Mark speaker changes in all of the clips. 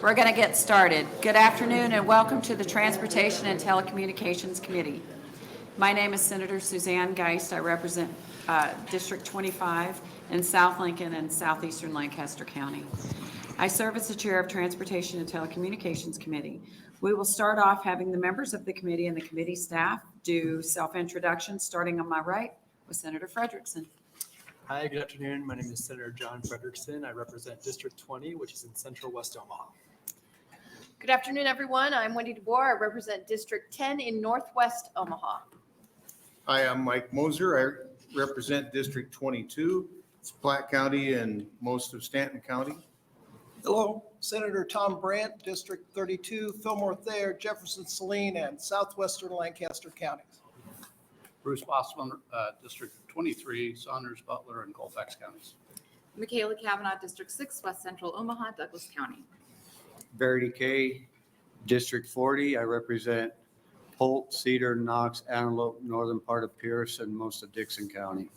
Speaker 1: We're going to get started. Good afternoon and welcome to the Transportation and Telecommunications Committee. My name is Senator Suzanne Geist. I represent District 25 in South Lincoln and Southeastern Lancaster County. I serve as the Chair of Transportation and Telecommunications Committee. We will start off having the members of the committee and the committee staff do self-introductions, starting on my right with Senator Frederickson.
Speaker 2: Hi, good afternoon. My name is Senator John Frederickson. I represent District 20, which is in Central West Omaha.
Speaker 3: Good afternoon, everyone. I'm Wendy DeBoer. I represent District 10 in Northwest Omaha.
Speaker 4: Hi, I'm Mike Moser. I represent District 22. It's Platte County and most of Stanton County.
Speaker 5: Hello, Senator Tom Brandt, District 32, Fillmore Thayer, Jefferson, Saline, and Southwestern Lancaster counties.
Speaker 6: Bruce Bosman, District 23, Saunders, Butler, and Colfax counties.
Speaker 7: Michaela Kavanaugh, District 6, West Central Omaha, Douglas County.
Speaker 8: Verity Kay, District 40. I represent Holt, Cedar, Knox, Antelope, northern part of Pierce, and most of Dixon County.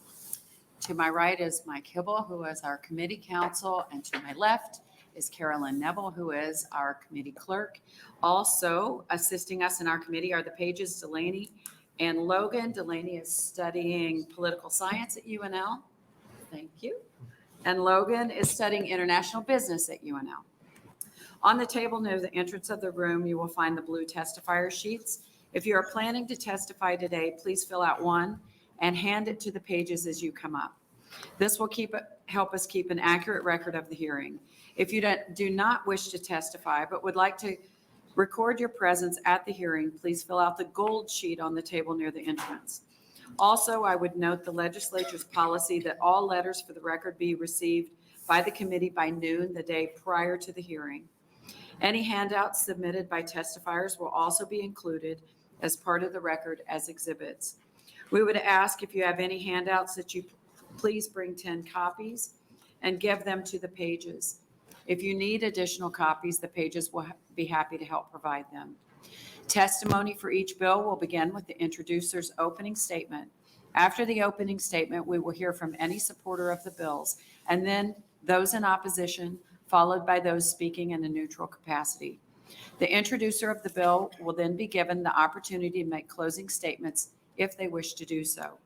Speaker 1: To my right is Mike Hibble, who is our committee counsel, and to my left is Carolyn Neville, who is our committee clerk. Also assisting us in our committee are the pages Delaney and Logan. Delaney is studying political science at UNL. Thank you. And Logan is studying international business at UNL. On the table near the entrance of the room, you will find the blue testifier sheets. If you are planning to testify today, please fill out one and hand it to the pages as you come up. This will help us keep an accurate record of the hearing. If you do not wish to testify but would like to record your presence at the hearing, please fill out the gold sheet on the table near the entrance. Also, I would note the legislature's policy that all letters for the record be received by the committee by noon the day prior to the hearing. Any handouts submitted by testifiers will also be included as part of the record as exhibits. We would ask if you have any handouts that you please bring 10 copies and give them to the pages. If you need additional copies, the pages will be happy to help provide them. Testimony for each bill will begin with the introducer's opening statement. After the opening statement, we will hear from any supporter of the bills, and then those in opposition, followed by those speaking in a neutral capacity. The introducer of the bill will then be given the opportunity to make closing statements if they wish to do so.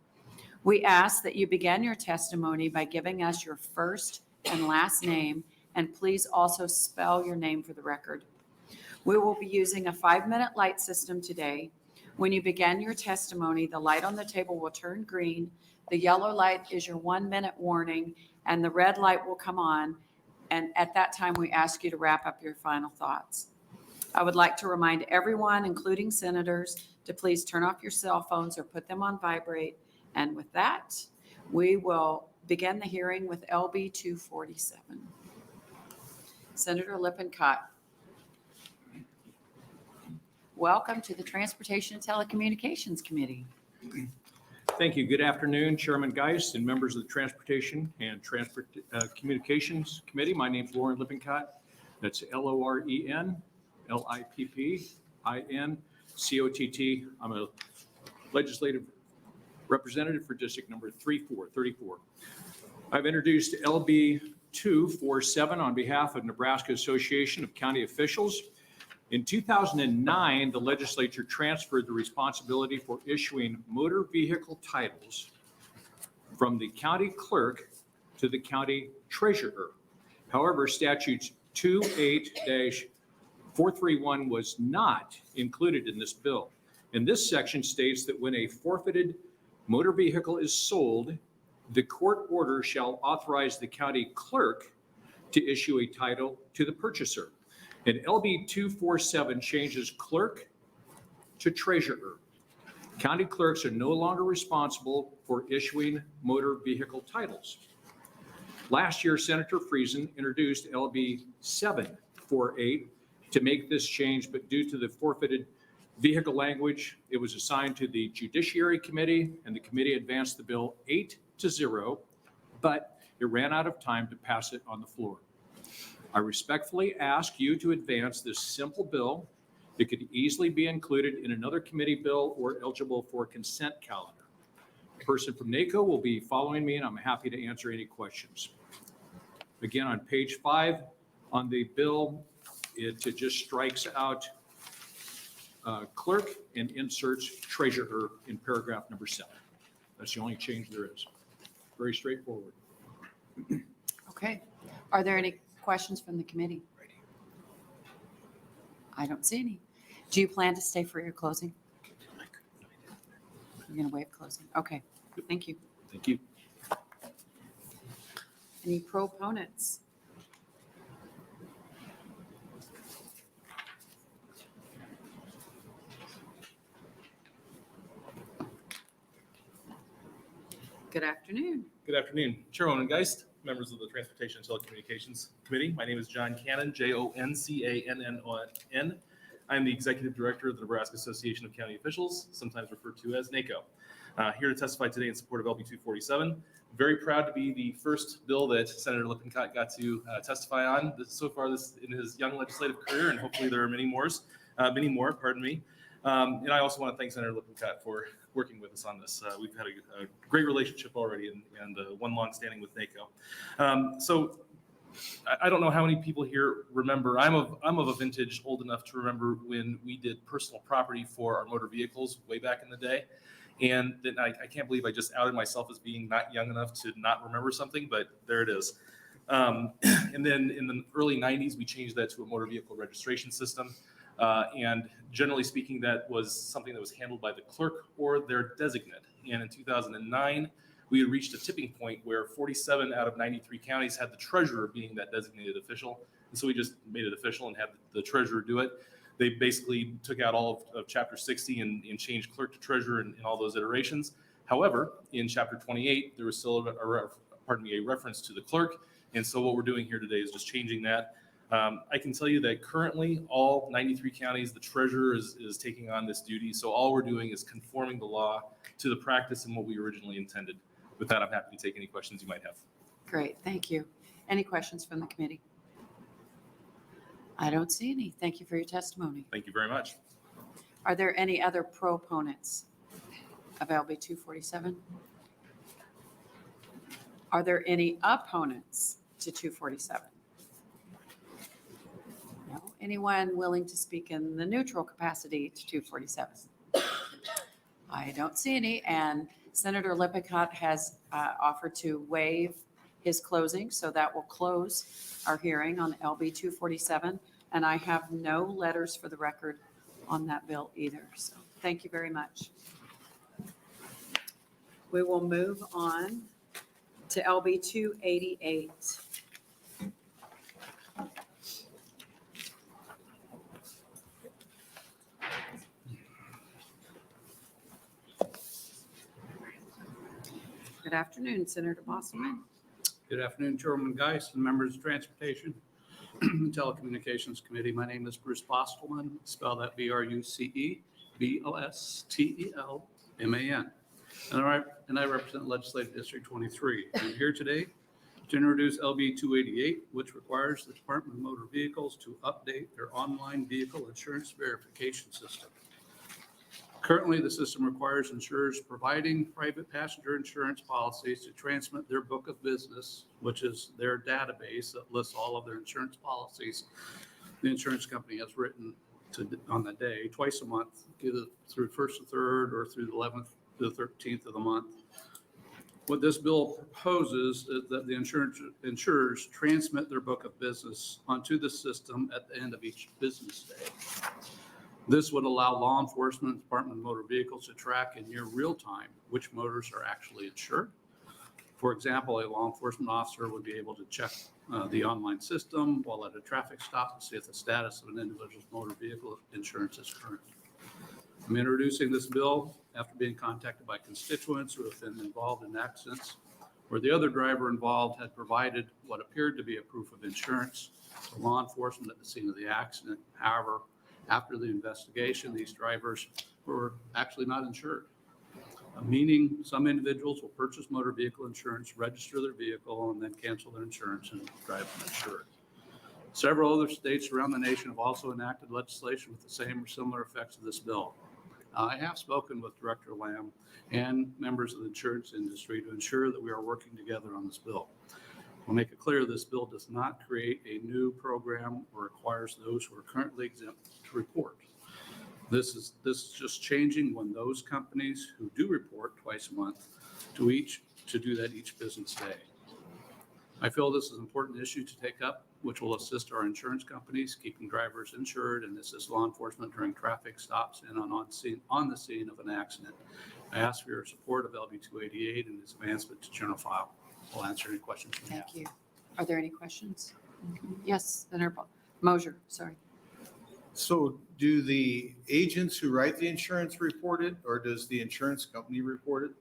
Speaker 1: We ask that you begin your testimony by giving us your first and last name, and please also spell your name for the record. We will be using a 5-minute light system today. When you begin your testimony, the light on the table will turn green. The yellow light is your 1-minute warning, and the red light will come on. And at that time, we ask you to wrap up your final thoughts. I would like to remind everyone, including senators, to please turn off your cell phones or put them on vibrate. And with that, we will begin the hearing with LB 247. Senator Lippincott. Welcome to the Transportation and Telecommunications Committee.
Speaker 9: Thank you. Good afternoon, Chairman Geist and members of the Transportation and Communications Committee. My name is Loren Lippincott. That's Loren Lippincott. I'm a legislative representative for District number 34. I've introduced LB 247 on behalf of Nebraska Association of County Officials. In 2009, the legislature transferred the responsibility for issuing motor vehicle titles from the county clerk to the county treasurer. However, statutes 28-431 was not included in this bill. And this section states that when a forfeited motor vehicle is sold, the court order shall authorize the county clerk to issue a title to the purchaser. And LB 247 changes clerk to treasurer. County clerks are no longer responsible for issuing motor vehicle titles. Last year, Senator Friesen introduced LB 748 to make this change, but due to the forfeited vehicle language, it was assigned to the Judiciary Committee, and the committee advanced the bill 8-0, but it ran out of time to pass it on the floor. I respectfully ask you to advance this simple bill. It could easily be included in another committee bill or eligible for a consent calendar. A person from NACO will be following me, and I'm happy to answer any questions. Again, on page 5 on the bill, It just strikes out clerk and inserts treasurer in paragraph number 7. That's the only change there is. Very straightforward.
Speaker 1: Okay. Are there any questions from the committee? I don't see any. Do you plan to stay for your closing? You're going to waive closing. Okay. Thank you.
Speaker 9: Thank you.
Speaker 1: Any proponents? Good afternoon.
Speaker 10: Good afternoon, Chairwoman Geist, members of the Transportation and Telecommunications Committee. My name is John Cannon, Joncannon. I'm the Executive Director of the Nebraska Association of County Officials, sometimes referred to as NACO. Here to testify today in support of LB 247. Very proud to be the first bill that Senator Lippincott got to testify on so far this in his young legislative career, and hopefully there are many more. And I also want to thank Senator Lippincott for working with us on this. We've had a great relationship already, and one long-standing with NACO. So I don't know how many people here remember. I'm of a vintage old enough to remember when we did personal property for our motor vehicles way back in the day. And then I can't believe I just outed myself as being not young enough to not remember something, but there it is. And then in the early 90s, we changed that to a motor vehicle registration system. And generally speaking, that was something that was handled by the clerk or their designate. And in 2009, we had reached a tipping point where 47 out of 93 counties had the treasurer being that designated official. And so we just made it official and had the treasurer do it. They basically took out all of Chapter 60 and changed clerk to treasurer in all those iterations. However, in Chapter 28, there was still a reference to the clerk. And so what we're doing here today is just changing that. I can tell you that currently all 93 counties, the treasurer is taking on this duty. So all we're doing is conforming the law to the practice and what we originally intended. With that, I'm happy to take any questions you might have.
Speaker 1: Great. Thank you. Any questions from the committee? I don't see any. Thank you for your testimony.
Speaker 10: Thank you very much.
Speaker 1: Are there any other proponents of LB 247? Are there any opponents to 247? No. Anyone willing to speak in the neutral capacity to 247? I don't see any. And Senator Lippincott has offered to waive his closing, so that will close our hearing on LB 247. And I have no letters for the record on that bill either. So thank you very much. We will move on to LB 288. Good afternoon, Senator Bosselman.
Speaker 6: Good afternoon, Chairwoman Geist and members of Transportation and Telecommunications Committee. My name is Bruce Bostelman, spell that BRUCE-BOSTELMAN. And I represent Legislative District 23. I'm here today to introduce LB 288, which requires the Department of Motor Vehicles to update their online vehicle insurance verification system. Currently, the system requires insurers providing private passenger insurance policies to transmit their book of business, which is their database that lists all of their insurance policies the insurance company has written on the day, twice a month, either through 1st to 3rd or through the 11th to the 13th of the month. What this bill proposes is that the insurers transmit their book of business onto the system at the end of each business day. This would allow law enforcement, Department of Motor Vehicles to track in near real time which motors are actually insured. For example, a law enforcement officer would be able to check the online system while at a traffic stop to see if the status of an individual's motor vehicle insurance is current. I'm introducing this bill after being contacted by constituents who have been involved in accidents where the other driver involved had provided what appeared to be a proof of insurance to law enforcement at the scene of the accident. However, after the investigation, these drivers were actually not insured, meaning some individuals will purchase motor vehicle insurance, register their vehicle, and then cancel their insurance and drive uninsured. Several other states around the nation have also enacted legislation with the same or similar effects of this bill. I have spoken with Director Lamb and members of the insurance industry to ensure that we are working together on this bill. I'll make it clear, this bill does not create a new program or requires those who are currently exempt to report. This is just changing when those companies who do report twice a month to do that each business day. I feel this is an important issue to take up, which will assist our insurance companies, keeping drivers insured and assist law enforcement during traffic stops and on the scene of an accident. I ask for your support of LB 288 and its advancement to general file. I'll answer any questions you have.
Speaker 1: Thank you. Are there any questions? Yes, Senator Mosier, sorry.
Speaker 4: So do the agents who write the insurance report it, or does the insurance company report it?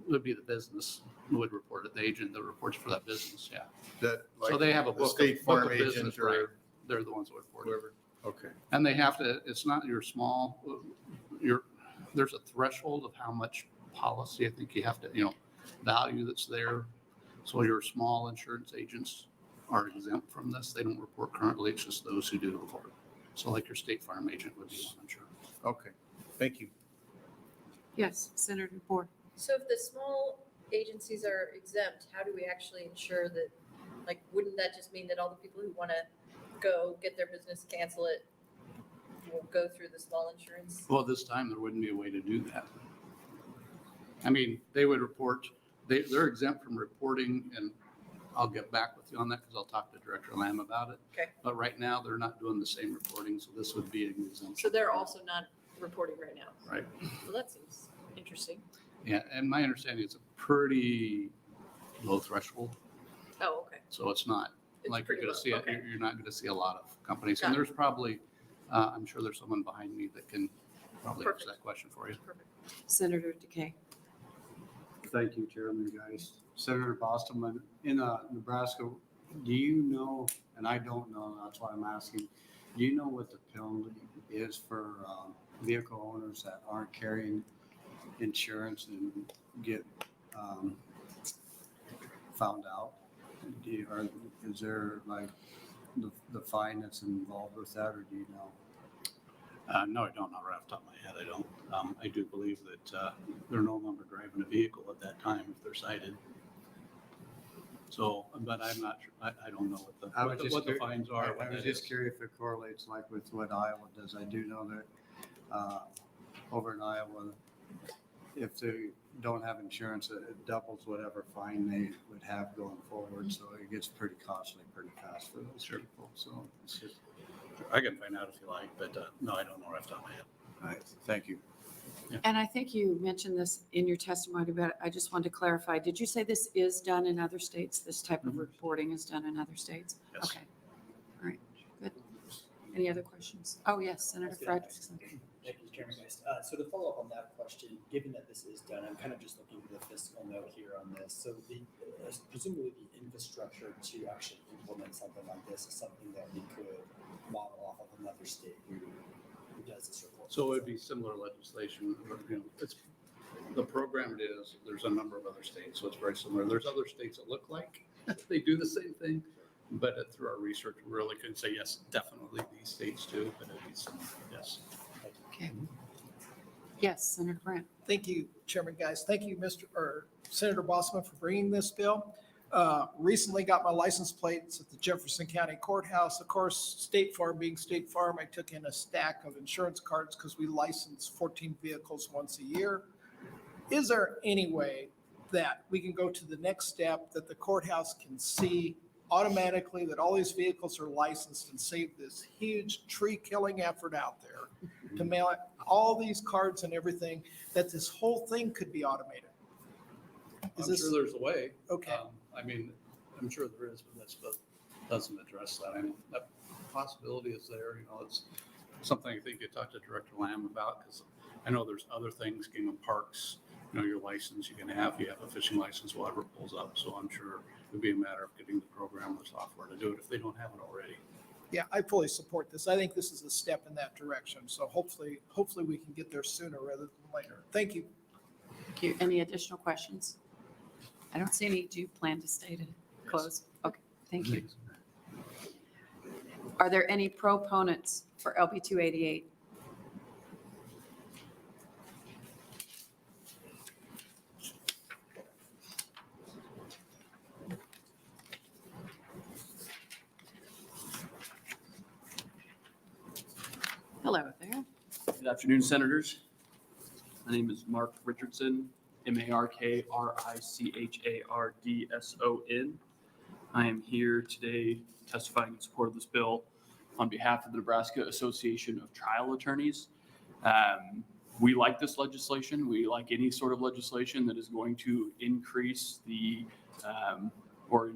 Speaker 6: Would be the business who would report it, the agent that reports for that business, yeah.
Speaker 4: That,
Speaker 6: So
Speaker 4: like,
Speaker 6: they have a
Speaker 4: the
Speaker 6: book
Speaker 4: State
Speaker 6: of
Speaker 4: Farm
Speaker 6: business,
Speaker 4: agent
Speaker 6: right?
Speaker 4: or
Speaker 6: They're the ones that report it.
Speaker 4: whoever? Okay.
Speaker 6: And they have to, it's not your small, there's a threshold of how much policy I think you have to, value that's there. So your small insurance agents are exempt from this. They don't report currently. It's just those who do report. So like your State Farm agent would be one, I'm sure.
Speaker 4: Okay, thank you.
Speaker 1: Yes, Senator DeBoer.
Speaker 3: So if the small agencies are exempt, how do we actually ensure that, like, wouldn't that just mean that all the people who want to go get their business, cancel it, will go through the small insurance?
Speaker 6: Well, this time there wouldn't be a way to do that. I mean, they would report, they're exempt from reporting, and I'll get back with you on that because I'll talk to Director Lamb about it.
Speaker 3: Okay.
Speaker 6: But right now, they're not doing the same reporting, so this would be an exemption.
Speaker 3: So they're also not reporting right now.
Speaker 6: Right.
Speaker 3: Well, that seems interesting.
Speaker 6: Yeah, and my understanding is a pretty low threshold,
Speaker 3: Oh, okay.
Speaker 6: so it's not
Speaker 3: It's
Speaker 6: like you're
Speaker 3: pretty
Speaker 6: going to
Speaker 3: low,
Speaker 6: see it.
Speaker 3: okay.
Speaker 6: You're not going to see a lot of companies.
Speaker 3: Got
Speaker 6: And
Speaker 3: it.
Speaker 6: there's probably, I'm sure there's someone behind me that can probably answer
Speaker 3: Perfect.
Speaker 6: that question for you.
Speaker 3: Perfect.
Speaker 1: Senator Decay.
Speaker 8: Thank you, Chairman, guys. Senator Bostelman, in Nebraska, do you know, and I don't know, that's why I'm asking, do you know what the penalty is for vehicle owners that aren't carrying insurance and get found out? Is there like the fine that's involved with that, or do you know?
Speaker 6: No, I don't know right off the top of my head. I don't. I do believe that they're no longer driving a vehicle at that time if they're cited. So, but I'm not sure. I don't know what the fines are.
Speaker 8: I was just curious if it correlates like with what Iowa does. I do know that over in Iowa, if they don't have insurance, it doubles whatever fine they would have going forward. So it gets pretty costly pretty fast for those people. So it's just.
Speaker 6: I can find out if you like, but no, I don't know right off the top of my head.
Speaker 8: All right, thank you.
Speaker 1: And I think you mentioned this in your testimony, but I just wanted to clarify. Did you say this is done in other states? This type of reporting is done in other states?
Speaker 6: Yes.
Speaker 1: Okay. All right, good. Any other questions? Oh, yes, Senator Frederickson.
Speaker 11: Thank you, Chairman Geist. So to follow up on that question, given that this is done, I'm kind of just looking for the fiscal note here on this. So presumably the infrastructure to actually implement something like this is something that we could model off of another state who does this report.
Speaker 6: So it would be similar legislation. It's the program it is. There's a number of other states, so it's very similar. There's other states that look like they do the same thing, but through our research, we really couldn't say yes, definitely these states do, but it'd be similar. Yes.
Speaker 1: Okay. Yes, Senator Brandt.
Speaker 5: Thank you, Chairman, guys. Thank you, Senator Bosselman, for bringing this bill. Recently got my license plates at the Jefferson County Courthouse. Of course, State Farm being State Farm, I took in a stack of insurance cards because we license 14 vehicles once a year. Is there any way that we can go to the next step that the courthouse can see automatically that all these vehicles are licensed and save this huge tree killing effort out there to mail out all these cards and everything, that this whole thing could be automated?
Speaker 6: I'm sure there's a way.
Speaker 5: Okay.
Speaker 6: I mean, I'm sure there is, but that doesn't address that. I mean, that possibility is there. It's something I think you talked to Director Lamb about, because I know there's other things, game of parks, your license you have a fishing license, whatever pulls up. So I'm sure it would be a matter of getting the program or software to do it if they don't have it already.
Speaker 5: Yeah, I fully support this. I think this is a step in that direction. So hopefully we can get there sooner rather than later. Thank you.
Speaker 1: Thank you. Any additional questions? I don't see any. Do you plan to stay to close? Okay, thank you. Are there any proponents for LB 288?
Speaker 12: afternoon, Senators. My name is Mark Richardson, MarkRichardsson. I am here today testifying in support of this bill on behalf of the Nebraska Association of Trial Attorneys. We like this legislation. We like any sort of legislation that is going to increase the or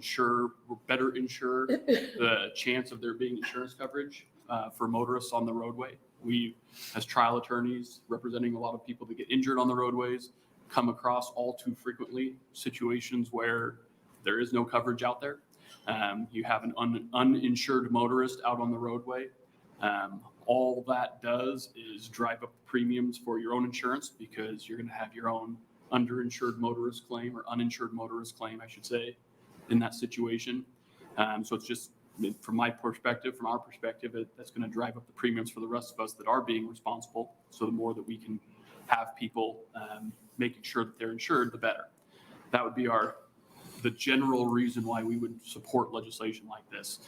Speaker 12: better ensure the chance of there being insurance coverage for motorists on the roadway. We, as trial attorneys representing a lot of people that get injured on the roadways, come across all too frequently situations where there is no coverage out there. You have an uninsured motorist out on the roadway. All that does is drive up premiums for your own insurance because you're going to have your own underinsured motorist claim or uninsured motorist claim, I should say, in that situation. So it's just, from my perspective, from our perspective, that's going to drive up the premiums for the rest of us that are being responsible. So the more that we can have people making sure that they're insured, the better. That would be the general reason why we would support legislation like this.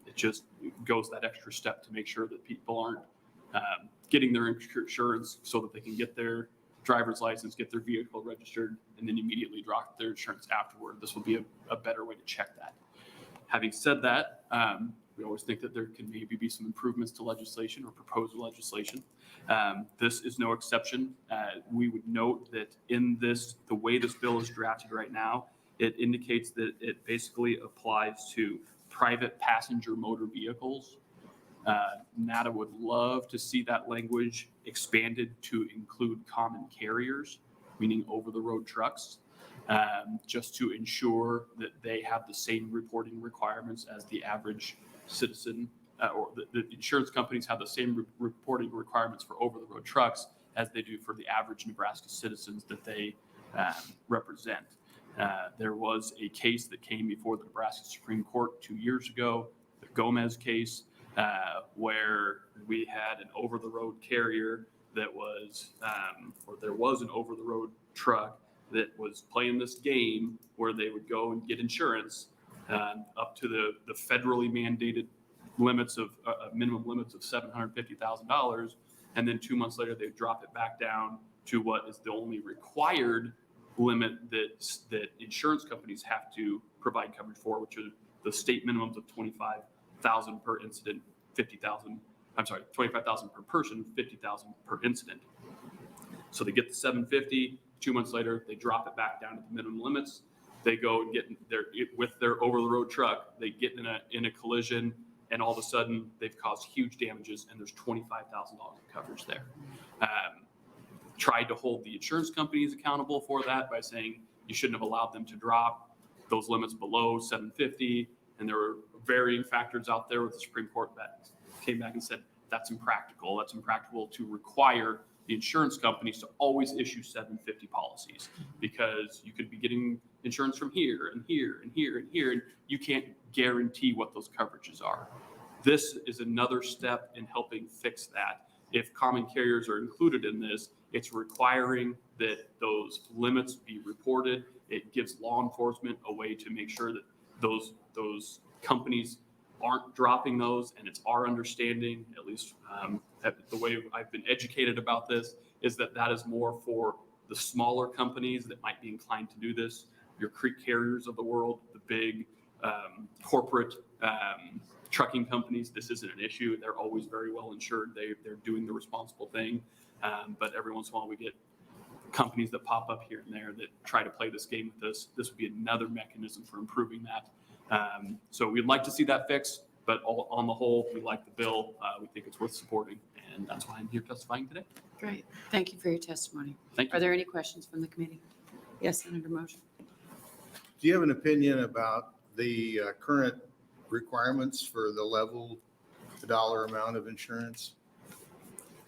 Speaker 12: It just goes that extra step to make sure that people aren't getting their insurance so that they can get their driver's license, get their vehicle registered, and then immediately drop their insurance afterward. This will be a better way to check that. Having said that, we always think that there can maybe be some improvements to legislation or proposed legislation. This is no exception. We would note that in this, the way this bill is drafted right now, it indicates that it basically applies to private passenger motor vehicles. NADA would love to see that language expanded to include common carriers, meaning over-the-road trucks. Just to ensure that they have the same reporting requirements as the average citizen, or the insurance companies have the same reporting requirements for over-the-road trucks as they do for the average Nebraska citizens that they represent. There was a case that came before the Nebraska Supreme Court 2 years ago, the Gomez case, where we had an over-the-road carrier that was, or there was an over-the-road truck that was playing this game where they would go and get insurance up to the federally mandated limits of minimum limits of $750,000, and then 2 months later they drop it back down to what is the only required limit that insurance companies have to provide coverage for, which are the state minimums of $25,000 per incident, $25,000 per person, $50,000 per incident. So they get the $750. 2 months later, they drop it back down to the minimum limits. They go and get with their over-the-road truck. They get in a collision, and all of a sudden, they've caused huge damages, and there's $25,000 of coverage there. Tried to hold the insurance companies accountable for that by saying you shouldn't have allowed them to drop those limits below $750, and there were varying factors out there with the Supreme Court that came back and said that's impractical. That's impractical to require the insurance companies to always issue $750 policies, because you could be getting insurance from here and here and here and here, and you can't guarantee what those coverages are. This is another step in helping fix that. If common carriers are included in this, it's requiring that those limits be reported. It gives law enforcement a way to make sure that those companies aren't dropping those, and it's our understanding, at least the way I've been educated about this, is that is more for the smaller companies that might be inclined to do this. Your creek carriers of the world, the big corporate trucking companies, this isn't an issue. They're always very well insured. They're doing the responsible thing. But every once in a while we get companies that pop up here and there that try to play this game with us. This would be another mechanism for improving that. So we'd like to see that fixed, but on the whole, we like the bill. We think it's worth supporting, and that's why I'm here testifying today.
Speaker 1: Great. Thank you for your testimony.
Speaker 12: Thank you.
Speaker 1: Are there any questions from the committee? Yes, Senator Moser.
Speaker 4: Do you have an opinion about the current requirements for the dollar amount of insurance?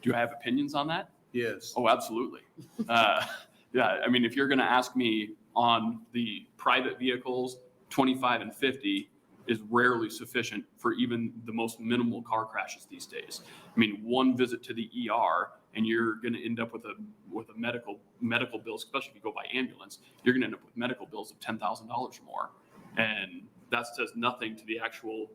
Speaker 12: Do I have opinions on that?
Speaker 4: Yes.
Speaker 12: Oh, absolutely. Yeah, I mean, if you're going to ask me on the private vehicles, 25 and 50 is rarely sufficient for even the most minimal car crashes these days. I mean, one visit to the ER and you're going to end up with a medical bill, especially if you go by ambulance, you're going to end up with medical bills of $10,000 or more. And that says nothing to the actual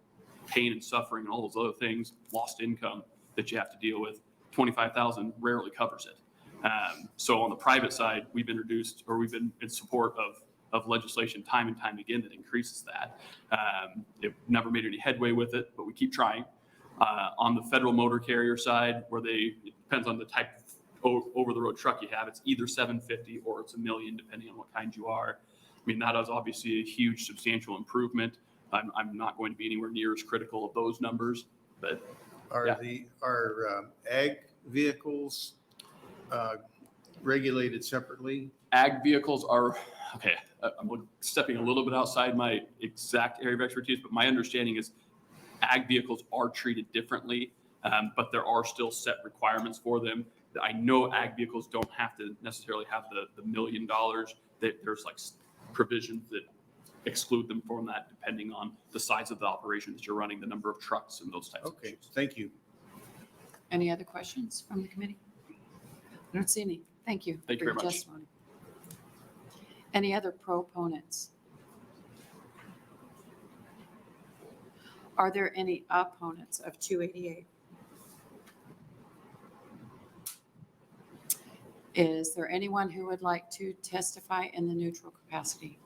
Speaker 12: pain and suffering and all those other things, lost income that you have to deal with. $25,000 rarely covers it. So on the private side, we've been in support of legislation time and time again that increases that. They've never made any headway with it, but we keep trying. On the federal motor carrier side, it depends on the type of over-the-road truck you have. It's either $750 or it's $1 million, depending on what kind you are. I mean, that is obviously a huge, substantial improvement. I'm not going to be anywhere near as critical of those numbers, but
Speaker 4: Are ag vehicles regulated separately?
Speaker 12: ag vehicles are, okay, I'm stepping a little bit outside my exact area of expertise, but my understanding is ag vehicles are treated differently, but there are still set requirements for them. I know ag vehicles don't have to necessarily have the $1 million. There's like provisions that exclude them from that depending on the size of the operation that you're running, the number of trucks and those types of
Speaker 4: Okay,
Speaker 12: issues.
Speaker 4: thank you.
Speaker 1: Any other questions from the committee? I don't see any. Thank you.
Speaker 12: Thank you
Speaker 1: for your
Speaker 12: very much.
Speaker 1: testimony. Any other proponents? Are there any opponents of 288? Is there anyone who would like to testify in the neutral capacity?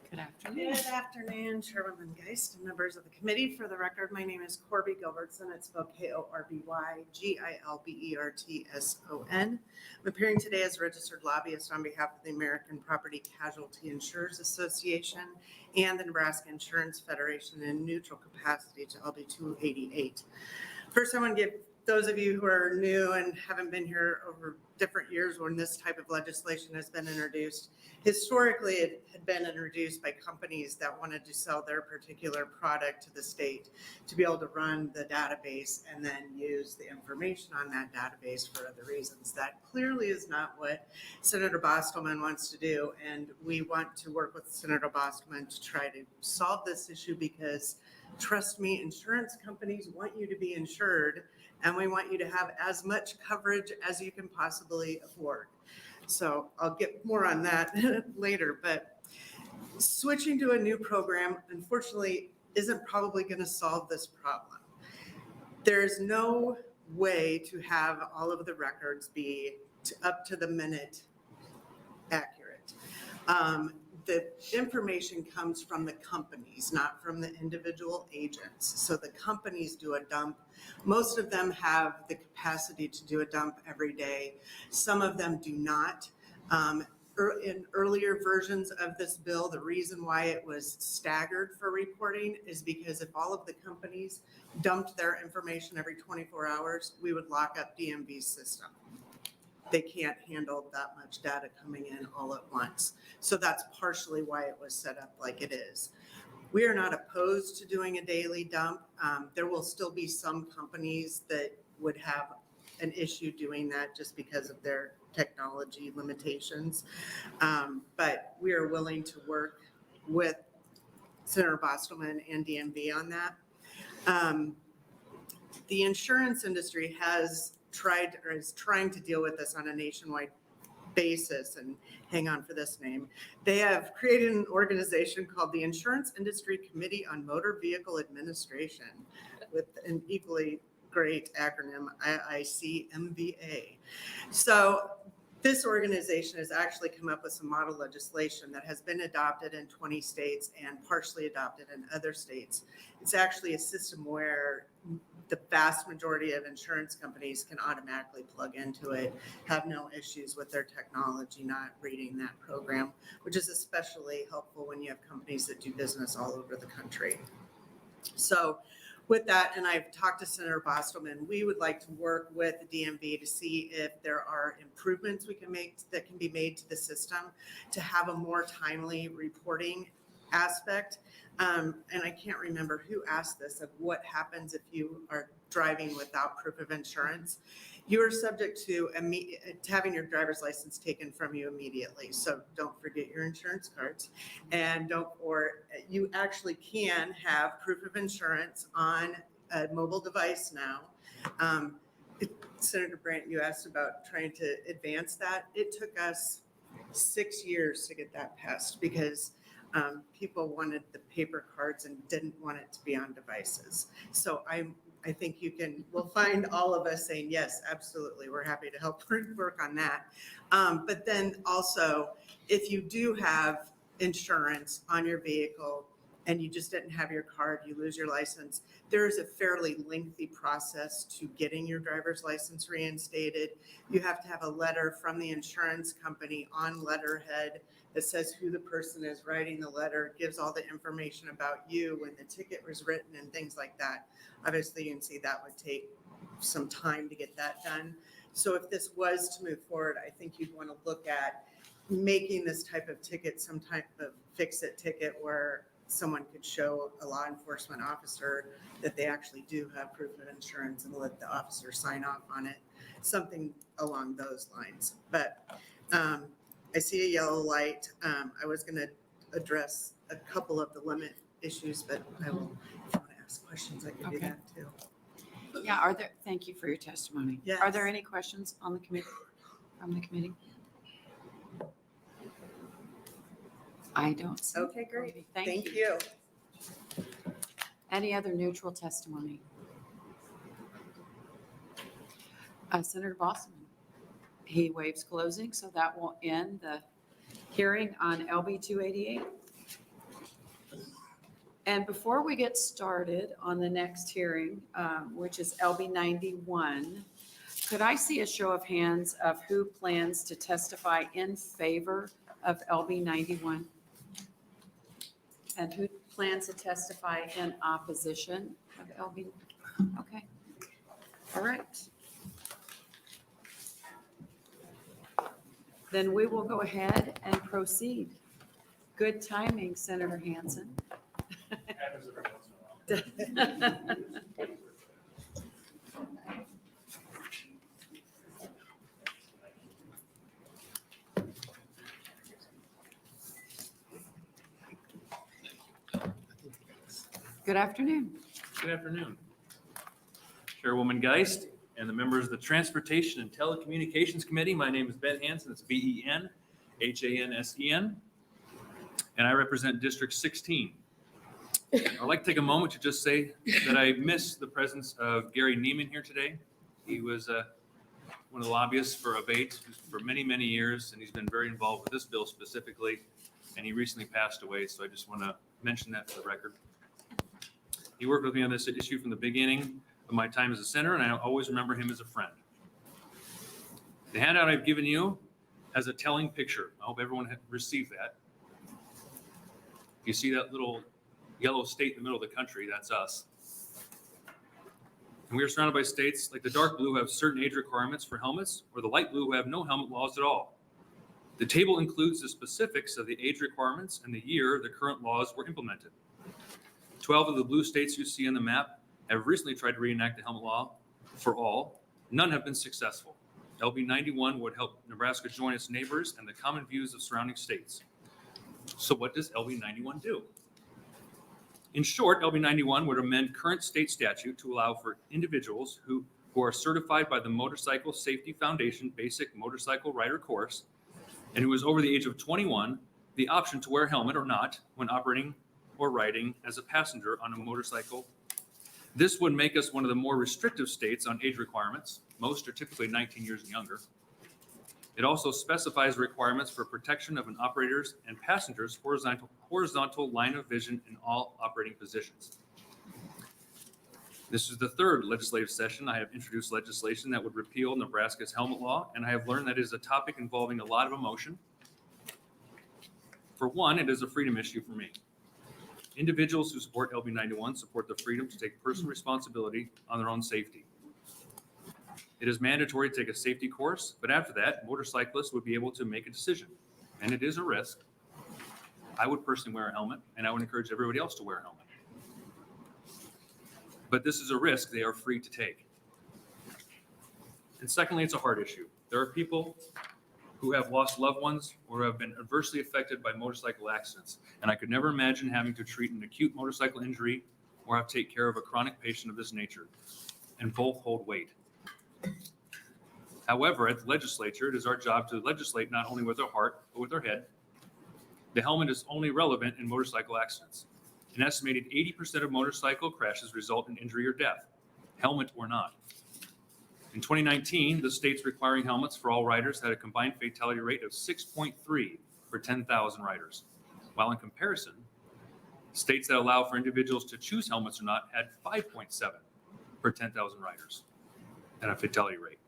Speaker 1: Good afternoon.
Speaker 13: Good afternoon, Chairwoman Geist and members of the committee. For the record, my name is Corby Gilbertson. It's spelled Korby-Gilbertson. I'm appearing today as a registered lobbyist on behalf of the American Property Casualty Insurers Association and the Nebraska Insurance Federation in neutral capacity to LB 288. First, I want to give those of you who are new and haven't been here over different years when this type of legislation has been introduced. Historically, it had been introduced by companies that wanted to sell their particular product to the state to be able to run the database and then use the information on that database for other reasons. That clearly is not what Senator Bostelman wants to do, and we want to work with Senator Bostelman to try to solve this issue because, trust me, insurance companies want you to be insured, and we want you to have as much coverage as you can possibly afford. So I'll get more on that later, but switching to a new program, unfortunately, isn't probably going to solve this problem. There's no way to have all of the records be up to the minute accurate. The information comes from the companies, not from the individual agents. So the companies do a dump. Most of them have the capacity to do a dump every day. Some of them do not. In earlier versions of this bill, the reason why it was staggered for reporting is because if all of the companies dumped their information every 24 hours, we would lock up DMV's system. They can't handle that much data coming in all at once. So that's partially why it was set up like it is. We are not opposed to doing a daily dump. There will still be some companies that would have an issue doing that just because of their technology limitations. But we are willing to work with Senator Bostelman and DMV on that. The insurance industry has tried or is trying to deal with this on a nationwide basis, and hang on for this name. They have created an organization called the Insurance Industry Committee on Motor Vehicle Administration with an equally great acronym, IICMVA. So this organization has actually come up with some model legislation that has been adopted in 20 states and partially adopted in other states. It's actually a system where the vast majority of insurance companies can automatically plug into it, have no issues with their technology not reading that program, which is especially helpful when you have companies that do business all over the country. So with that, and I've talked to Senator Bostelman, we would like to work with the DMV to see if there are improvements we can make that can be made to the system to have a more timely reporting aspect. And I can't remember who asked this, of what happens if you are driving without proof of insurance. You are subject to having your driver's license taken from you immediately. So don't forget your insurance cards, and you actually can have proof of insurance on a mobile device now. Senator Brandt, you asked about trying to advance that. It took us 6 years to get that passed because People wanted the paper cards and didn't want it to be on devices. So I think we'll find all of us saying, yes, absolutely, we're happy to help work on that. But then also, if you do have insurance on your vehicle and you just didn't have your card, you lose your license, there is a fairly lengthy process to getting your driver's license reinstated. You have to have a letter from the insurance company on letterhead that says who the person is writing the letter, gives all the information about you, when the ticket was written and things like that. Obviously, you can see that would take some time to get that done. So if this was to move forward, I think you'd want to look at making this type of ticket some type of fix-it ticket where someone could show a law enforcement officer that they actually do have proof of insurance and let the officer sign off on it, something along those lines. But I see a yellow light. I was going to address a couple of the limit issues, but I will, if you want to ask questions, I can do
Speaker 1: Okay.
Speaker 13: that too.
Speaker 1: Yeah, thank you for your testimony.
Speaker 13: Yes.
Speaker 1: Are there any questions on the committee, from the committee? I don't see.
Speaker 13: Okay, great.
Speaker 1: Thank
Speaker 13: Thank
Speaker 1: you.
Speaker 13: you.
Speaker 1: Any other neutral testimony? Senator Bosman. He waives closing, so that will end the hearing on LB 288. And before we get started on the next hearing, which is LB 91, could I see a show of hands of who plans to testify in favor of LB 91? And who plans to testify in opposition of LB? Okay. All right. Then we will go ahead and proceed. Good timing, Senator Hansen.
Speaker 10: Happens every once in a while.
Speaker 1: Good afternoon.
Speaker 10: Good afternoon. Chairwoman Geist and the members of the Transportation and Telecommunications Committee. My name is Ben Hansen. It's BenHansen. And I represent District 16. I'd like to take a moment to just say that I miss the presence of Gary Neiman here today. He was one of the lobbyists for Abate for many, many years, and he's been very involved with this bill specifically. And he recently passed away, so I just want to mention that for the record. He worked with me on this issue from the beginning of my time as a senator, and I always remember him as a friend. The handout I've given you has a telling picture. I hope everyone had received that. You see that little yellow state in the middle of the country, that's us. And we are surrounded by states like the dark blue who have certain age requirements for helmets, or the light blue who have no helmet laws at all. The table includes the specifics of the age requirements and the year the current laws were implemented. 12 of the blue states you see on the map have recently tried to reenact the helmet law for all. None have been successful. LB 91 would help Nebraska join its neighbors and the common views of surrounding states. So what does LB 91 do? In short, LB 91 would amend current state statute to allow for individuals who are certified by the Motorcycle Safety Foundation Basic Motorcycle Rider Course and who is over the age of 21 the option to wear a helmet or not when operating or riding as a passenger on a motorcycle. This would make us one of the more restrictive states on age requirements. Most are typically 19 years and younger. It also specifies requirements for protection of an operator's and passenger's horizontal line of vision in all operating positions. This is the third legislative session I have introduced legislation that would repeal Nebraska's helmet law, and I have learned that it is a topic involving a lot of emotion. For one, it is a freedom issue for me. Individuals who support LB 91 support the freedom to take personal responsibility on their own safety. It is mandatory to take a safety course, but after that, motorcyclists would be able to make a decision, and it is a risk. I would personally wear a helmet, and I would encourage everybody else to wear a helmet. But this is a risk they are free to take. And secondly, it's a heart issue. There are people who have lost loved ones or have been adversely affected by motorcycle accidents. And I could never imagine having to treat an acute motorcycle injury or have to take care of a chronic patient of this nature. And both hold weight. However, at the legislature, it is our job to legislate not only with our heart, but with our head.
Speaker 9: The helmet is only relevant in motorcycle accidents. An estimated 80% of motorcycle crashes result in injury or death, helmet or not. In 2019, the states requiring helmets for all riders had a combined fatality rate of 6.3 per 10,000 riders, while in comparison, states that allow for individuals to choose helmets or not had 5.7 per 10,000 riders and a fatality rate.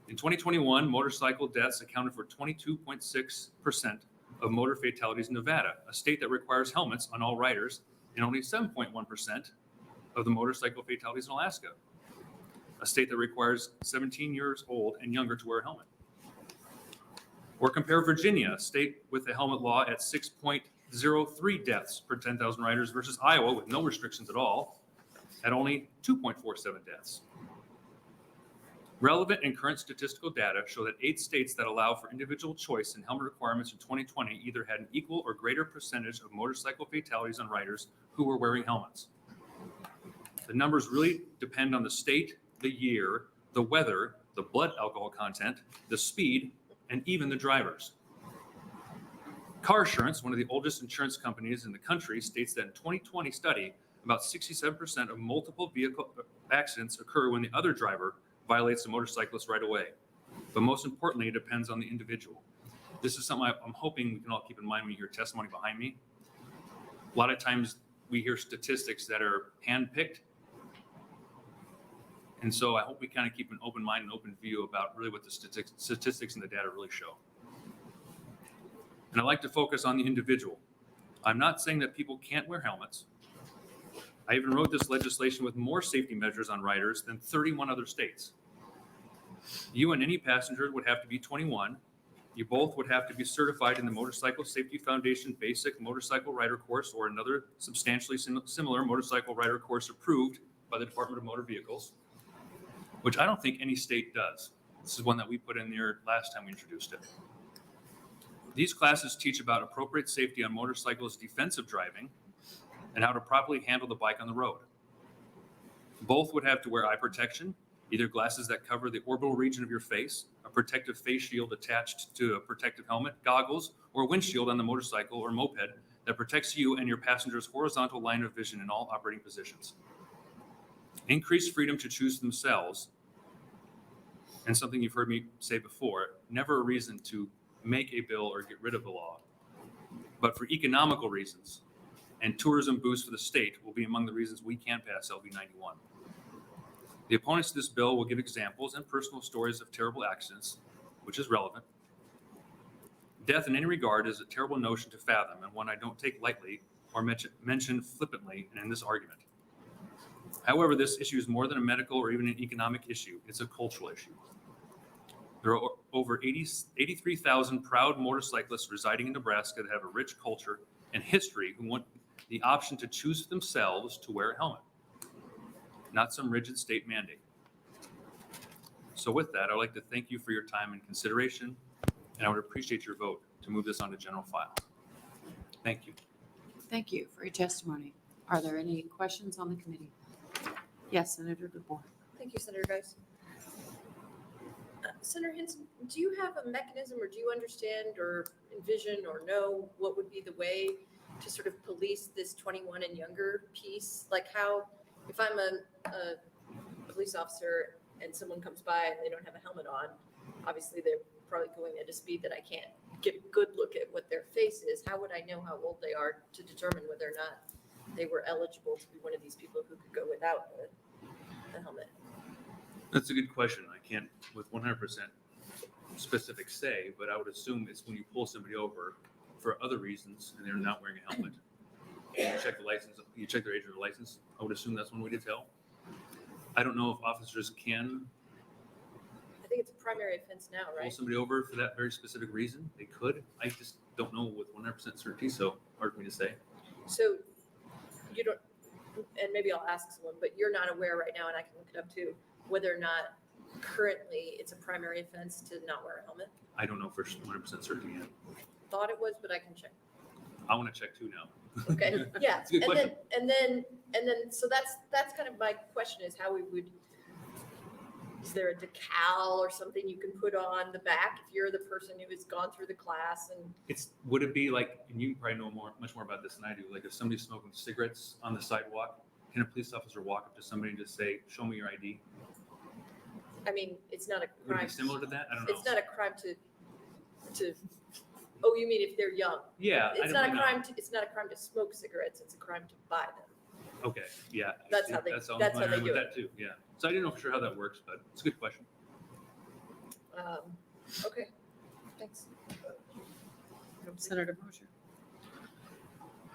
Speaker 9: In 2021, motorcycle deaths accounted for 22.6% of motor fatalities in Nevada, a state that requires helmets on all riders, and only 7.1% of the motorcycle fatalities in Alaska, a state that requires 17 years old and younger to wear a helmet. Or compare Virginia, a state with a helmet law at 6.03 deaths per 10,000 riders versus Iowa with no restrictions at all at only 2.47 deaths. Relevant and current statistical data show that 8 states that allow for individual choice in helmet requirements in 2020 either had an equal or greater percentage of motorcycle fatalities on riders who were wearing helmets. The numbers really depend on the state, the year, the weather, the blood alcohol content, the speed, and even the drivers. Car Assurance, one of the oldest insurance companies in the country, states that in 2020 study, about 67% of multiple vehicle accidents occur when the other driver violates the motorcyclist right away. But most importantly, it depends on the individual. This is something I'm hoping we can all keep in mind when you hear testimony behind me. A lot of times we hear statistics that are handpicked. And so I hope we kind of keep an open mind and open view about really what the statistics and the data really show. And I like to focus on the individual. I'm not saying that people can't wear helmets. I even wrote this legislation with more safety measures on riders than 31 other states. You and any passenger would have to be 21. You both would have to be certified in the Motorcycle Safety Foundation Basic Motorcycle Rider Course or another substantially similar motorcycle rider course approved by the Department of Motor Vehicles, which I don't think any state does. This is one that we put in there last time we introduced it. These classes teach about appropriate safety on motorcycles, defensive driving, and how to properly handle the bike on the road. Both would have to wear eye protection, either glasses that cover the orbital region of your face, a protective face shield attached to a protective helmet, goggles, or a windshield on the motorcycle or moped that protects you and your passenger's horizontal line of vision in all operating positions. Increased freedom to choose themselves, and something you've heard me say before, never a reason to make a bill or get rid of the law, but for economical reasons and tourism boost for the state will be among the reasons we can't pass LB 91. The opponents to this bill will give examples and personal stories of terrible accidents, which is relevant. Death in any regard is a terrible notion to fathom and one I don't take lightly or mention flippantly in this argument. However, this issue is more than a medical or even an economic issue. It's a cultural issue. There are over 83,000 proud motorcyclists residing in Nebraska that have a rich culture and history who want the option to choose for themselves to wear a helmet, not some rigid state mandate. So with that, I'd like to thank you for your time and consideration, and I would appreciate your vote to move this on to general file. Thank you.
Speaker 1: Thank you for your testimony. Are there any questions on the committee? Yes, Senator DeBoer.
Speaker 3: Thank you, Senator Geis. Senator Hinson, do you have a mechanism or do you understand or envision or know what would be the way to sort of police this 21 and younger piece? Like how, if I'm a police officer and someone comes by and they don't have a helmet on, obviously they're probably going at a speed that I can't get a good look at what their face is. How would I know how old they are to determine whether or not they were eligible to be one of these people who could go without a helmet?
Speaker 9: That's a good question. I can't with 100% specific say, but I would assume it's when you pull somebody over for other reasons and they're not wearing a helmet. And you check the license, you check their age of their license. I would assume that's one way to tell. I don't know if officers can
Speaker 3: I think it's a primary offense now,
Speaker 9: pull
Speaker 3: right?
Speaker 9: somebody over for that very specific reason. They could. I just don't know with 100% certainty, so hard for me to say.
Speaker 3: So you don't, and maybe I'll ask someone, but you're not aware right now, and I can look it up too, whether or not currently it's a primary offense to not wear a helmet.
Speaker 9: I don't know for 100% certainty yet.
Speaker 3: Thought it was, but I can check.
Speaker 9: I want to check too now.
Speaker 3: Okay, yeah.
Speaker 9: That's a good question.
Speaker 3: And then, so that's kind of my question is how we would Is there a decal or something you can put on the back if you're the person who has gone through the class and
Speaker 9: Would it be like, and you probably know much more about this than I do, like if somebody's smoking cigarettes on the sidewalk, can a police officer walk up to somebody and just say, show me your ID?
Speaker 3: I mean, it's not a
Speaker 9: Would it
Speaker 3: crime.
Speaker 9: be similar to that? I don't know.
Speaker 3: It's not a crime to, oh, you mean if they're young?
Speaker 9: Yeah. I
Speaker 3: It's
Speaker 9: don't
Speaker 3: not a
Speaker 9: know.
Speaker 3: crime it's not a crime to smoke cigarettes, it's a crime to buy them.
Speaker 9: Okay, yeah.
Speaker 3: That's how they-
Speaker 9: I'm
Speaker 3: that's how they
Speaker 9: familiar with
Speaker 3: do it.
Speaker 9: that too, yeah. So I didn't know for sure how that works, but it's a good question.
Speaker 3: Okay, thanks.
Speaker 1: Senator Mosher.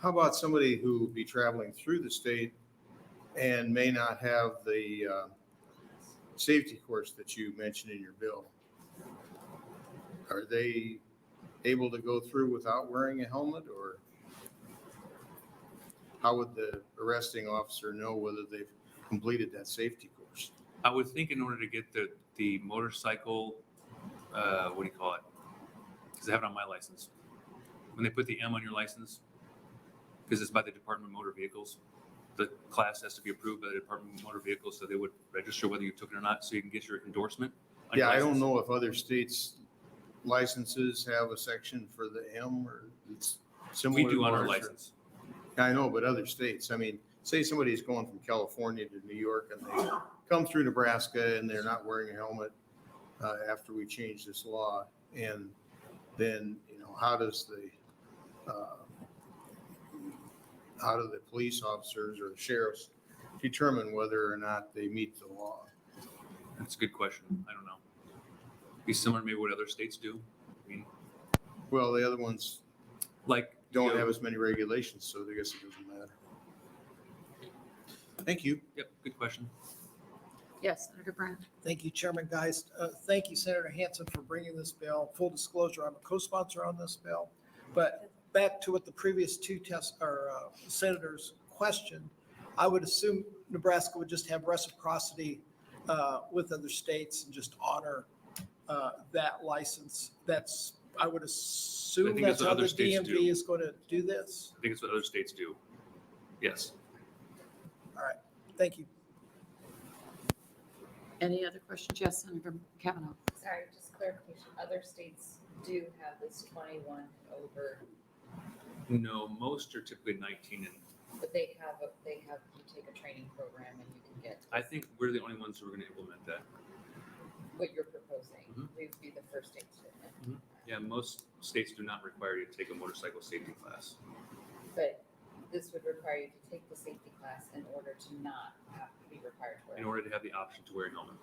Speaker 4: How about somebody who will be traveling through the state and may not have the safety course that you mentioned in your bill? Are they able to go through without wearing a helmet, or how would the arresting officer know whether they've completed that safety course?
Speaker 9: I would think in order to get the motorcycle, what do you call it? Because I have it on my license. When they put the M on your license, because it's by the Department of Motor Vehicles, the class has to be approved by the Department of Motor Vehicles, so they would register whether you took it or not, so you can get your endorsement. on your
Speaker 4: Yeah, I don't
Speaker 9: license.
Speaker 4: know if other states' licenses have a section for the M, or it's similar.
Speaker 9: We do
Speaker 4: to
Speaker 9: on our
Speaker 4: ours, or-
Speaker 9: license.
Speaker 4: I know, but other states, I mean, say somebody's going from California to New York and they come through Nebraska and they're not wearing a helmet after we change this law. And then, how do the police officers or the sheriffs determine whether or not they meet the law?
Speaker 9: That's a good question. I don't know. Be similar to maybe what other states do. I mean,
Speaker 4: Well, the other ones
Speaker 9: like.
Speaker 4: don't have as many regulations, so I guess it doesn't matter. Thank you.
Speaker 9: Yep, good question.
Speaker 1: Yes, Senator Brandt.
Speaker 5: Thank you, Chairman Geist. Thank you, Senator Hansen, for bringing this bill. Full disclosure, I'm a co-sponsor on this bill. But back to what the previous two senators questioned, I would assume Nebraska would just have reciprocity with other states and just honor that license. I would assume
Speaker 9: think that's
Speaker 5: that's
Speaker 9: what
Speaker 5: how
Speaker 9: other
Speaker 5: the
Speaker 9: states do.
Speaker 5: DMV is going to do this.
Speaker 9: I think it's what other states do. Yes.
Speaker 5: All right, thank you.
Speaker 1: Any other questions? Yes, Senator Kavanaugh.
Speaker 14: Sorry, just clarification. Other states do have this 21 over,
Speaker 9: No, most are typically 19 and
Speaker 14: but they have, you take a training program and you can get
Speaker 9: I think we're the only ones who are going to implement that.
Speaker 14: what you're proposing.
Speaker 9: Mhm.
Speaker 14: We would be the first states to implement.
Speaker 9: Yeah, most states do not require you to take a motorcycle safety class.
Speaker 14: But this would require you to take the safety class in order to not have to be required to wear.
Speaker 9: In order to have the option to wear a helmet.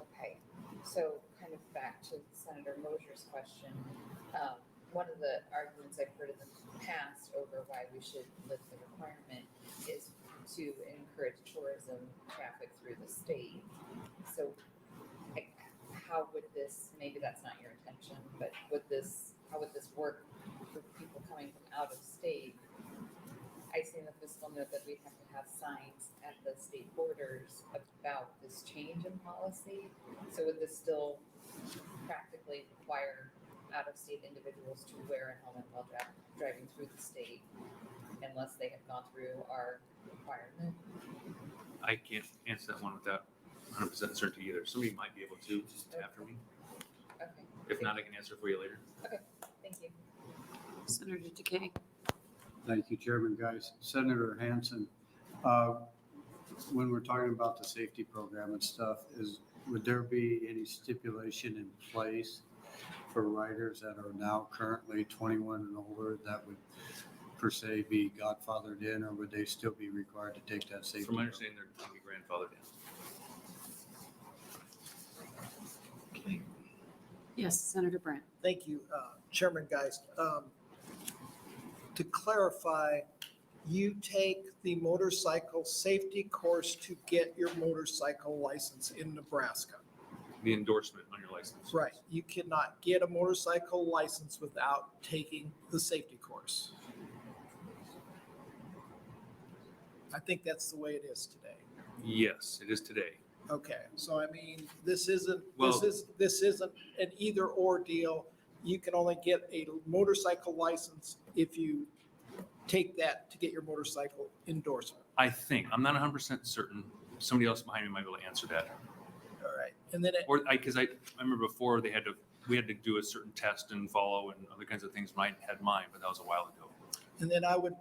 Speaker 14: Okay, so kind of back to Senator Mosher's question. One of the arguments I've heard in the past over why we should lift the requirement is to encourage tourism traffic through the state. So how would this, maybe that's not your intention, but how would this work for people coming from out of state? I see in the fiscal note that we have to have signs at the state borders about this change in policy. So would this still practically require out-of-state individuals to wear a helmet while driving through the state unless they have gone through our requirement?
Speaker 9: I can't answer that one without 100% certainty either. Somebody might be able to just after me.
Speaker 14: Okay.
Speaker 9: If not, I can answer for you later.
Speaker 14: Okay, thank you.
Speaker 1: Senator Decay.
Speaker 8: Thank you, Chairman Geist. Senator Hansen, when we're talking about the safety program and stuff, would there be any stipulation in place for riders that are now currently 21 and older that would per se be godfathered in, or would they still be required to take that safety?
Speaker 9: From my
Speaker 8: program?
Speaker 9: understanding, they're going to be grandfathered in.
Speaker 1: Okay. Yes, Senator Brandt.
Speaker 5: Thank you, Chairman Geist. To clarify, you take the motorcycle safety course to get your motorcycle license in Nebraska.
Speaker 9: The endorsement on your license.
Speaker 5: Right. You cannot get a motorcycle license without taking the safety course. I think that's the way it is today.
Speaker 9: Yes, it is today.
Speaker 5: Okay, so I mean, this isn't
Speaker 9: Well-
Speaker 5: an either or deal. You can only get a motorcycle license if you take that to get your motorcycle endorsement.
Speaker 9: I think. I'm not 100% certain. Somebody else behind me might be able to answer that.
Speaker 5: All right. And then,
Speaker 9: Or because I remember before we had to do a certain test and follow and other kinds of things. I had mine, but that was a while ago.
Speaker 5: and then I would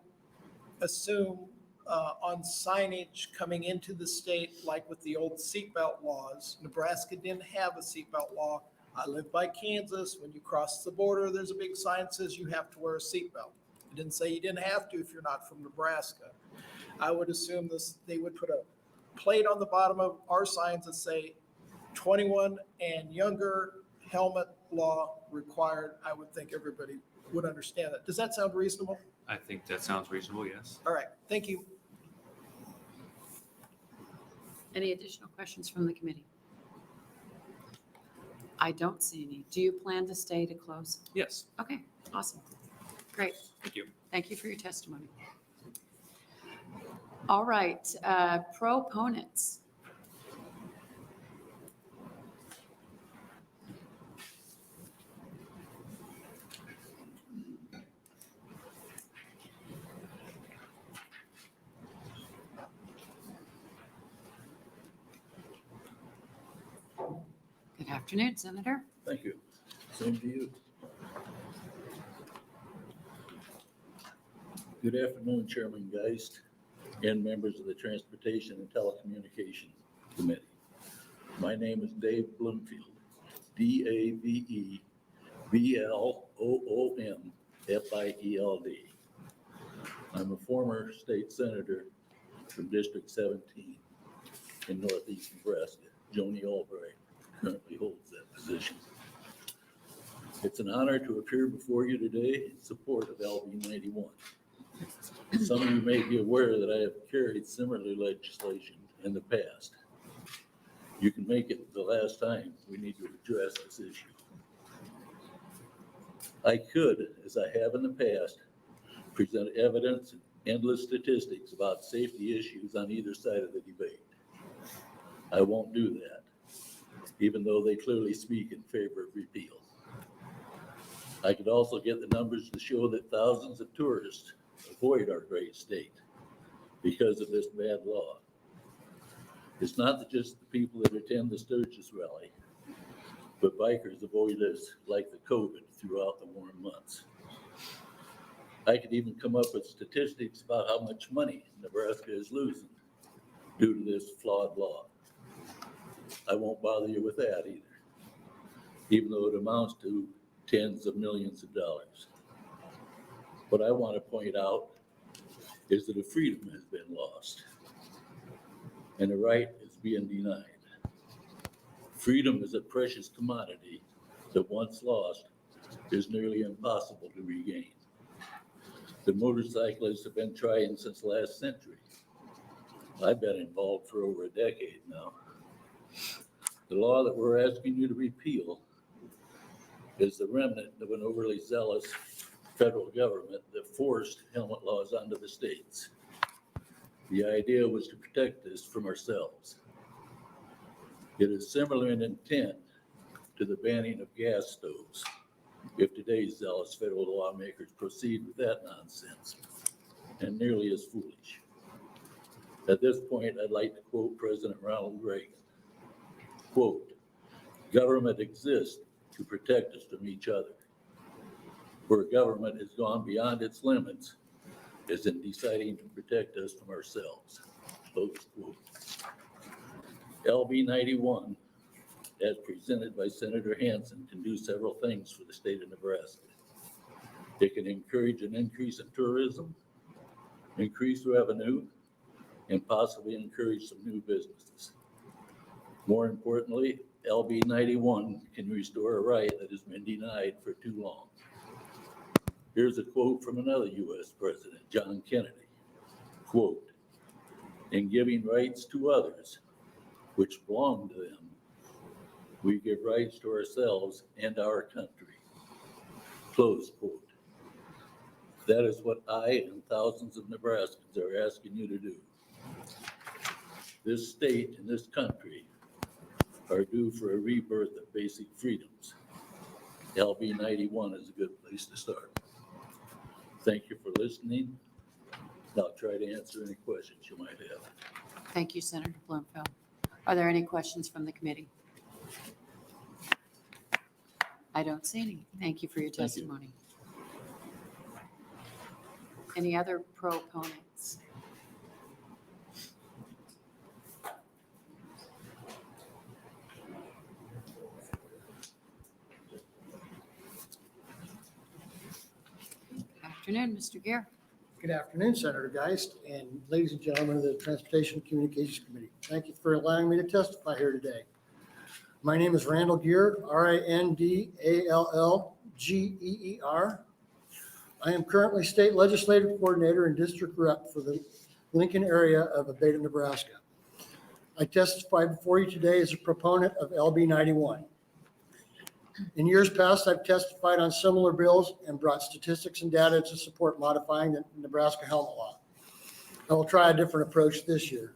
Speaker 5: assume on signage coming into the state, like with the old seatbelt laws, Nebraska didn't have a seatbelt law. I live by Kansas. When you cross the border, there's a big sign that says you have to wear a seatbelt. It didn't say you didn't have to if you're not from Nebraska. I would assume they would put a plate on the bottom of our signs that say 21 and younger, helmet law required. I would think everybody would understand that. Does that sound reasonable?
Speaker 9: I think that sounds reasonable, yes.
Speaker 5: All right, thank you.
Speaker 1: Any additional questions from the committee? I don't see any. Do you plan to stay to close?
Speaker 9: Yes,
Speaker 1: Okay, awesome. Great.
Speaker 9: thank you.
Speaker 1: Thank you for your testimony. All right, proponents. Good afternoon, Senator.
Speaker 15: Thank you. Same to you. Good afternoon, Chairman Geist and members of the Transportation and Telecommunications Committee. My name is Dave Bloomfield, DAVEBLOOMFIELD. I'm a former state senator from District 17 in Northeast Nebraska. Joni Albright currently holds that position. It's an honor to appear before you today in support of LB 91. Some of you may be aware that I have carried similar legislation in the past. You can make it the last time we need to address this issue. I could, as I have in the past, present evidence and endless statistics about safety issues on either side of the debate. I won't do that, even though they clearly speak in favor of repeal. I could also get the numbers to show that thousands of tourists avoid our great state because of this bad law. It's not just the people that attend the Sturgis rally, but bikers avoid us like the COVID throughout the warm months. I could even come up with statistics about how much money Nebraska is losing due to this flawed law. I won't bother you with that either, even though it amounts to tens of millions of dollars. What I want to point out is that a freedom has been lost and a right is being denied. Freedom is a precious commodity that once lost is nearly impossible to regain. The motorcyclists have been trying since last century. I've been involved for over a decade now. The law that we're asking you to repeal is the remnant of an overly zealous federal government that forced helmet laws onto the states. The idea was to protect us from ourselves. It is similar in intent to the banning of gas stoves, if today's zealous federal lawmakers proceed with that nonsense, and nearly as foolish. At this point, I'd like to quote President Ronald Reagan. Quote, "Government exists to protect us from each other. Where government has gone beyond its limits is in deciding to protect us from ourselves." Close quote. LB 91, as presented by Senator Hansen, can do several things for the state of Nebraska. It can encourage an increase in tourism, increase revenue, and possibly encourage some new businesses. More importantly, LB 91 can restore a right that has been denied for too long. Here's a quote from another U.S. president, John Kennedy. Quote, "In giving rights to others, which belong to them, we give rights to ourselves and our country." Close quote. That is what I and thousands of Nebraskans are asking you to do. This state and this country are due for a rebirth of basic freedoms. LB 91 is a good place to start. Thank you for listening. I'll try to answer any questions you might have.
Speaker 1: Thank you, Senator Bloomfield. Are there any questions from the committee? I don't see any. Thank you for your
Speaker 10: Thank you.
Speaker 1: testimony. Any other proponents? Afternoon, Mr. Gear.
Speaker 16: Good afternoon, Senator Geist and ladies and gentlemen of the Transportation and Communications Committee. Thank you for allowing me to testify here today. My name is Randall Geer, Randallgeer. I am currently State Legislative Coordinator and District Rep for the Lincoln area of Abeta, Nebraska. I testify before you today as a proponent of LB 91. In years past, I've testified on similar bills and brought statistics and data to support modifying the Nebraska helmet law. I will try a different approach this year.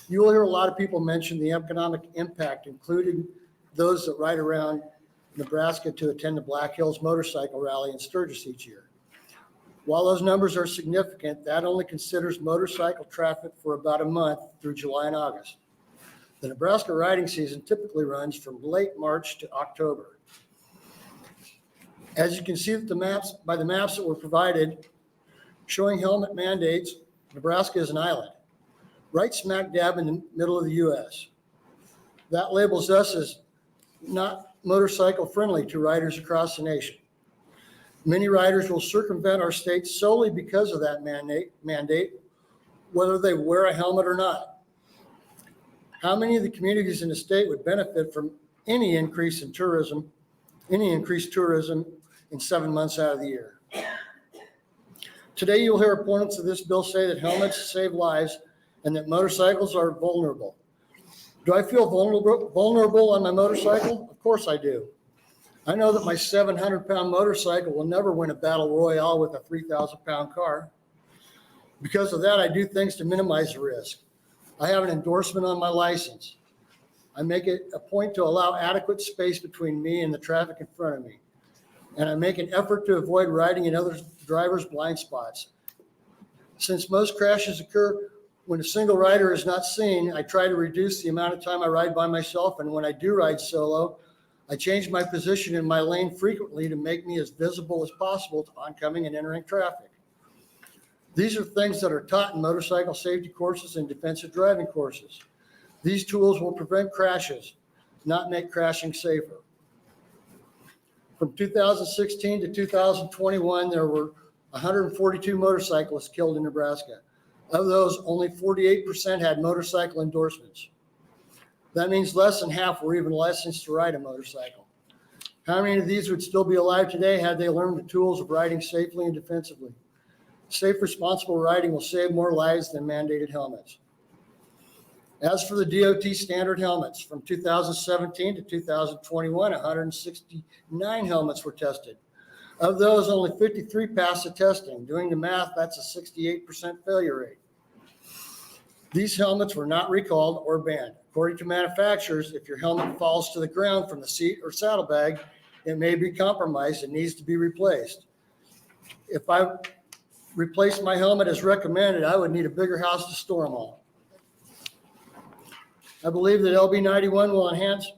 Speaker 16: You will hear a lot of people mention the economic impact, including those that ride around Nebraska to attend the Black Hills Motorcycle Rally in Sturgis each year. While those numbers are significant, that only considers motorcycle traffic for about a month through July and August. The Nebraska riding season typically runs from late March to October. As you can see by the maps that were provided showing helmet mandates, Nebraska is an island, right smack dab in the middle of the U.S. That labels us as not motorcycle friendly to riders across the nation. Many riders will circumvent our state solely because of that mandate, whether they wear a helmet or not. How many of the communities in the state would benefit from any increased tourism in 7 months out of the year? Today, you'll hear opponents of this bill say that helmets save lives and that motorcycles are vulnerable. Do I feel vulnerable on my motorcycle? Of course I do. I know that my 700-pound motorcycle will never win a battle royale with a 3,000-pound car. Because of that, I do things to minimize the risk. I have an endorsement on my license. I make it a point to allow adequate space between me and the traffic in front of me. And I make an effort to avoid riding in other drivers' blind spots. Since most crashes occur when a single rider is not seen, I try to reduce the amount of time I ride by myself. And when I do ride solo, I change my position in my lane frequently to make me as visible as possible to oncoming and entering traffic. These are things that are taught in motorcycle safety courses and defensive driving courses. These tools will prevent crashes, not make crashing safer. From 2016 to 2021, there were 142 motorcyclists killed in Nebraska. Of those, only 48% had motorcycle endorsements. That means less than half were even licensed to ride a motorcycle. How many of these would still be alive today had they learned the tools of riding safely and defensively? Safe, responsible riding will save more lives than mandated helmets. As for the DOT standard helmets, from 2017 to 2021, 169 helmets were tested. Of those, only 53 passed the testing. Doing the math, that's a 68% failure rate. These helmets were not recalled or banned. According to manufacturers, if your helmet falls to the ground from the seat or saddlebag, it may be compromised and needs to be replaced. If I replace my helmet as recommended, I would need a bigger house to store them all. I believe that LB 91 will enhance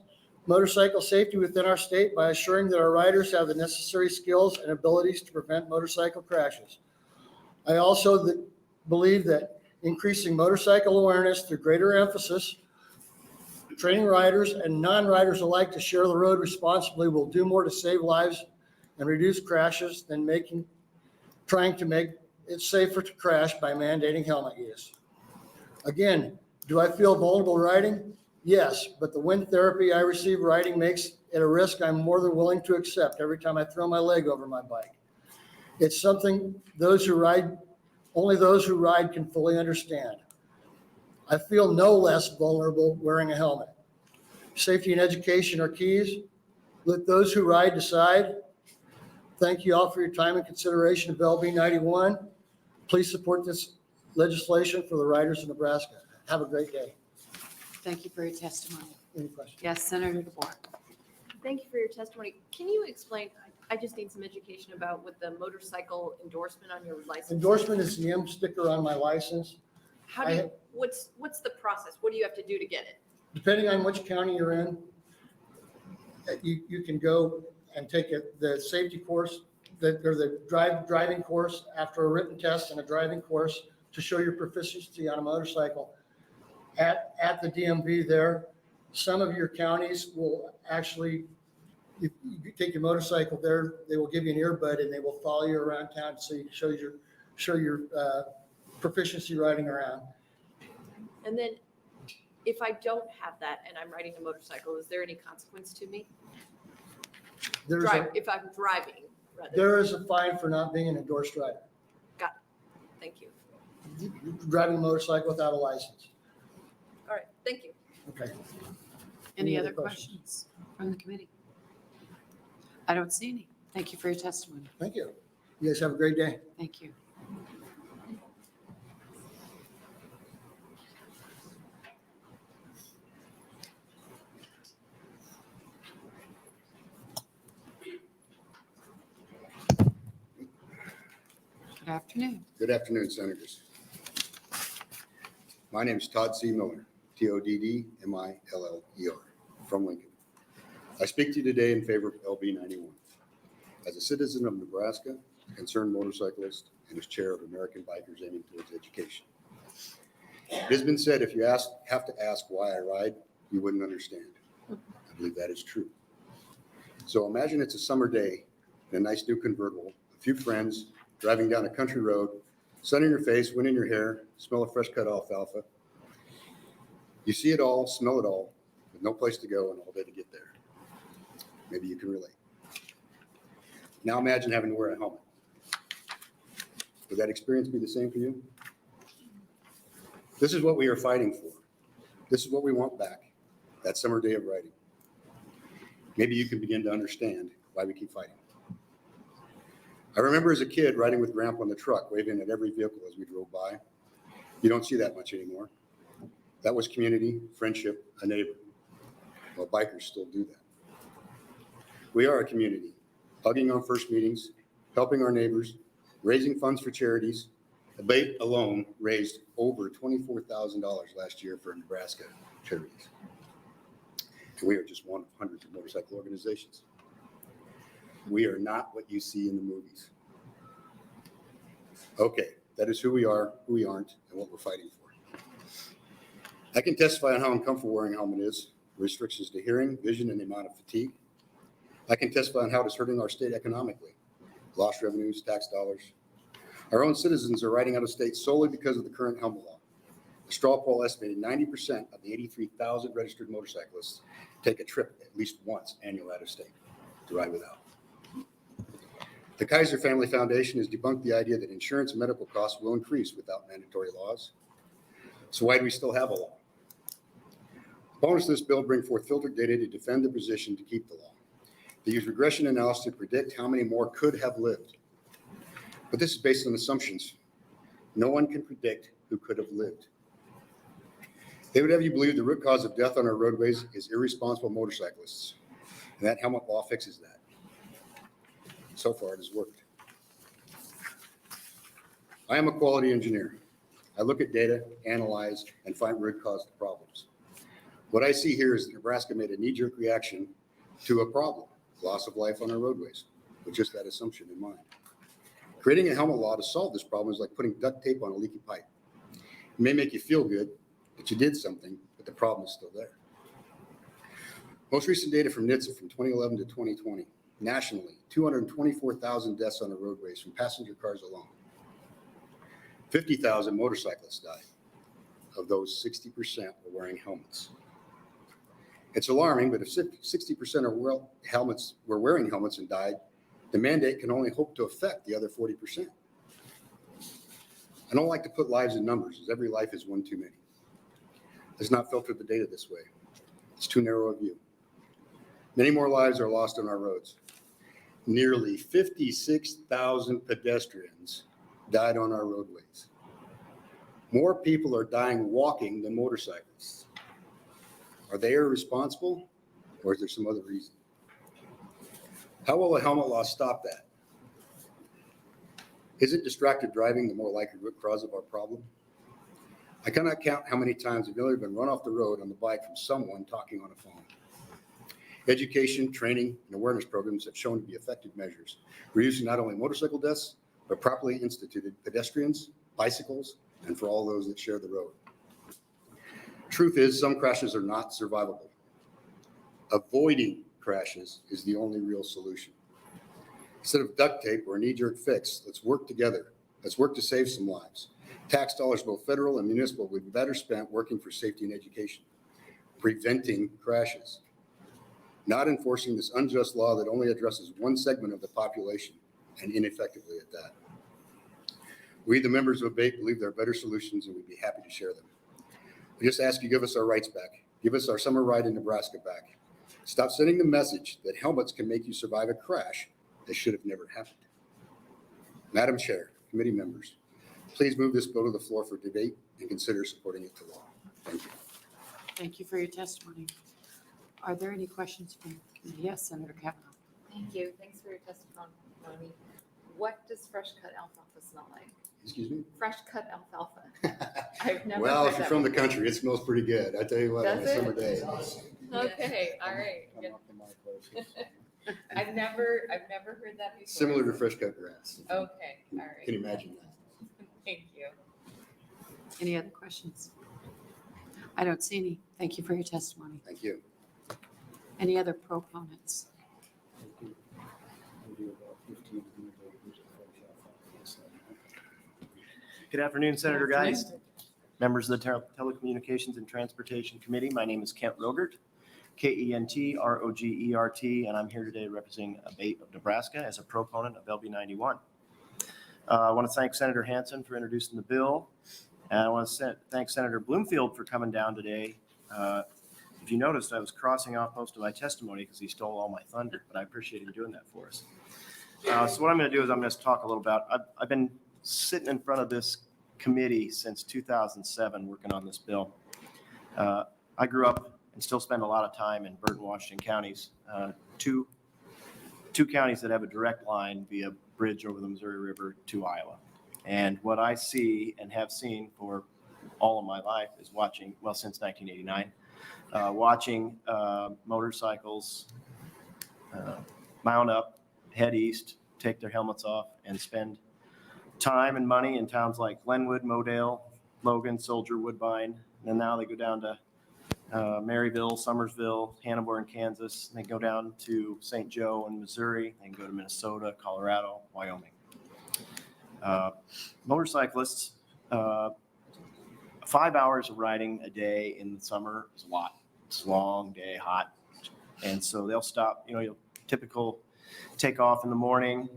Speaker 16: motorcycle safety within our state by assuring that our riders have the necessary skills and abilities to prevent motorcycle crashes. I also believe that increasing motorcycle awareness through greater emphasis, training riders and non-riders alike to share the road responsibly will do more to save lives and reduce crashes than trying to make it safer to crash by mandating helmet use. Again, do I feel vulnerable riding? Yes, but the wind therapy I receive riding makes it a risk I'm more than willing to accept every time I throw my leg over my bike. It's something only those who ride can fully understand. I feel no less vulnerable wearing a helmet. Safety and education are keys. Let those who ride decide. Thank you all for your time and consideration of LB 91. Please support this legislation for the riders of Nebraska. Have a great day.
Speaker 1: Thank you for your testimony.
Speaker 16: Any questions?
Speaker 1: Yes, Senator DeBoer.
Speaker 3: Thank you for your testimony. Can you explain, I just need some education about what the motorcycle endorsement on your license.
Speaker 16: Endorsement is the M sticker on my license.
Speaker 3: How do you, what's the process? What do you have to do to get it?
Speaker 16: Depending on which county you're in, you can go and take the safety course, the driving course after a written test and a driving course to show your proficiency on a motorcycle at the DMV there. Some of your counties will actually, if you take your motorcycle there, they will give you an earbud and they will follow you around town so you can show your proficiency riding around.
Speaker 3: And then if I don't have that and I'm riding a motorcycle, is there any consequence to me? If I'm driving, rather.
Speaker 16: There is a fine for not being an endorsed driver.
Speaker 3: Got it. Thank you.
Speaker 16: Driving a motorcycle without a license.
Speaker 3: All right, thank you.
Speaker 16: Okay.
Speaker 1: Any other questions from the committee? I don't see any. Thank you for your testimony.
Speaker 16: Thank you. You guys have a great day.
Speaker 1: Thank you. Good afternoon.
Speaker 17: Good afternoon, Senators. My name is Todd C. Miller, Toddmiller, from Lincoln. I speak to you today in favor of LB 91. As a citizen of Nebraska, a concerned motorcyclist, and as chair of American Bikers Aiming Towards Education. It has been said if you have to ask why I ride, you wouldn't understand. I believe that is true. So imagine it's a summer day in a nice new convertible, a few friends, driving down a country road, sun in your face, wind in your hair, smell of fresh cut alfalfa. You see it all, smell it all, with no place to go and all day to get there. Maybe you can relate. Now imagine having to wear a helmet. Would that experience be the same for you? This is what we are fighting for. This is what we want back, that summer day of riding. Maybe you can begin to understand why we keep fighting. I remember as a kid riding with Grandpa in the truck, waving at every vehicle as we drove by. You don't see that much anymore. That was community, friendship, a neighbor. Well, bikers still do that. We are a community, hugging on first meetings, helping our neighbors, raising funds for charities. The bait alone raised over $24,000 last year for Nebraska charities. And we are just one of hundreds of motorcycle organizations. We are not what you see in the movies. Okay, that is who we are, who we aren't, and what we're fighting for. I can testify on how uncomfortable wearing a helmet is, restrictions to hearing, vision, and the amount of fatigue. I can testify on how it is hurting our state economically, lost revenues, tax dollars. Our own citizens are riding out of state solely because of the current helmet law. A straw poll estimated 90% of the 83,000 registered motorcyclists take a trip at least once annually out of state to ride without. The Kaiser Family Foundation has debunked the idea that insurance and medical costs will increase without mandatory laws. So why do we still have a law? Opponents of this bill bring forth filtered data to defend the position to keep the law. They use regression analysis to predict how many more could have lived. But this is based on assumptions. No one can predict who could have lived. They would have you believe the root cause of death on our roadways is irresponsible motorcyclists. And that helmet law fixes that. So far, it has worked. I am a quality engineer. I look at data, analyze, and find root cause to problems. What I see here is that Nebraska made a knee-jerk reaction to a problem, loss of life on our roadways, with just that assumption in mind. Creating a helmet law to solve this problem is like putting duct tape on a leaky pipe. It may make you feel good that you did something, but the problem is still there. Most recent data from NHTSA from 2011 to 2020, nationally, 224,000 deaths on the roadways from passenger cars alone. 50,000 motorcyclists died. Of those, 60% were wearing helmets. It's alarming, but if 60% were wearing helmets and died, the mandate can only hope to affect the other 40%. I don't like to put lives in numbers, as every life is one too many. Let's not filter the data this way. It's too narrow a view. Many more lives are lost on our roads. Nearly 56,000 pedestrians died on our roadways. More people are dying walking than motorcyclists. Are they irresponsible, or is there some other reason? How will a helmet law stop that? Isn't distracted driving the more likely root cause of our problem? I cannot count how many times I've nearly been run off the road on the bike from someone talking on a phone. Education, training, and awareness programs have shown to be effective measures, reducing not only motorcycle deaths, but properly instituted pedestrians, bicycles, and for all those that share the road. Truth is, some crashes are not survivable. Avoiding crashes is the only real solution. Instead of duct tape or a knee-jerk fix, let's work together. Let's work to save some lives. Tax dollars, both federal and municipal, would be better spent working for safety and education, preventing crashes, not enforcing this unjust law that only addresses one segment of the population, and ineffectively at that. We, the members of ABATE, believe there are better solutions, and we'd be happy to share them. We just ask you give us our rights back. Give us our summer ride in Nebraska back. Stop sending the message that helmets can make you survive a crash that should have never happened. Madam Chair, committee members, please move this bill to the floor for debate and consider supporting it to law. Thank you.
Speaker 1: Thank you for your testimony. Are there any questions from the committee? Yes, Senator Kavanaugh.
Speaker 14: Thank you. Thanks for your testimony. What does fresh cut alfalfa smell like?
Speaker 17: Excuse me?
Speaker 14: Fresh cut alfalfa. I've never
Speaker 17: Well,
Speaker 14: heard
Speaker 17: if you're
Speaker 14: that
Speaker 17: from the
Speaker 14: before.
Speaker 17: country, it smells pretty good. I tell you what, on
Speaker 14: Does
Speaker 17: a
Speaker 14: it?
Speaker 17: summer day.
Speaker 14: Okay, all right.
Speaker 8: Come up to my place.
Speaker 14: I've never heard that before.
Speaker 17: Similar to fresh cut grass.
Speaker 14: Okay, all right.
Speaker 17: Can you imagine that?
Speaker 14: Thank you.
Speaker 1: Any other questions? I don't see any. Thank you for your testimony.
Speaker 17: Thank you.
Speaker 1: Any other proponents?
Speaker 18: Good afternoon, Senator Geist, members of the Telecommunications and Transportation Committee. My name is Kent Rogert, Kentrogert, and I'm here today representing ABATE of Nebraska as a proponent of LB 91. I want to thank Senator Hansen for introducing the bill, and I want to thank Senator Bloomfield for coming down today. If you noticed, I was crossing off most of my testimony because he stole all my thunder, but I appreciate him doing that for us. So what I'm going to do is I'm going to talk a little about, I've been sitting in front of this committee since 2007 working on this bill. I grew up and still spend a lot of time in Burton, Washington counties, two counties that have a direct line via bridge over the Missouri River to Iowa. And what I see and have seen for all of my life is watching, well, since 1989, watching motorcycles mount up, head east, take their helmets off, and spend time and money in towns like Glenwood, Modale, Logan, Soldier, Woodbine. And now they go down to Maryville, Summersville, Hannibal in Kansas. They go down to St. Joe in Missouri. They can go to Minnesota, Colorado, Wyoming. Motorcyclists, 5 hours of riding a day in the summer is a lot. It's a long day, hot. And so they'll stop, you'll typical take off in the morning,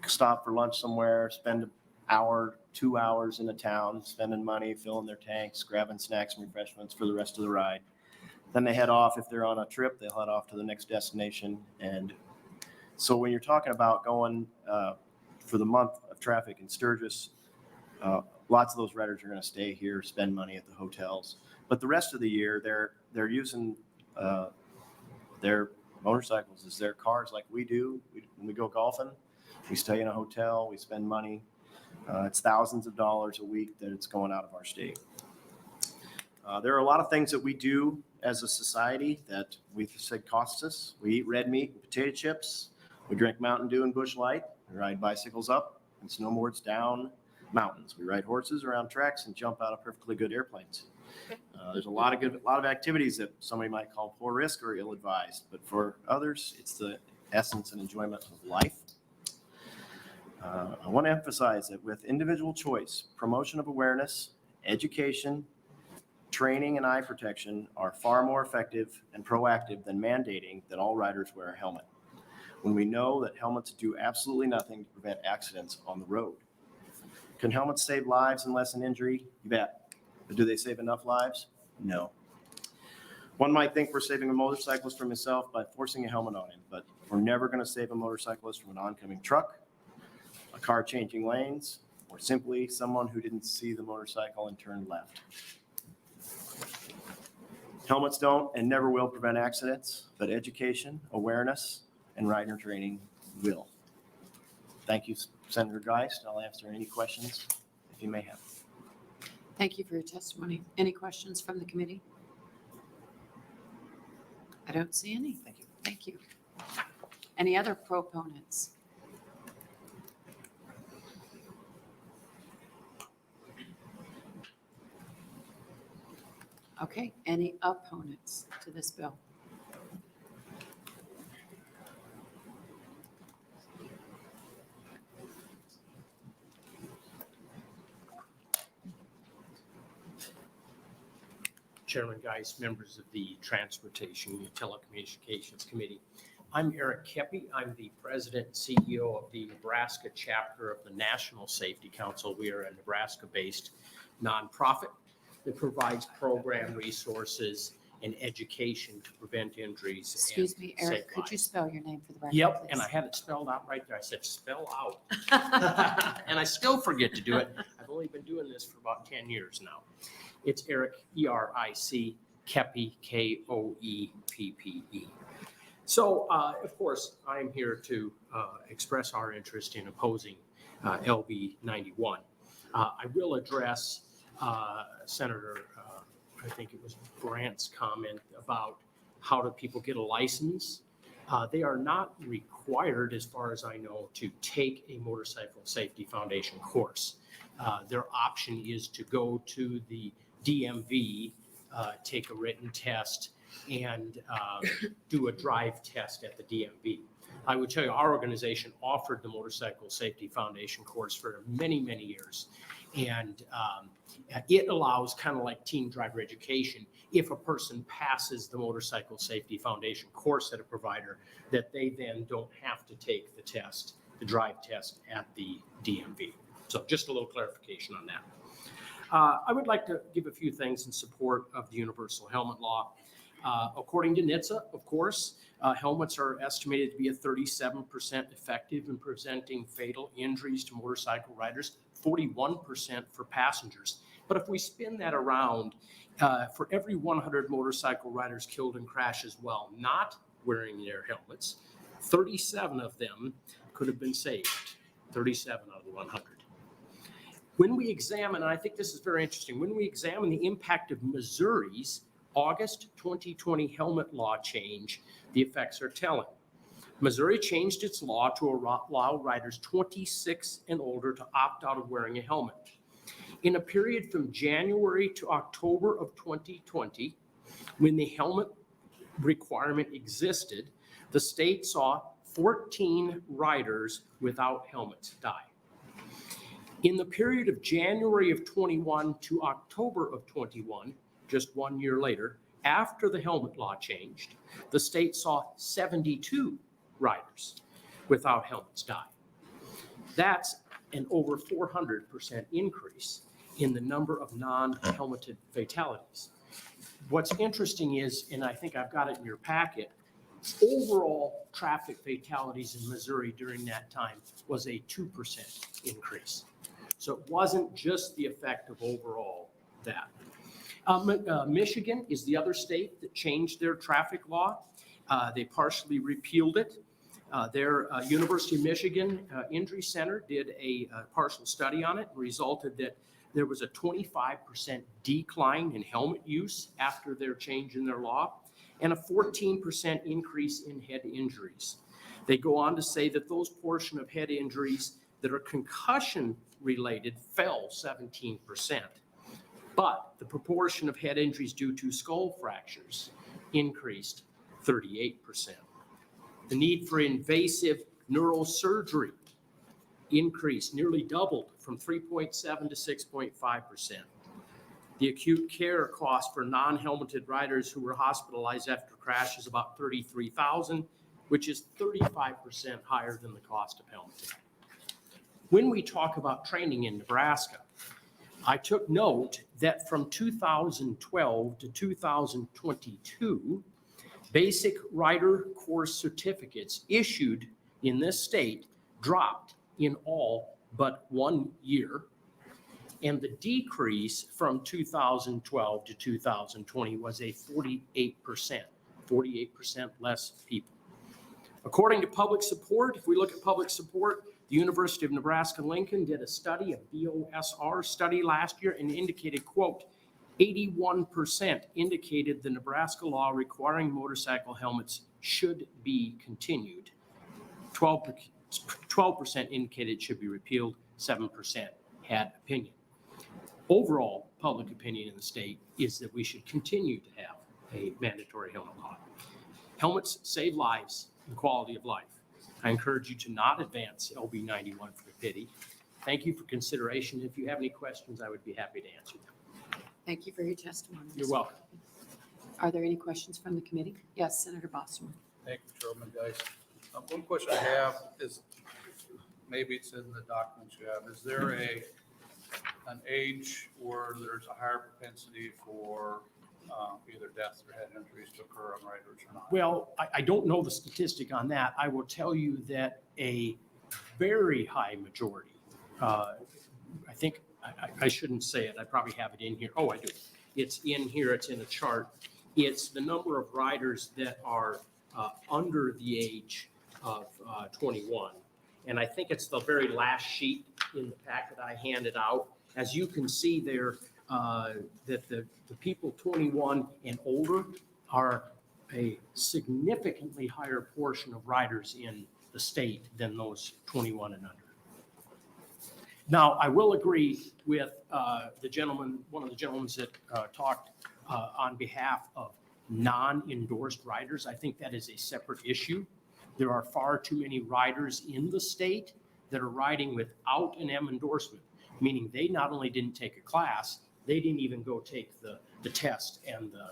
Speaker 18: stop for lunch somewhere, spend an hour, 2 hours in a town, spending money, filling their tanks, grabbing snacks and refreshments for the rest of the ride. Then they head off. If they're on a trip, they'll head off to the next destination. And so when you're talking about going for the month of traffic in Sturgis, lots of those riders are going to stay here, spend money at the hotels. But the rest of the year, they're using their motorcycles as their cars like we do. When we go golfing, we stay in a hotel, we spend money. It's thousands of dollars a week that it's going out of our state. There are a lot of things that we do as a society that we said costs us. We eat red meat and potato chips. We drink Mountain Dew and Busch Light. We ride bicycles up and snowboards down mountains. We ride horses around tracks and jump out of perfectly good airplanes. There's a lot of activities that somebody might call poor risk or ill-advised, but for others, it's the essence and enjoyment of life. I want to emphasize that with individual choice, promotion of awareness, education, training, and eye protection are far more effective and proactive than mandating that all riders wear a helmet, when we know that helmets do absolutely nothing to prevent accidents on the road. Can helmets save lives and lessen injury? You bet. But do they save enough lives? No. One might think we're saving a motorcyclist from himself by forcing a helmet on him, but we're never going to save a motorcyclist from an oncoming truck, a car changing lanes, or simply someone who didn't see the motorcycle and turned left. Helmets don't and never will prevent accidents, but education, awareness, and rider training will. Thank you, Senator Geist. I'll answer any questions if you may have.
Speaker 1: Thank you for your testimony. Any questions from the committee? I don't see any.
Speaker 18: Thank you.
Speaker 1: Thank you. Any other proponents? Okay, any opponents to this bill?
Speaker 19: Chairman Geis, members of the Transportation and Telecommunications Committee. I'm Eric Keppy. I'm the president and CEO of the Nebraska chapter of the National Safety Council. We are a Nebraska-based nonprofit that provides program resources and education to prevent injuries.
Speaker 1: Excuse me,
Speaker 19: and
Speaker 1: Eric,
Speaker 19: save
Speaker 1: could you
Speaker 19: lives.
Speaker 1: spell your name for the record?
Speaker 19: Yep,
Speaker 1: please?
Speaker 19: and I had it spelled out right there. I said, spell out. And I still forget to do it. I've only been doing this for about 10 years now. It's Eric, E-R-I-C, Keppy, K-O-E-P-P-E. So, of course, I'm here to express our interest in opposing LB 91. I will address Senator, I think it was Brandt's comment about how do people get a license. They are not required, as far as I know, to take a Motorcycle Safety Foundation course. Their option is to go to the DMV, take a written test, and do a drive test at the DMV. I would tell you, our organization offered the Motorcycle Safety Foundation course for many, many years. And it allows, kind of like teen driver education, if a person passes the Motorcycle Safety Foundation course at a provider, that they then don't have to take the test, the drive test at the DMV. So just a little clarification on that. I would like to give a few things in support of the universal helmet law. According to NHTSA, of course, helmets are estimated to be 37% effective in preventing fatal injuries to motorcycle riders, 41% for passengers. But if we spin that around, for every 100 motorcycle riders killed in crashes while not wearing their helmets, 37 of them could have been saved, 37 out of the 100. When we examine, and I think this is very interesting, when we examine the impact of Missouri's August 2020 helmet law change, the effects are telling. Missouri changed its law to allow riders 26 and older to opt out of wearing a helmet. In a period from January to October of 2020, when the helmet requirement existed, the state saw 14 riders without helmets die. In the period of January of 21 to October of 21, just 1 year later, after the helmet law changed, the state saw 72 riders without helmets die. That's an over 400% increase in the number of non-helmeted fatalities. What's interesting is, and I think I've got it in your packet, overall traffic fatalities in Missouri during that time was a 2% increase. So it wasn't just the effect of overall that. Michigan is the other state that changed their traffic law. They partially repealed it. Their University of Michigan Injury Center did a partial study on it and resulted that there was a 25% decline in helmet use after their change in their law and a 14% increase in head injuries. They go on to say that those portion of head injuries that are concussion related fell 17%. But the proportion of head injuries due to skull fractures increased 38%. The need for invasive neurosurgery increased, nearly doubled from 3.7 to 6.5%. The acute care cost for non-helmeted riders who were hospitalized after crash is about $33,000, which is 35% higher than the cost of helmeting. When we talk about training in Nebraska, I took note that from 2012 to 2022, basic rider course certificates issued in this state dropped in all but 1 year. And the decrease from 2012 to 2020 was a 48% less people. According to public support, if we look at public support, The University of Nebraska-Lincoln did a study, a BOSR study last year, and indicated, quote, 81% indicated the Nebraska law requiring motorcycle helmets should be continued. 12% indicated it should be repealed. 7% had opinion. Overall, public opinion in the state is that we should continue to have a mandatory helmet law. Helmets save lives and quality of life. I encourage you to not advance LB 91 for the pity. Thank you for consideration. If you have any questions, I would be happy to answer them.
Speaker 1: Thank you for your testimony.
Speaker 19: You're welcome.
Speaker 1: Are there any questions from the committee? Yes, Senator Boston.
Speaker 6: Thank you, Chairman, guys. One question I have is, maybe it's in the documents you have, is there an age where there's a higher propensity for either death or head injuries to occur on riders or not?
Speaker 19: Well, I don't know the statistic on that. I will tell you that a very high majority, I think, I shouldn't say it, I probably have it in here. Oh, I do. It's in here, it's in a chart. It's the number of riders that are under the age of 21. And I think it's the very last sheet in the packet I handed out. As you can see there, that the people 21 and older are a significantly higher portion of riders in the state than those 21 and under. Now, I will agree with the gentleman, one of the gentlemen that talked on behalf of non-endorsed riders. I think that is a separate issue. There are far too many riders in the state that are riding without an M endorsement, meaning they not only didn't take a class, they didn't even go take the test and the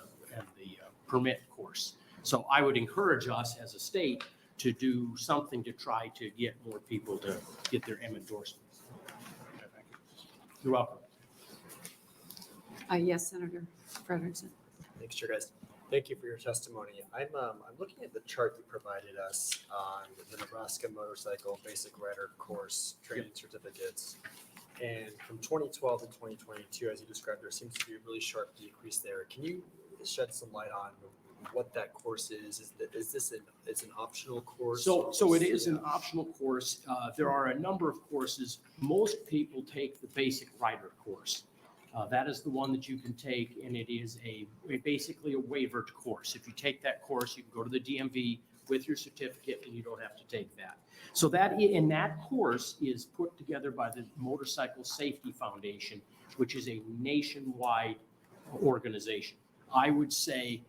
Speaker 19: permit course. So I would encourage us as a state to do something to try to get more people to get their M endorsements.
Speaker 6: Okay, thank you.
Speaker 19: You're welcome.
Speaker 1: Yes, Senator Frederickson.
Speaker 11: Thanks, Chair, guys. Thank you for your testimony. I'm looking at the chart you provided us on the Nebraska Motorcycle Basic Rider Course Training Certificates. And from 2012 to 2022, as you described, there seems to be a really sharp decrease there. Can you shed some light on what that course is? Is this an optional course?
Speaker 19: So it is an optional course. There are a number of courses. Most people take the basic rider course. That is the one that you can take, and it is basically a waivered course. If you take that course, you can go to the DMV with your certificate, and you don't have to take that. So that course is put together by the Motorcycle Safety Foundation, which is a nationwide organization. I would say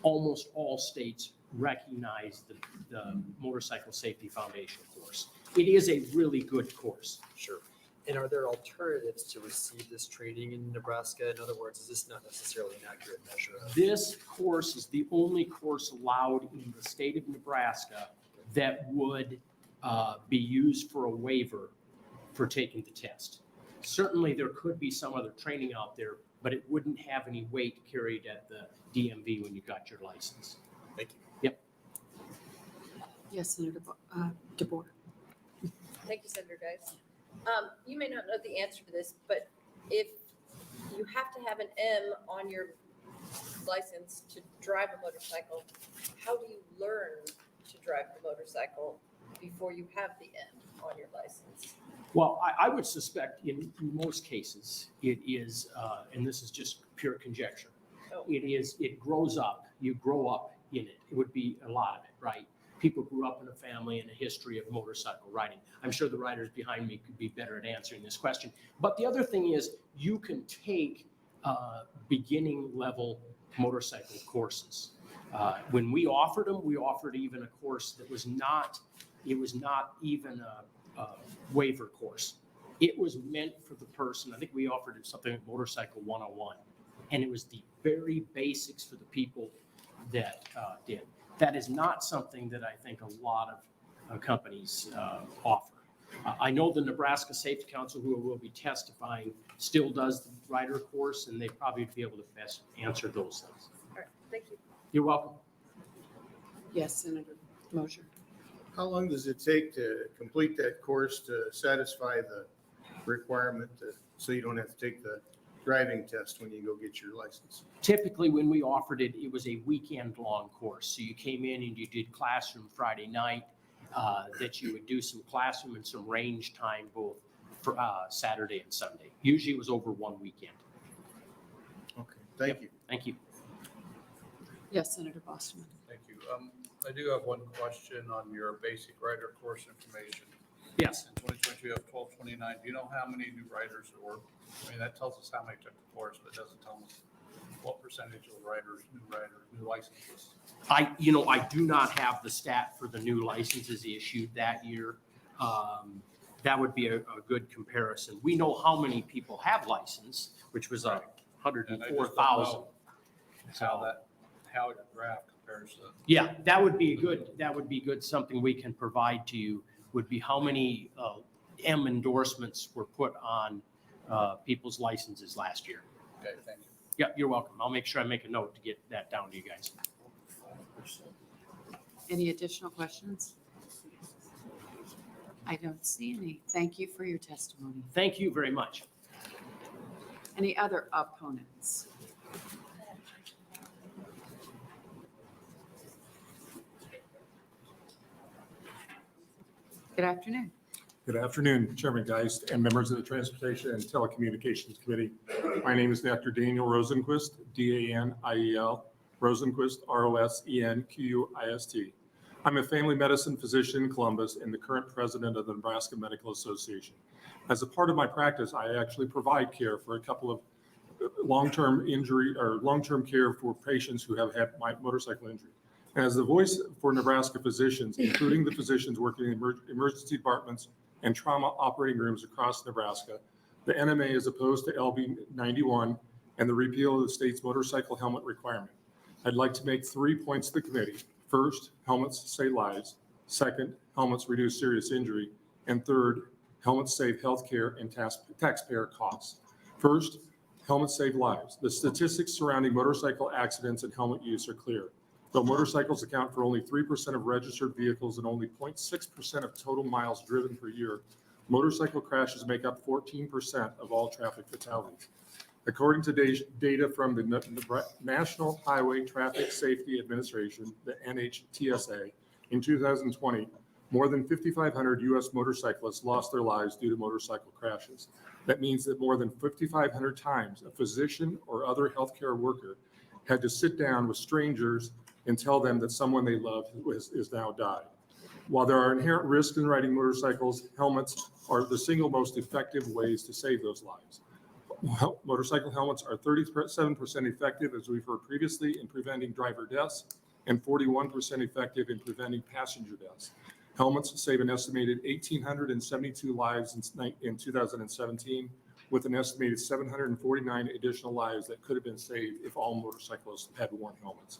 Speaker 19: almost all states recognize the Motorcycle Safety Foundation course. It is a really good course.
Speaker 11: Sure. And are there alternatives to receive this training in Nebraska? In other words, is this not necessarily an accurate measure of?
Speaker 19: This course is the only course allowed in the state of Nebraska that would be used for a waiver for taking the test. Certainly, there could be some other training out there, but it wouldn't have any weight carried at the DMV when you got your license.
Speaker 11: Thank you.
Speaker 19: Yep.
Speaker 1: Yes, Senator DeBoer.
Speaker 3: Thank you, Senator Geis. You may not know the answer to this, but if you have to have an M on your license to drive a motorcycle, how do you learn to drive the motorcycle before you have the M on your license?
Speaker 19: Well, I would suspect in most cases, it is, and this is just pure conjecture, it grows up, you grow up in it. It would be a lot of it, right? People grew up in a family and a history of motorcycle riding. I'm sure the riders behind me could be better at answering this question. But the other thing is you can take beginning level motorcycle courses. When we offered them, we offered even a course that was not even a waiver course. It was meant for the person. I think we offered it something like Motorcycle 101. And it was the very basics for the people that did. That is not something that I think a lot of companies offer. I know the Nebraska Safety Council, who will be testifying, still does the rider course, and they probably be able to best answer those things.
Speaker 3: All right, thank you.
Speaker 19: You're welcome.
Speaker 1: Yes, Senator Mosher.
Speaker 4: How long does it take to complete that course to satisfy the requirement so you don't have to take the driving test when you go get your license?
Speaker 19: Typically, when we offered it, it was a weekend-long course. So you came in and you did classroom Friday night. that you would do some classroom and some range time both for Saturday and Sunday. Usually it was over one weekend.
Speaker 4: Okay, thank you.
Speaker 19: Thank you.
Speaker 1: Yes, Senator Boston.
Speaker 6: Thank you. I do have one question on your basic rider course information.
Speaker 19: Yes.
Speaker 6: In 2022, you have 1229. Do you know how many new riders there were? I mean, that tells us how many took the course, but it doesn't tell us what percentage of riders, new licenses.
Speaker 19: I do not have the stat for the new licenses issued that year. That would be a good comparison. We know how many people have license, which was 104,000.
Speaker 6: How your graph compares to.
Speaker 19: Yeah, that would be good. Something we can provide to you would be how many M endorsements were put on people's licenses last year.
Speaker 6: Okay, thank you.
Speaker 19: Yeah, you're welcome. I'll make sure I make a note to get that down to you guys.
Speaker 1: Any additional questions? I don't see any. Thank you for your testimony.
Speaker 19: Thank you very much.
Speaker 1: Any other opponents? Good afternoon.
Speaker 20: Good afternoon, Chairman Geist and members of the Transportation and Telecommunications Committee. My name is Dr. Daniel Rosenquist, D-A-N-I-E-L, Rosenquist, R-O-S-E-N-Q-U-I-S-T. I'm a family medicine physician in Columbus and the current president of the Nebraska Medical Association. As a part of my practice, I actually provide care for a couple of long-term injury or long-term care for patients who have had motorcycle injury. As the voice for Nebraska physicians, including the physicians working in emergency departments and trauma operating rooms across Nebraska, the NMA is opposed to LB 91 and the repeal of the state's motorcycle helmet requirement. I'd like to make 3 points to the committee. First, helmets save lives. Second, helmets reduce serious injury. And third, helmets save healthcare and taxpayer costs. First, helmets save lives. The statistics surrounding motorcycle accidents and helmet use are clear. Though motorcycles account for only 3% of registered vehicles and only 0.6% of total miles driven per year, motorcycle crashes make up 14% of all traffic fatalities. According to data from the National Highway Traffic Safety Administration, the NHTSA, in 2020, more than 5,500 U.S. motorcyclists lost their lives due to motorcycle crashes. That means that more than 5,500 times a physician or other healthcare worker had to sit down with strangers and tell them that someone they love is now died. While there are inherent risks in riding motorcycles, helmets are the single most effective ways to save those lives. Motorcycle helmets are 37% effective, as we've heard previously, in preventing driver deaths and 41% effective in preventing passenger deaths. Helmets save an estimated 1,872 lives in 2017, with an estimated 749 additional lives that could have been saved if all motorcyclists had worn helmets.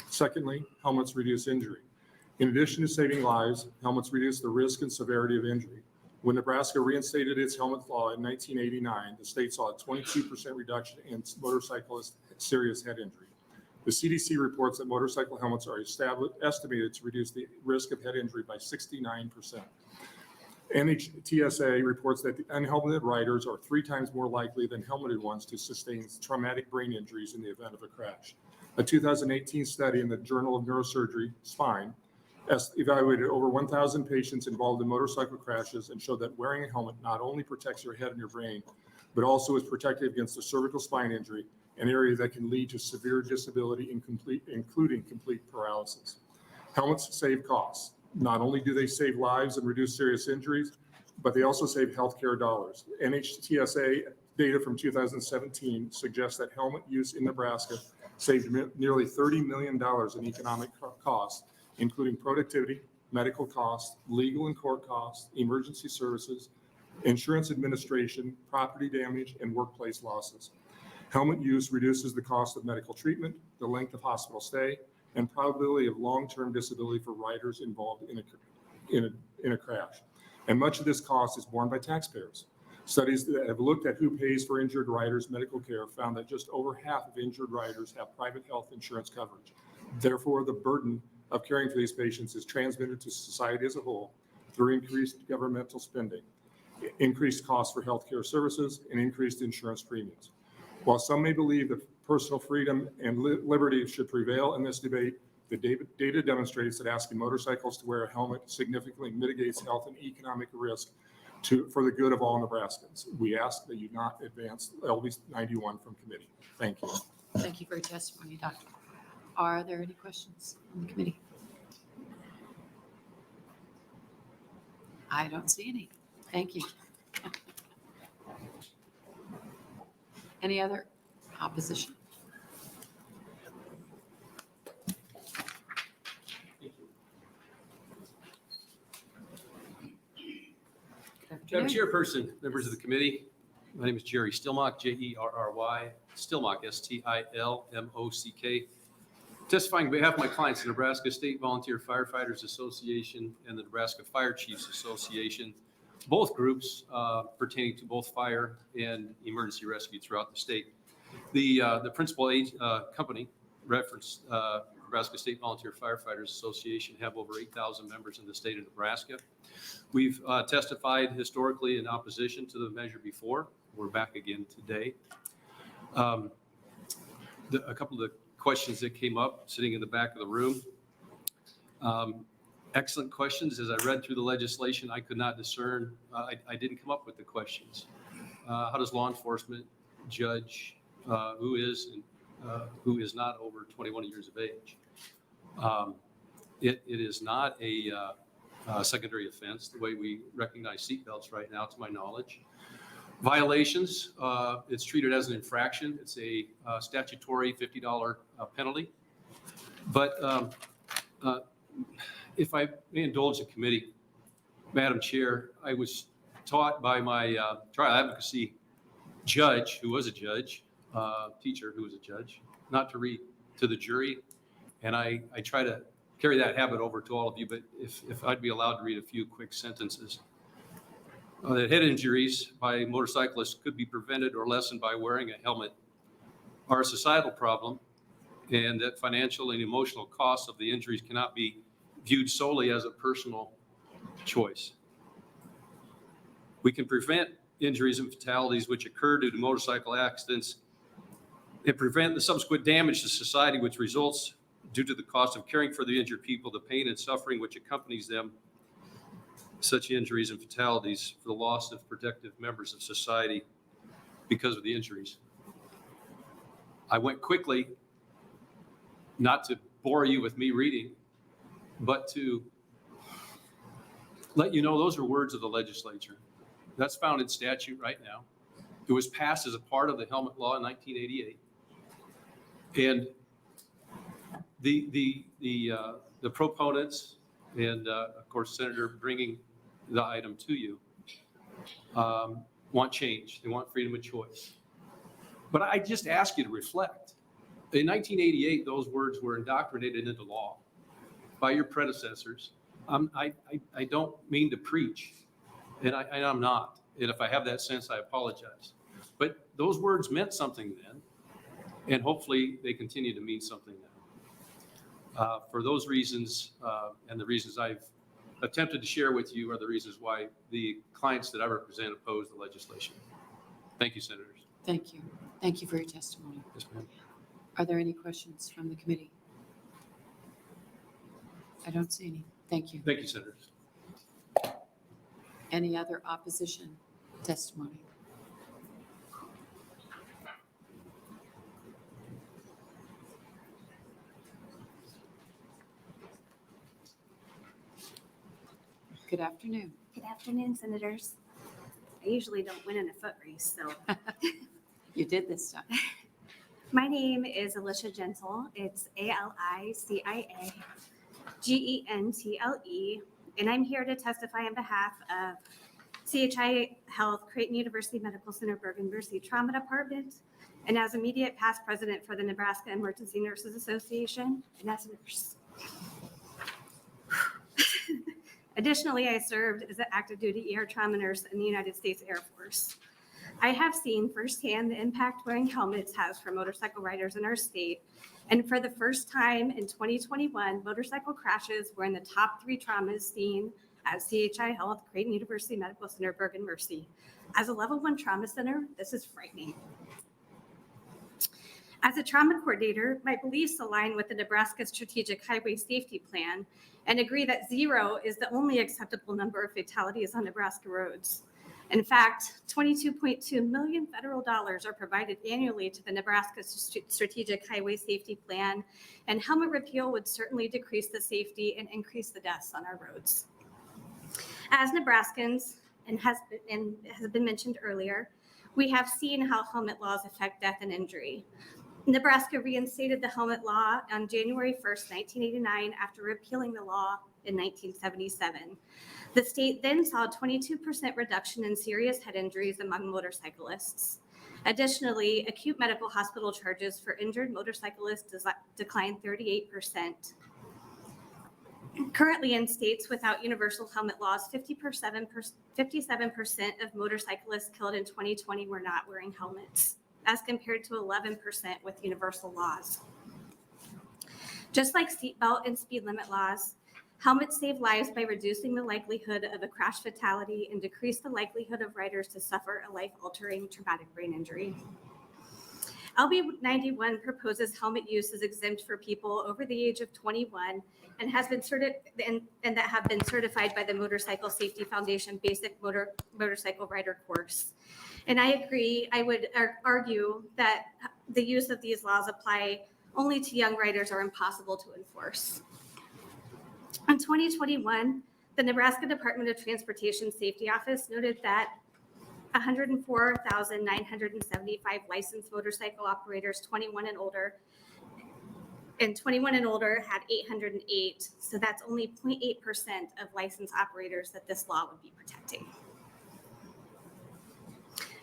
Speaker 20: Secondly, helmets reduce injury. In addition to saving lives, helmets reduce the risk and severity of injury. When Nebraska reinstated its helmet law in 1989, the state saw a 22% reduction in motorcyclist serious head injury. The CDC reports that motorcycle helmets are estimated to reduce the risk of head injury by 69%. NHTSA reports that the unhelmeted riders are 3 times more likely than helmeted ones to sustain traumatic brain injuries in the event of a crash. A 2018 study in the Journal of Neurosurgery, Spine, evaluated over 1,000 patients involved in motorcycle crashes and showed that wearing a helmet not only protects your head and your brain, but also is protective against a cervical spine injury, an area that can lead to severe disability, including complete paralysis. Helmets save costs. Not only do they save lives and reduce serious injuries, but they also save healthcare dollars. NHTSA data from 2017 suggests that helmet use in Nebraska saved nearly $30 million in economic costs, including productivity, medical costs, legal and court costs, emergency services, insurance administration, property damage, and workplace losses. Helmet use reduces the cost of medical treatment, the length of hospital stay, and probability of long-term disability for riders involved in a crash. And much of this cost is borne by taxpayers. Studies that have looked at who pays for injured riders' medical care found that just over half of injured riders have private health insurance coverage. Therefore, the burden of caring for these patients is transmitted to society as a whole through increased governmental spending, increased costs for healthcare services, and increased insurance premiums. While some may believe that personal freedom and liberty should prevail in this debate, The data demonstrates that asking motorcycles to wear a helmet significantly mitigates health and economic risk for the good of all Nebraskans. We ask that you not advance LB 91 from committee. Thank you.
Speaker 1: Thank you for your testimony, Doctor. Are there any questions from the committee? I don't see any. Thank you. Any other opposition?
Speaker 21: Madam Chairperson, members of the committee, my name is Jerry Stilmock, Jerry, Stilmock, Stilmock. Testifying on behalf of my clients, the Nebraska State Volunteer Firefighters Association and the Nebraska Fire Chiefs Association, both groups pertaining to both fire and emergency rescue throughout the state. The principal company referenced Nebraska State Volunteer Firefighters Association have over 8,000 members in the state of Nebraska. We've testified historically in opposition to the measure before. We're back again today. A couple of the questions that came up sitting in the back of the room. Excellent questions. As I read through the legislation, I could not discern, I didn't come up with the questions. How does law enforcement judge who is and who is not over 21 years of age? It is not a secondary offense the way we recognize seatbelts right now, to my knowledge. Violations, it's treated as an infraction. It's a statutory $50 penalty. But if I may indulge the committee, Madam Chair, I was taught by my trial advocacy judge, who was a judge, teacher who was a judge, not to read to the jury. And I try to carry that habit over to all of you, but if I'd be allowed to read a few quick sentences. That head injuries by motorcyclists could be prevented or lessened by wearing a helmet are a societal problem, and that financial and emotional costs of the injuries cannot be viewed solely as a personal choice. We can prevent injuries and fatalities which occur due to motorcycle accidents and prevent the subsequent damage to society which results due to the cost of caring for the injured people, the pain and suffering which accompanies them, such injuries and fatalities, for the loss of protective members of society because of the injuries. I went quickly, not to bore you with me reading, but to let you know those are words of the legislature. That's found in statute right now. It was passed as a part of the helmet law in 1988. And the proponents and of course, Senator bringing the item to you, want change. They want freedom of choice. But I just ask you to reflect. In 1988, those words were indoctrinated into law by your predecessors. I don't mean to preach, and I'm not. And if I have that sense, I apologize. But those words meant something then, and hopefully they continue to mean something now. For those reasons, and the reasons I've attempted to share with you are the reasons why the clients that I represent oppose the legislation. Thank you, Senators.
Speaker 1: Thank you. Thank you for your testimony.
Speaker 21: Yes, ma'am.
Speaker 1: Are there any questions from the committee? I don't see any. Thank you.
Speaker 21: Thank you, Senators.
Speaker 1: Any other opposition testimony? Good afternoon.
Speaker 22: Good afternoon, Senators. I usually don't win in a foot race, so.
Speaker 1: You did this time.
Speaker 22: My name is Alicia Gentle. It's ALICIAGENTLE, and I'm here to testify on behalf of CHI Health, Creighton University Medical Center, Bergen-Mercy Trauma Department, and as immediate past president for the Nebraska Emergency Nurses Association, and as a nurse. Additionally, I served as an active duty ER trauma nurse in the United States Air Force. I have seen firsthand the impact wearing helmets has for motorcycle riders in our state. And for the first time in 2021, motorcycle crashes were in the top 3 traumas seen at CHI Health, Creighton University Medical Center, Bergen-Mercy. As a level 1 trauma center, this is frightening. As a trauma coordinator, my beliefs align with the Nebraska Strategic Highway Safety Plan and agree that 0 is the only acceptable number of fatalities on Nebraska roads. In fact, $22.2 million federal dollars are provided annually to the Nebraska Strategic Highway Safety Plan, and helmet repeal would certainly decrease the safety and increase the deaths on our roads. As Nebraskans, and has been mentioned earlier, we have seen how helmet laws affect death and injury. Nebraska reinstated the helmet law on January 1st, 1989, after repealing the law in 1977. The state then saw a 22% reduction in serious head injuries among motorcyclists. Additionally, acute medical hospital charges for injured motorcyclists declined 38%. Currently, in states without universal helmet laws, 57% of motorcyclists killed in 2020 were not wearing helmets, as compared to 11% with universal laws. Just like seatbelt and speed limit laws, helmets save lives by reducing the likelihood of a crash fatality and decrease the likelihood of riders to suffer a life-altering traumatic brain injury. LB 91 proposes helmet use is exempt for people over the age of 21 and has been that have been certified by the Motorcycle Safety Foundation Basic Motorcycle Rider course. And I agree. I would argue that the use of these laws apply only to young riders are impossible to enforce. In 2021, the Nebraska Department of Transportation Safety Office noted that 104,975 licensed motorcycle operators 21 and older had 808. So that's only 0.8% of licensed operators that this law would be protecting.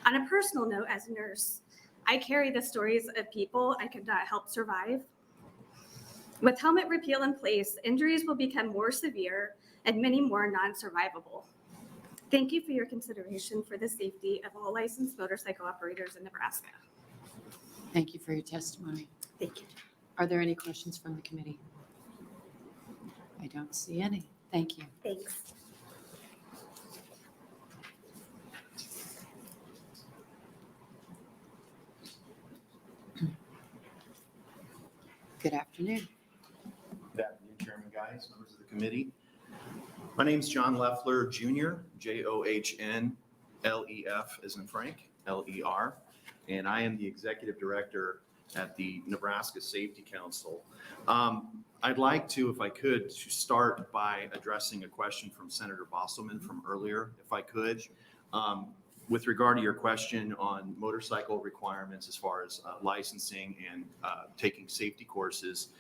Speaker 22: On a personal note, as a nurse, I carry the stories of people I could not help survive. With helmet repeal in place, injuries will become more severe and many more non-survivable. Thank you for your consideration for the safety of all licensed motorcycle operators in Nebraska.
Speaker 1: Thank you for your testimony.
Speaker 22: Thank you.
Speaker 1: Are there any questions from the committee? I don't see any. Thank you.
Speaker 22: Thanks.
Speaker 1: Good afternoon.
Speaker 2: Good afternoon, Chairman Guys, members of the committee. My name's John Leffler Jr., Johnlef as in Frank, Ler, and I am the Executive Director at the Nebraska Safety Council. I'd like to, if I could, to start by addressing a question from Senator Bosselman from earlier, if I could. With regard to your question on motorcycle requirements as far as licensing and taking safety courses,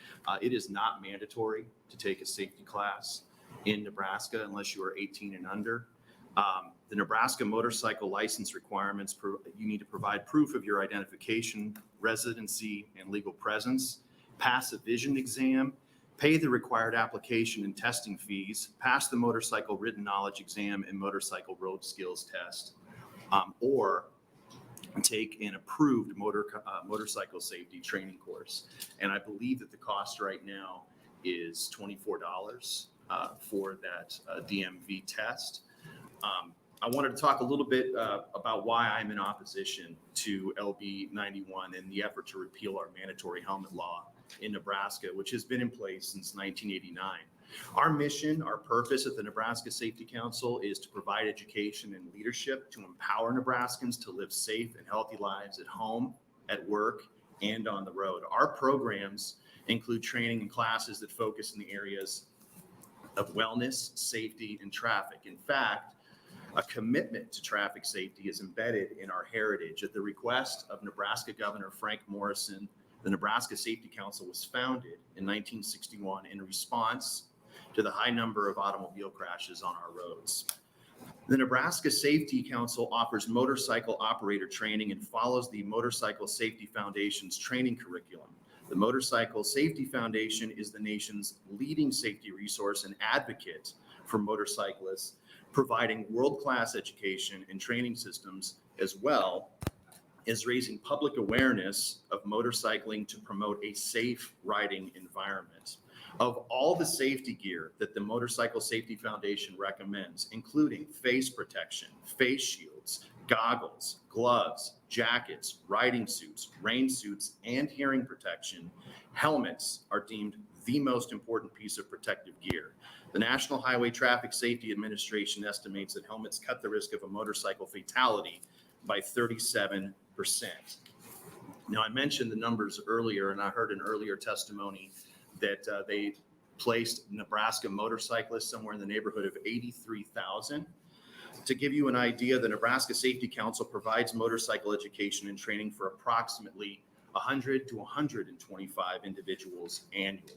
Speaker 2: it is not mandatory to take a safety class in Nebraska unless you are 18 and under. The Nebraska motorcycle license requirements, you need to provide proof of your identification, residency, and legal presence, pass a vision exam, pay the required application and testing fees, pass the motorcycle written knowledge exam and motorcycle road skills test, or take an approved motorcycle safety training course. And I believe that the cost right now is $24 for that DMV test. I wanted to talk a little bit about why I'm in opposition to LB 91 and the effort to repeal our mandatory helmet law in Nebraska, which has been in place since 1989. Our mission, our purpose at the Nebraska Safety Council is to provide education and leadership to empower Nebraskans to live safe and healthy lives at home, at work, and on the road. Our programs include training and classes that focus in the areas of wellness, safety, and traffic. In fact, a commitment to traffic safety is embedded in our heritage. At the request of Nebraska Governor Frank Morrison, the Nebraska Safety Council was founded in 1961 in response to the high number of automobile crashes on our roads. The Nebraska Safety Council offers motorcycle operator training and follows the Motorcycle Safety Foundation's training curriculum. The Motorcycle Safety Foundation is the nation's leading safety resource and advocate for motorcyclists, providing world-class education and training systems, as well as raising public awareness of motorcycling to promote a safe riding environment. Of all the safety gear that the Motorcycle Safety Foundation recommends, including face protection, face shields, goggles, gloves, jackets, riding suits, rain suits, and hearing protection, helmets are deemed the most important piece of protective gear. The National Highway Traffic Safety Administration estimates that helmets cut the risk of a motorcycle fatality by 37%. Now, I mentioned the numbers earlier, and I heard an earlier testimony that they placed Nebraska motorcyclists somewhere in the neighborhood of 83,000. To give you an idea, the Nebraska Safety Council provides motorcycle education and training for approximately 100 to 125 individuals annually.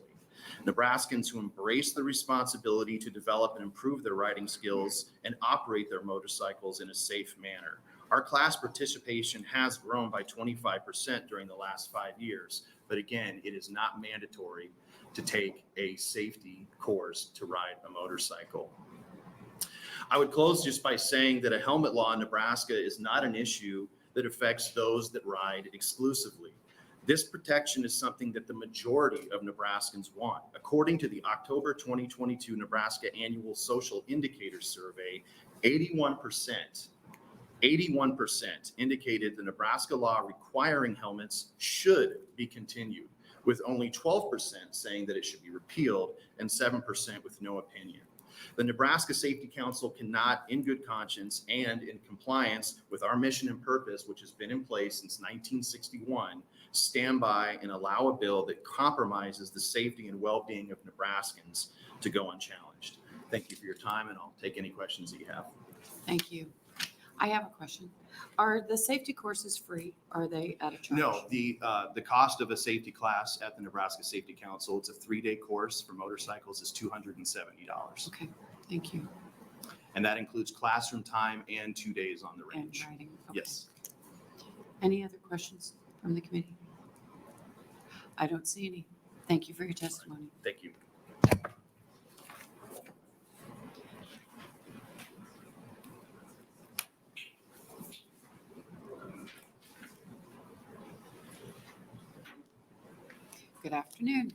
Speaker 2: Nebraskans who embrace the responsibility to develop and improve their riding skills and operate their motorcycles in a safe manner. Our class participation has grown by 25% during the last 5 years, but again, it is not mandatory to take a safety course to ride a motorcycle. I would close just by saying that a helmet law in Nebraska is not an issue that affects those that ride exclusively. This protection is something that the majority of Nebraskans want. According to the October 2022 Nebraska Annual Social Indicators Survey, 81% indicated the Nebraska law requiring helmets should be continued, with only 12% saying that it should be repealed and 7% with no opinion. The Nebraska Safety Council cannot, in good conscience and in compliance with our mission and purpose, which has been in place since 1961, stand by and allow a bill that compromises the safety and well-being of Nebraskans to go unchallenged. Thank you for your time, and I'll take any questions that you have.
Speaker 1: Thank you. I have a question. Are the safety courses free? Are they at a charge?
Speaker 2: No, the cost of a safety class at the Nebraska Safety Council, it's a 3-day course for motorcycles, is $270.
Speaker 1: Okay, thank you.
Speaker 2: And that includes classroom time and 2 days on the range.
Speaker 1: And riding. Okay.
Speaker 2: Yes.
Speaker 1: Any other questions from the committee? I don't see any. Thank you for your testimony.
Speaker 2: Thank you.
Speaker 1: Good afternoon.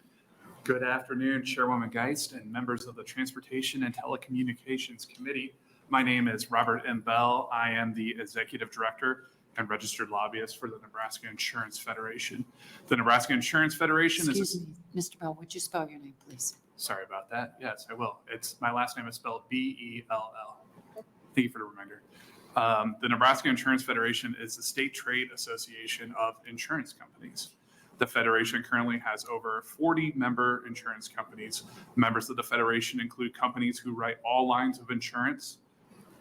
Speaker 7: Good afternoon, Chairwoman Geist and members of the Transportation and Telecommunications Committee. My name is Robert M. Bell. I am the Executive Director and Registered Lobbyist for the Nebraska Insurance Federation. The Nebraska Insurance Federation
Speaker 1: Excuse me, Mr. Bell, would you spell your name, please?
Speaker 7: Sorry about that. Yes, I will. My last name is spelled B-E-L-L. Thank you for the reminder. The Nebraska Insurance Federation is the state trade association of insurance companies. The Federation currently has over 40 member insurance companies. Members of the Federation include companies who write all lines of insurance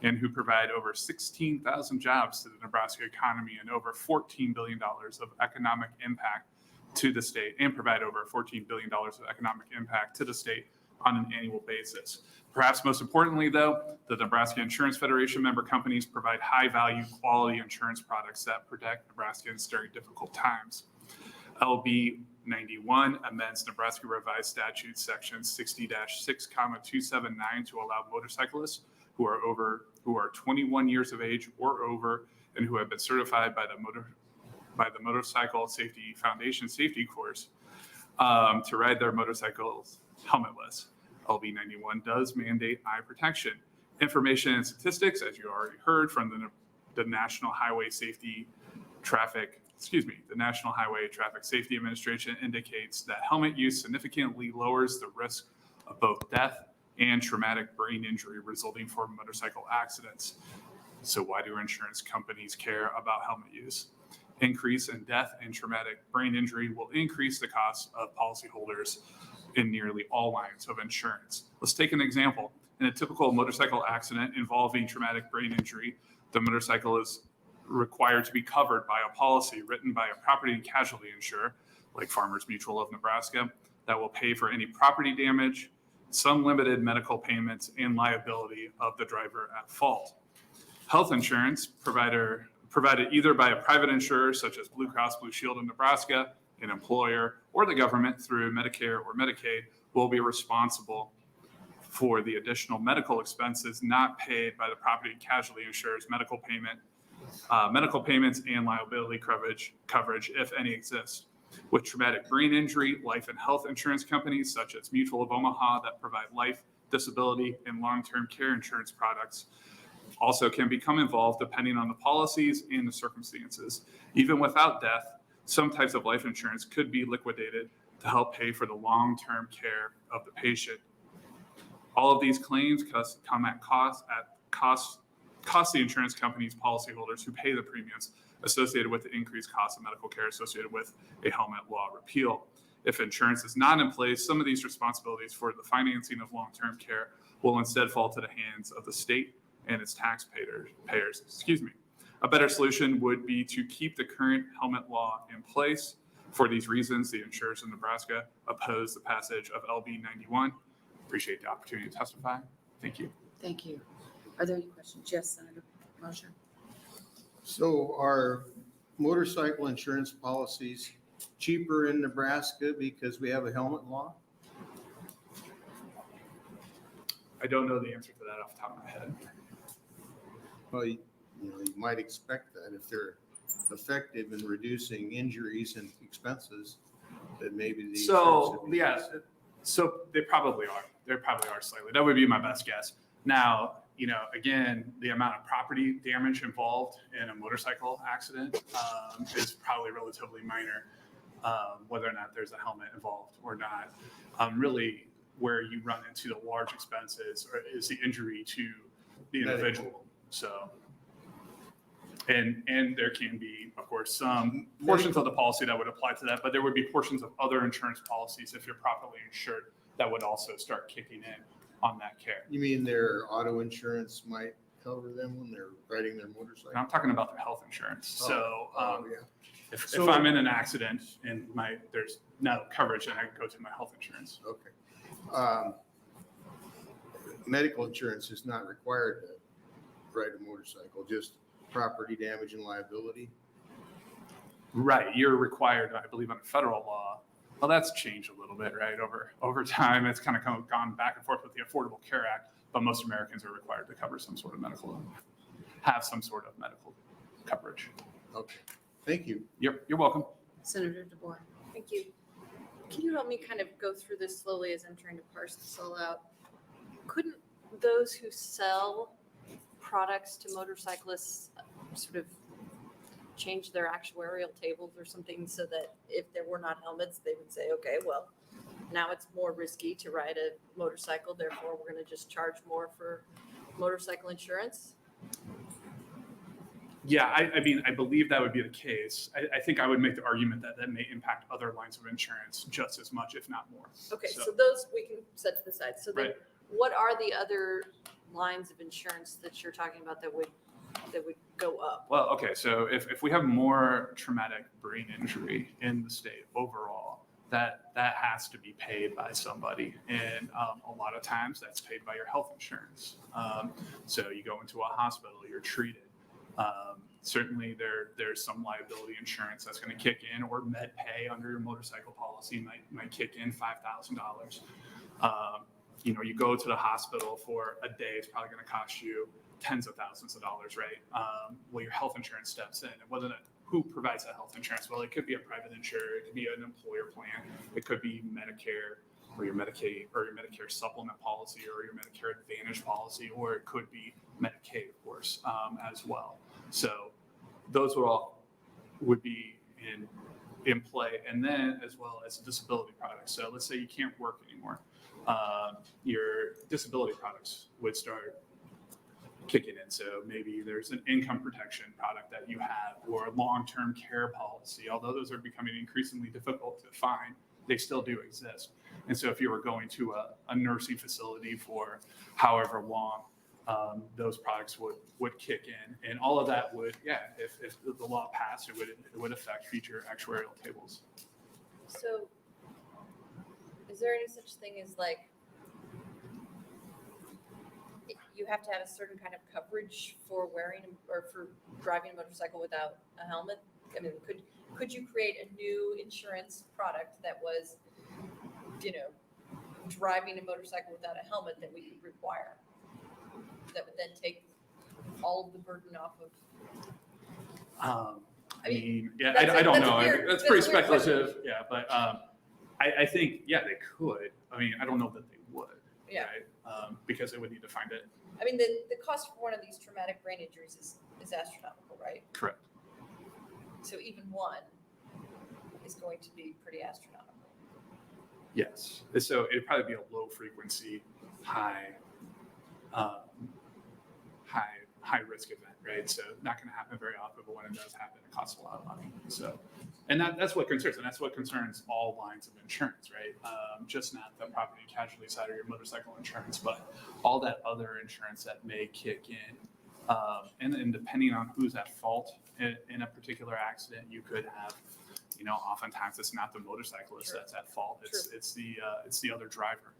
Speaker 7: and who provide over 16,000 jobs to the Nebraska economy and over $14 billion of economic impact to the state, and provide over $14 billion of economic impact to the state on an annual basis. Perhaps most importantly, though, the Nebraska Insurance Federation member companies provide high-value, quality insurance products that protect Nebraskans during difficult times. LB 91 amends Nebraska Revised Statute Section 60-6,279 to allow motorcyclists who are 21 years of age or over and who have been certified by the Motorcycle Safety Foundation safety course to ride their motorcycles helmetless. LB 91 does mandate eye protection. Information and statistics, as you already heard from the National Highway Traffic Safety Administration, indicates that helmet use significantly lowers the risk of both death and traumatic brain injury resulting from motorcycle accidents. So why do insurance companies care about helmet use? Increase in death and traumatic brain injury will increase the cost of policyholders in nearly all lines of insurance. Let's take an example. In a typical motorcycle accident involving traumatic brain injury, the motorcycle is required to be covered by a policy written by a property and casualty insurer, like Farmers Mutual of Nebraska, that will pay for any property damage, some limited medical payments, and liability of the driver at fault. Health insurance provided either by a private insurer such as Blue Cross Blue Shield of Nebraska, an employer, or the government through Medicare or Medicaid will be responsible for the additional medical expenses not paid by the property and casualty insurer's medical payments and liability coverage if any exist. With traumatic brain injury, life and health insurance companies such as Mutual of Omaha that provide life, disability, and long-term care insurance products also can become involved depending on the policies and the circumstances. Even without death, some types of life insurance could be liquidated to help pay for the long-term care of the patient. All of these claims come at cost the insurance company's policyholders who pay the premiums associated with the increased cost of medical care associated with a helmet law repeal. If insurance is not in place, some of these responsibilities for the financing of long-term care will instead fall to the hands of the state and its taxpayers. A better solution would be to keep the current helmet law in place. For these reasons, the insurers in Nebraska oppose the passage of LB 91. Appreciate the opportunity to testify. Thank you.
Speaker 1: Thank you. Are there any questions? Yes, Senator Mosher.
Speaker 4: So are motorcycle insurance policies cheaper in Nebraska because we have a helmet law?
Speaker 7: I don't know the answer to that off the top of my head.
Speaker 4: Well, you might expect that if they're effective in reducing injuries and expenses, that maybe the
Speaker 7: So they probably are. They probably are slightly. That would be my best guess. Now, again, the amount of property damage involved in a motorcycle accident is probably relatively minor, whether or not there's a helmet involved or not. Really, where you run into the large expenses is the injury to the individual. So, and there can be, of course, some portions of the policy that would apply to that, but there would be portions of other insurance policies, if you're properly insured, that would also start kicking in on that care.
Speaker 4: You mean their auto insurance might cover them when they're riding their motorcycle?
Speaker 7: I'm talking about their health insurance. If
Speaker 4: So-
Speaker 7: I'm in an accident and there's no coverage, then I can go to my health insurance.
Speaker 4: Okay. Medical insurance is not required to ride a motorcycle, just property damage and liability.
Speaker 7: Right, you're required, I believe, under federal law. Well, that's changed a little bit, right? Over time, it's kind of gone back and forth with the Affordable Care Act, but most Americans are required to cover some sort of have some sort of medical coverage.
Speaker 4: Okay, thank you.
Speaker 7: You're welcome.
Speaker 1: Senator DeBoer.
Speaker 3: Thank you. Can you help me kind of go through this slowly as I'm trying to parse this all out? Couldn't those who sell products to motorcyclists sort of change their actuarial tables or something so that if there were not helmets, they would say, okay, well, now it's more risky to ride a motorcycle, therefore we're going to just charge more for motorcycle insurance?
Speaker 7: Yeah, I believe that would be the case. I think I would make the argument that may impact other lines of insurance just as much, if not more.
Speaker 3: Okay, so those we can set to the side. So then
Speaker 7: Right.
Speaker 3: what are the other lines of insurance that you're talking about that would go up?
Speaker 7: Well, okay, so if we have more traumatic brain injury in the state overall, that has to be paid by somebody. And a lot of times that's paid by your health insurance. So you go into a hospital, you're treated. Certainly there's some liability insurance that's going to kick in, or med pay under your motorcycle policy might kick in $5,000. You go to the hospital for a day, it's probably going to cost you tens of thousands of dollars, right? Well, your health insurance steps in, and who provides that health insurance? Well, it could be a private insurer, it could be an employer plan, it could be Medicare or your Medicaid or your Medicare supplement policy or your Medicare Advantage policy, or it could be Medicaid, of course, as well. So those would be in play, and then as well as disability products. So let's say you can't work anymore, your disability products would start kicking in. So maybe there's an income protection product that you have, or a long-term care policy. Although those are becoming increasingly difficult to find, they still do exist. And so if you were going to a nursing facility for however long, those products would kick in, and all of that would, if the law passed, it would affect future actuarial tables.
Speaker 3: So is there any such thing as like, you have to have a certain kind of coverage for wearing or for driving a motorcycle without a helmet? I mean, could you create a new insurance product that was, driving a motorcycle without a helmet that we could require? That would then take all of the burden off of.
Speaker 7: I don't know. That's pretty speculative. Yeah, but I think they could. I mean, I don't know that they would.
Speaker 3: Yeah.
Speaker 7: Right? Because they would need to find it
Speaker 3: I mean, the cost for one of these traumatic brain injuries is astronomical, right?
Speaker 7: Correct.
Speaker 3: So even one is going to be pretty astronomical.
Speaker 7: Yes. So it'd probably be a low frequency, high risk event, right? So not going to happen very often, but when it does happen, it costs a lot of money. So, and that's what concerns, and that's what concerns all lines of insurance, right? Just not the property and casualty side of your motorcycle insurance, but all that other insurance that may kick in. And depending on who's at fault in a particular accident, you could have, oftentimes it's not the motorcyclist that's at fault. It's the other driver,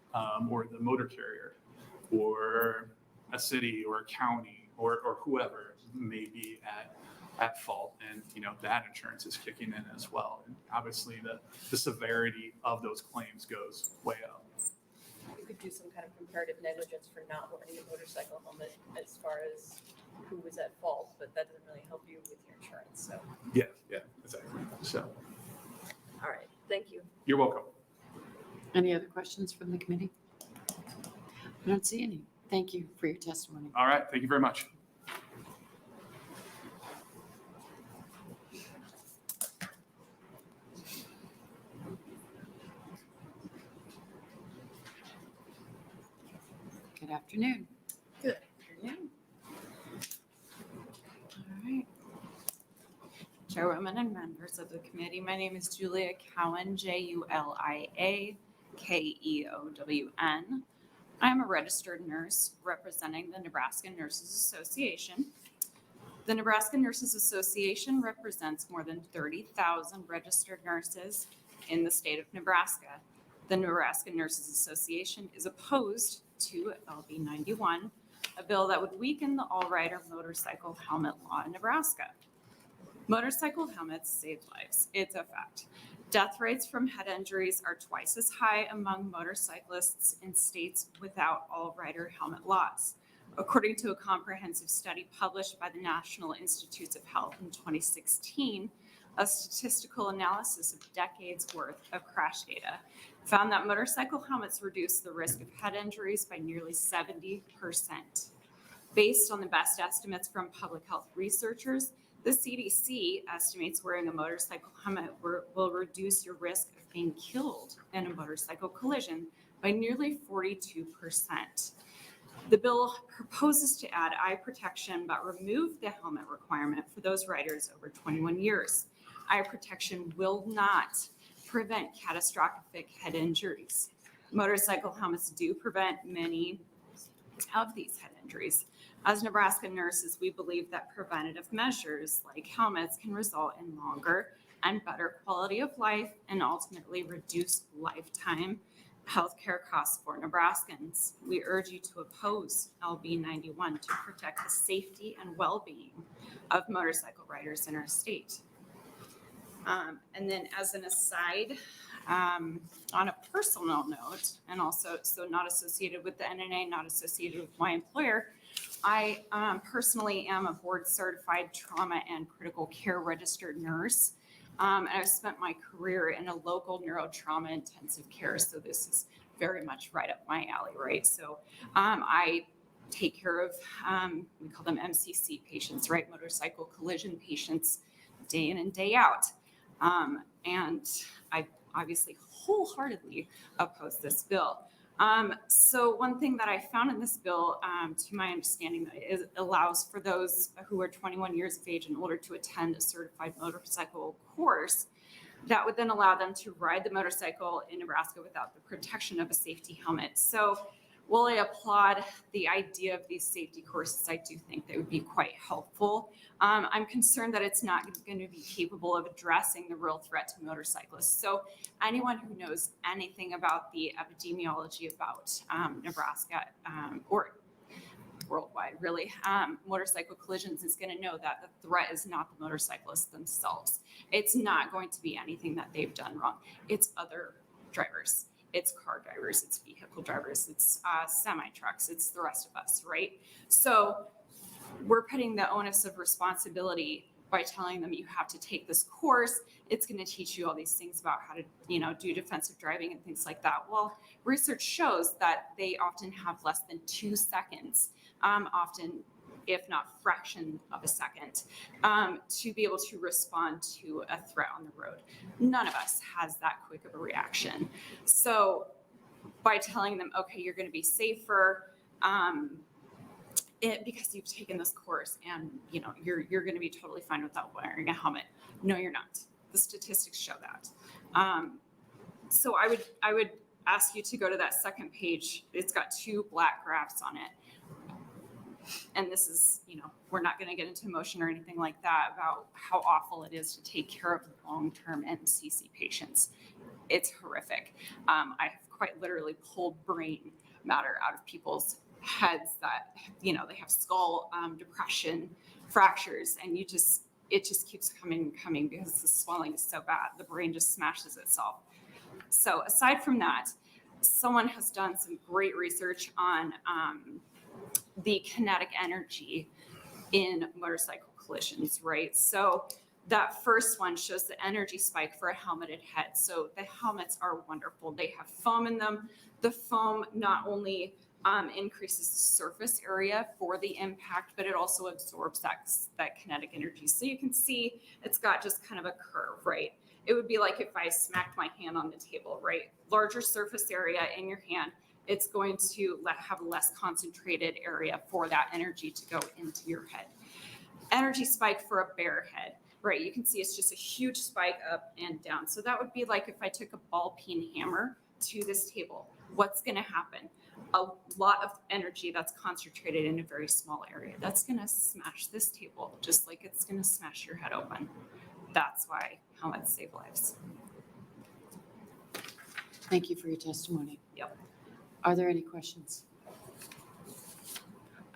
Speaker 7: or the motor carrier, or a city or a county or whoever may be at fault, and that insurance is kicking in as well. And obviously the severity of those claims goes way up.
Speaker 3: You could do some kind of comparative negligence for not wearing a motorcycle helmet as far as who was at fault, but that doesn't really help you with your insurance. So
Speaker 7: Yeah, exactly. So,
Speaker 3: all right, thank you.
Speaker 7: you're welcome.
Speaker 1: Any other questions from the committee? I don't see any. Thank you for your testimony.
Speaker 7: All right, thank you very much.
Speaker 1: Good afternoon.
Speaker 3: Good afternoon.
Speaker 12: All right. Chairwoman and members of the committee, my name is Julia Cowan, Julia Keown. I am a registered nurse representing the Nebraska Nurses Association. The Nebraska Nurses Association represents more than 30,000 registered nurses in the state of Nebraska. The Nebraska Nurses Association is opposed to LB 91, a bill that would weaken the all-rider motorcycle helmet law in Nebraska. Motorcycle helmets save lives. It's a fact. Death rates from head injuries are twice as high among motorcyclists in states without all-rider helmet laws. According to a comprehensive study published by the National Institutes of Health in 2016, a statistical analysis of decades worth of crash data found that motorcycle helmets reduce the risk of head injuries by nearly 70%. Based on the best estimates from public health researchers, the CDC estimates wearing a motorcycle helmet will reduce your risk of being killed in a motorcycle collision by nearly 42%. The bill proposes to add eye protection but remove the helmet requirement for those riders over 21 years. Eye protection will not prevent catastrophic head injuries. Motorcycle helmets do prevent many of these head injuries. As Nebraska nurses, we believe that preventative measures like helmets can result in longer and better quality of life and ultimately reduce lifetime healthcare costs for Nebraskans. We urge you to oppose LB 91 to protect the safety and well-being of motorcycle riders in our state. And then as an aside, on a personal note, and also so not associated with the NNA, not associated with my employer, I personally am a board certified trauma and critical care registered nurse. And I've spent my career in a local neurotrauma intensive care. So this is very much right up my alley, right? So I take care of, we call them MCC patients, right? Motorcycle collision patients, day in and day out. And I obviously wholeheartedly oppose this bill. So one thing that I found in this bill, to my understanding, is it allows for those who are 21 years of age and older to attend a certified motorcycle course that would then allow them to ride the motorcycle in Nebraska without the protection of a safety helmet. So while I applaud the idea of these safety courses, I do think they would be quite helpful. I'm concerned that it's not going to be capable of addressing the real threat to motorcyclists. So anyone who knows anything about the epidemiology about Nebraska or worldwide, really, motorcycle collisions is going to know that the threat is not the motorcyclists themselves. It's not going to be anything that they've done wrong. It's other drivers. It's car drivers, it's vehicle drivers, it's semi-trucks, it's the rest of us, right? So we're putting the onus of responsibility by telling them you have to take this course. It's going to teach you all these things about how to, do defensive driving and things like that. Well, research shows that they often have less than 2 seconds often if not fraction of a second, to be able to respond to a threat on the road. None of us has that quick of a reaction. So by telling them, okay, you're going to be safer, because you've taken this course and you're going to be totally fine without wearing a helmet. No, you're not. The statistics show that. So I would ask you to go to that second page. It's got 2 black graphs on it. And this is, we're not going to get into emotion or anything like that about how awful it is to take care of long-term MCC patients. It's horrific. I have quite literally pulled brain matter out of people's heads that, they have skull depression, fractures, and it just keeps coming because the swelling is so bad. The brain just smashes itself. So aside from that, someone has done some great research on the kinetic energy in motorcycle collisions, right? So that first one shows the energy spike for a helmeted head. So the helmets are wonderful. They have foam in them. The foam not only increases the surface area for the impact, but it also absorbs that kinetic energy. So you can see it's got just kind of a curve, right? It would be like if I smacked my hand on the table, right? Larger surface area in your hand, it's going to have less concentrated area for that energy to go into your head. Energy spike for a bare head, right? You can see it's just a huge spike up and down. So that would be like if I took a ball peen hammer to this table. What's going to happen? A lot of energy that's concentrated in a very small area. That's going to smash this table, just like it's going to smash your head open. That's why helmets save lives.
Speaker 1: Thank you for your testimony.
Speaker 12: Yep.
Speaker 1: Are there any questions?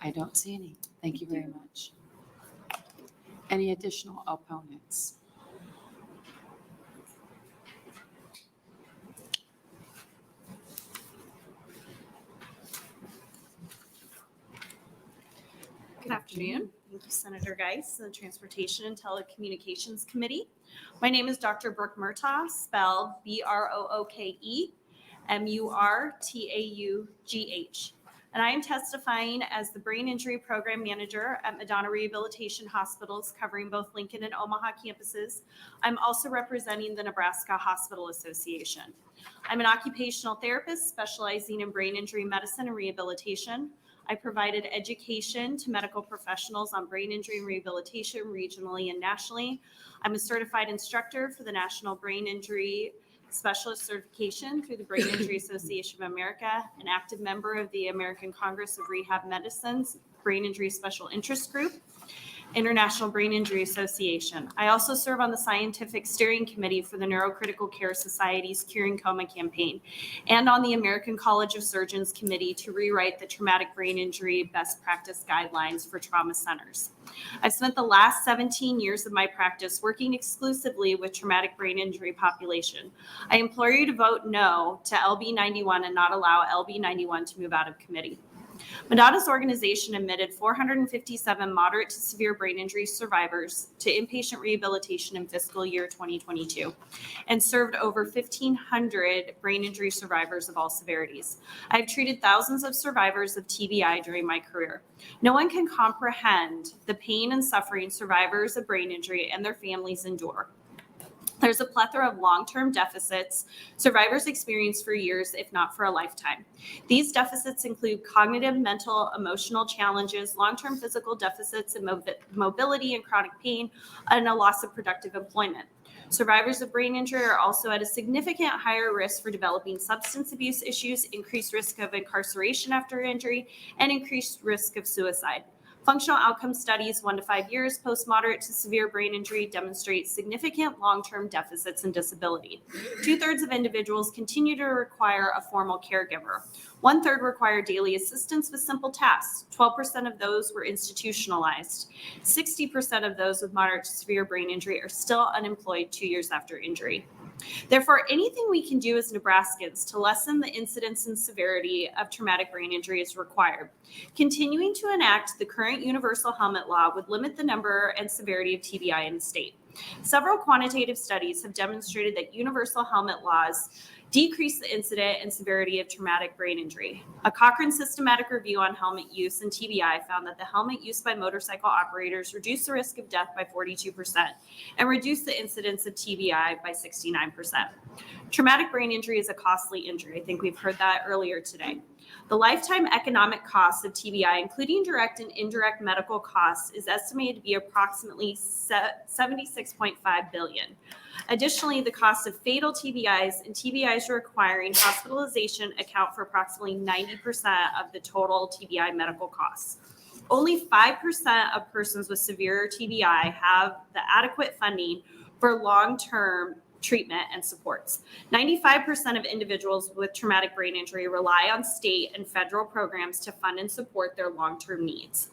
Speaker 1: I don't see any. Thank you very much. Any additional opponents?
Speaker 22: Good afternoon. Thank you, Senator Geis, the Transportation and Telecommunications Committee. My name is Dr. Brooke Murtaugh, spelled BROOKE MURTAUGH. And I am testifying as the Brain Injury Program Manager at Madonna Rehabilitation Hospitals, covering both Lincoln and Omaha campuses. I'm also representing the Nebraska Hospital Association. I'm an occupational therapist specializing in brain injury medicine and rehabilitation. I provided education to medical professionals on brain injury and rehabilitation regionally and nationally. I'm a certified instructor for the National Brain Injury Specialist Certification through the Brain Injury Association of America, an active member of the American Congress of Rehab Medicine's Brain Injury Special Interest Group, International Brain Injury Association. I also serve on the Scientific Steering Committee for the Neurocritical Care Society's Curing Coma campaign and on the American College of Surgeons Committee to rewrite the traumatic brain injury best practice guidelines for trauma centers. I've spent the last 17 years of my practice working exclusively with traumatic brain injury population. I implore you to vote no to LB 91 and not allow LB 91 to move out of committee. Madonna's organization admitted 457 moderate to severe brain injury survivors to inpatient rehabilitation in fiscal year 2022 and served over 1,500 brain injury survivors of all severities. I've treated thousands of survivors of TBI during my career. No one can comprehend the pain and suffering survivors of brain injury and their families endure. There's a plethora of long-term deficits survivors experience for years, if not for a lifetime. These deficits include cognitive, mental, emotional challenges, long-term physical deficits and mobility and chronic pain, and a loss of productive employment. Survivors of brain injury are also at a significant higher risk for developing substance abuse issues, increased risk of incarceration after injury, and increased risk of suicide. Functional outcome studies 1 to 5 years post-moderate to severe brain injury demonstrate significant long-term deficits and disability. 2/3 of individuals continue to require a formal caregiver. 1/3 require daily assistance with simple tasks. 12% of those were institutionalized. 60% of those with moderate to severe brain injury are still unemployed 2 years after injury. Therefore, anything we can do as Nebraskans to lessen the incidence and severity of traumatic brain injury is required. Continuing to enact the current universal helmet law would limit the number and severity of TBI in the state. Several quantitative studies have demonstrated that universal helmet laws
Speaker 12: decrease the incident and severity of traumatic brain injury. A Cochrane systematic review on helmet use and TBI found that the helmet used by motorcycle operators reduced the risk of death by 42% and reduced the incidence of TBI by 69%. Traumatic brain injury is a costly injury. I think we've heard that earlier today. The lifetime economic cost of TBI, including direct and indirect medical costs, is estimated to be approximately $76.5 billion. Additionally, the cost of fatal TBIs and TBIs requiring hospitalization account for approximately 90% of the total TBI medical costs. Only 5% of persons with severe TBI have the adequate funding for long-term treatment and supports. 95% of individuals with traumatic brain injury rely on state and federal programs to fund and support their long-term needs.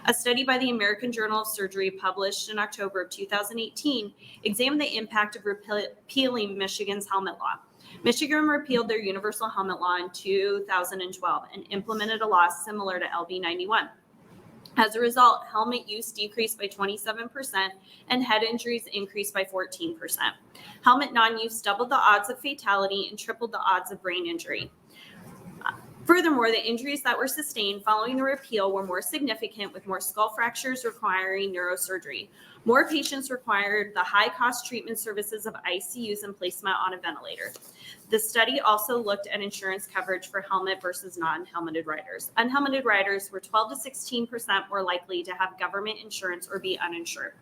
Speaker 12: A study by the American Journal of Surgery published in October of 2018 examined the impact of repealing Michigan's helmet law. Michigan repealed their universal helmet law in 2012 and implemented a law similar to LB 91. As a result, helmet use decreased by 27% and head injuries increased by 14%. Helmet non-use doubled the odds of fatality and tripled the odds of brain injury. Furthermore, the injuries that were sustained following the repeal were more significant, with more skull fractures requiring neurosurgery. More patients required the high-cost treatment services of ICUs and placement on a ventilator. The study also looked at insurance coverage for helmet versus non-helmeted riders. Unhelmeted riders were 12 to 16% more likely to have government insurance or be uninsured.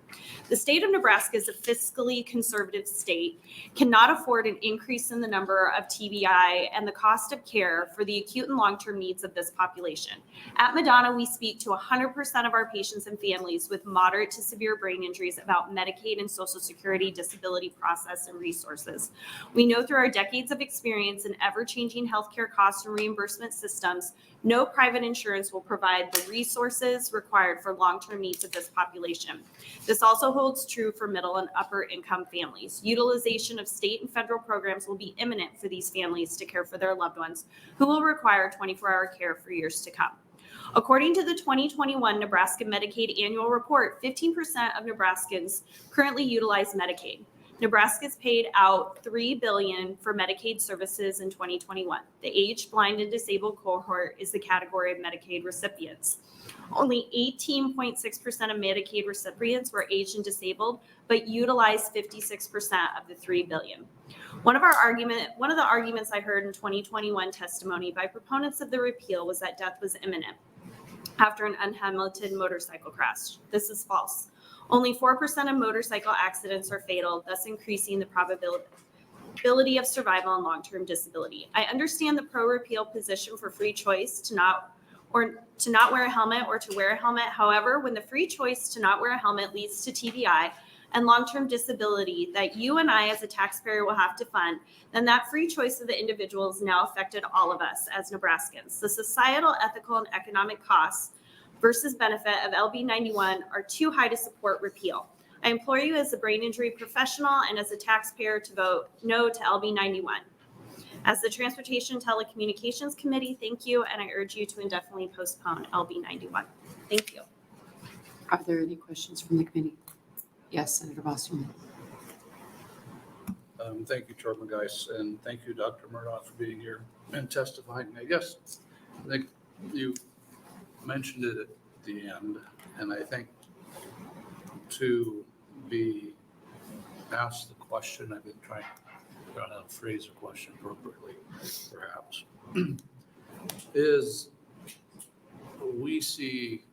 Speaker 12: The state of Nebraska is a fiscally conservative state, cannot afford an increase in the number of TBI and the cost of care for the acute and long-term needs of this population. At Madonna, we speak to 100% of our patients and families with moderate to severe brain injuries about Medicaid and Social Security disability process and resources. We know through our decades of experience in ever-changing healthcare costs and reimbursement systems, no private insurance will provide the resources required for long-term needs of this population. This also holds true for middle and upper income families. Utilization of state and federal programs will be imminent for these families to care for their loved ones who will require 24-hour care for years to come. According to the 2021 Nebraska Medicaid Annual Report, 15% of Nebraskans currently utilize Medicaid. Nebraska's paid out $3 billion for Medicaid services in 2021. The aged, blind, and disabled cohort is the category of Medicaid recipients. Only 18.6% of Medicaid recipients were aged and disabled, but utilized 56% of the $3 billion. One of the arguments I heard in 2021 testimony by proponents of the repeal was that death was imminent after an unhelmeted motorcycle crash. This is false. Only 4% of motorcycle accidents are fatal, thus increasing the probability of survival and long-term disability. I understand the pro-repeal position for free choice to not wear a helmet or to wear a helmet. However, when the free choice to not wear a helmet leads to TBI and long-term disability that you and I as a taxpayer will have to fund, then that free choice of the individual has now affected all of us as Nebraskans. The societal, ethical, and economic costs versus benefit of LB 91 are too high to support repeal. I implore you as a brain injury professional and as a taxpayer to vote no to LB 91. As the Transportation and Telecommunications Committee, thank you, and I urge you to indefinitely postpone LB 91. Thank you.
Speaker 1: Are there any questions from the committee? Yes, Senator Boston.
Speaker 6: Thank you, Chairman Geis, and thank you, Dr. Murdoch, for being here and testifying. I guess I think you mentioned it at the end, and I think to be asked the question, I've been trying to figure out how to phrase a question appropriately, perhaps, is we see,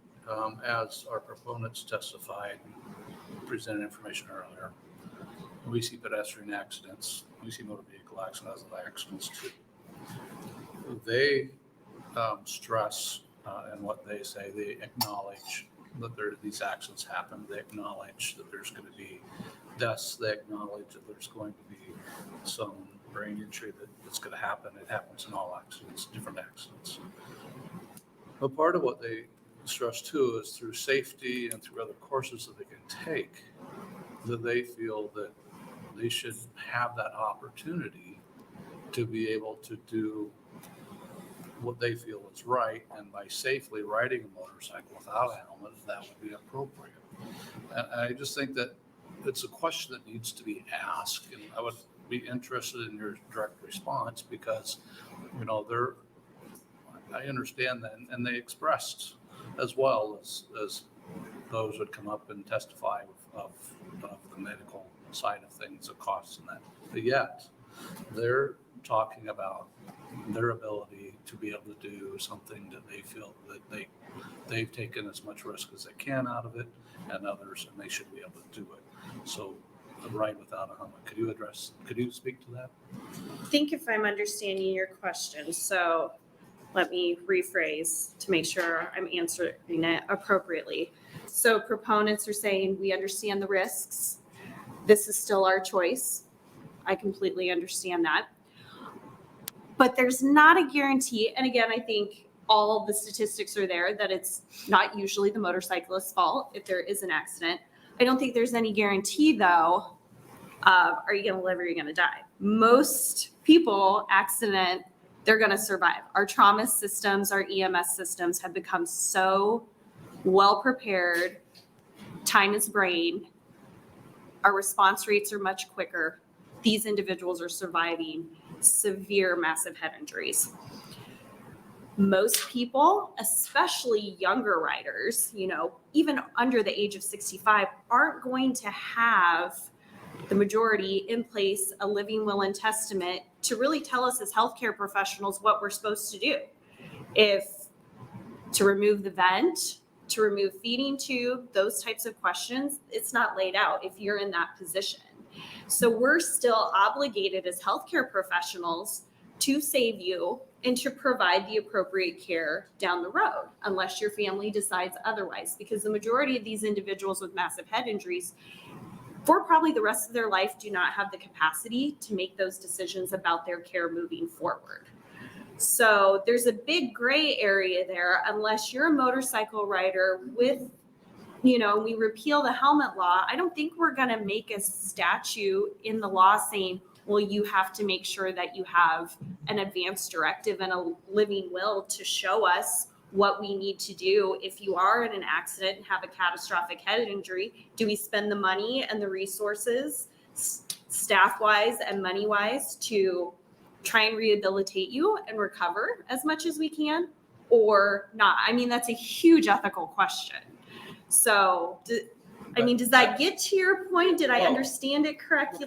Speaker 6: as our proponents testified, presented information earlier, we see pedestrian accidents, we see motor vehicle accidents too. They stress and what they say, they acknowledge that these accidents happen. They acknowledge that there's going to be deaths. They acknowledge that there's going to be some brain injury that's going to happen. It happens in all accidents, different accidents. But part of what they stress too is through safety and through other courses that they can take, that they feel that they should have that opportunity to be able to do what they feel is right, and by safely riding a motorcycle without a helmet, that would be appropriate. And I just think that it's a question that needs to be asked, and I would be interested in your direct response because, I understand that, and they expressed as well as those would come up and testify of the medical side of things, the costs and that. But yet, they're talking about their ability to be able to do something that they feel that they've taken as much risk as they can out of it, and others, and they should be able to do it. So a ride without a helmet, could you speak to that?
Speaker 12: I think if I'm understanding your question, so let me rephrase to make sure I'm answering it appropriately. So proponents are saying, we understand the risks. This is still our choice. I completely understand that. But there's not a guarantee. And again, I think all the statistics are there that it's not usually the motorcyclist's fault if there is an accident. I don't think there's any guarantee though, are you going to live or are you going to die? Most people accident, they're going to survive. Our trauma systems, our EMS systems have become so well prepared. Time is brain. Our response rates are much quicker. These individuals are surviving severe, massive head injuries. Most people, especially younger riders, even under the age of 65, aren't going to have the majority in place a living will and testament to really tell us as healthcare professionals what we're supposed to do. If to remove the vent, to remove feeding tube, those types of questions, it's not laid out if you're in that position. So we're still obligated as healthcare professionals to save you and to provide the appropriate care down the road, unless your family decides otherwise, because the majority of these individuals with massive head injuries for probably the rest of their life do not have the capacity to make those decisions about their care moving forward. So there's a big gray area there unless you're a motorcycle rider with, we repeal the helmet law. I don't think we're going to make a statute in the law saying, well, you have to make sure that you have an advance directive and a living will to show us what we need to do if you are in an accident and have a catastrophic head injury. Do we spend the money and the resources, staff-wise and money-wise, to try and rehabilitate you and recover as much as we can, or not? I mean, that's a huge ethical question. So, does that get to your point? Did I understand it correctly?
Speaker 6: The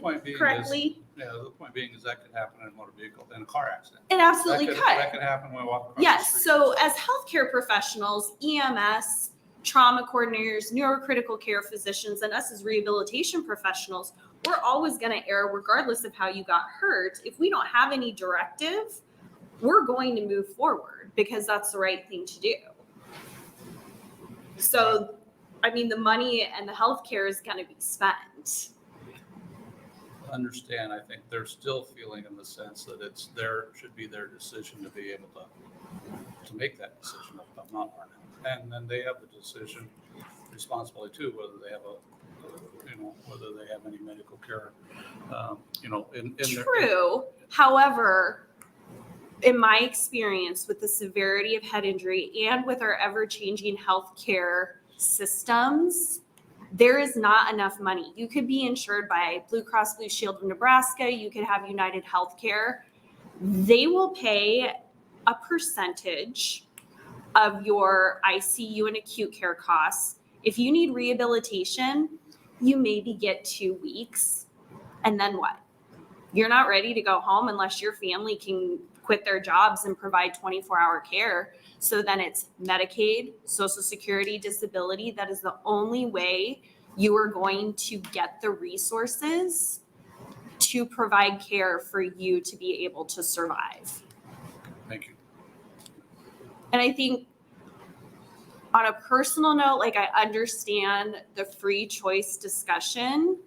Speaker 6: point being is that could happen in a motor vehicle, in a car accident.
Speaker 12: It absolutely could.
Speaker 6: That could happen when we walk across the
Speaker 12: Yes.
Speaker 6: street.
Speaker 12: So as healthcare professionals, EMS, trauma coordinators, neurocritical care physicians, and us as rehabilitation professionals, we're always going to err regardless of how you got hurt. If we don't have any directive, we're going to move forward because that's the right thing to do. So, the money and the healthcare is going to be spent.
Speaker 6: Understand, I think they're still feeling in the sense that should be their decision to be able to make that decision of not harming. And then they have the decision responsibility too, whether they have whether they have any medical care, in their.
Speaker 12: True. However, in my experience with the severity of head injury and with our ever-changing healthcare systems, there is not enough money. You could be insured by Blue Cross Blue Shield of Nebraska. You could have United Healthcare. They will pay a percentage of your ICU and acute care costs. If you need rehabilitation, you maybe get 2 weeks. And then what? You're not ready to go home unless your family can quit their jobs and provide 24-hour care. So then it's Medicaid, Social Security, disability. That is the only way you are going to get the resources to provide care for you to be able to survive.
Speaker 6: Thank you.
Speaker 12: And I think on a personal note, I understand the free choice discussion,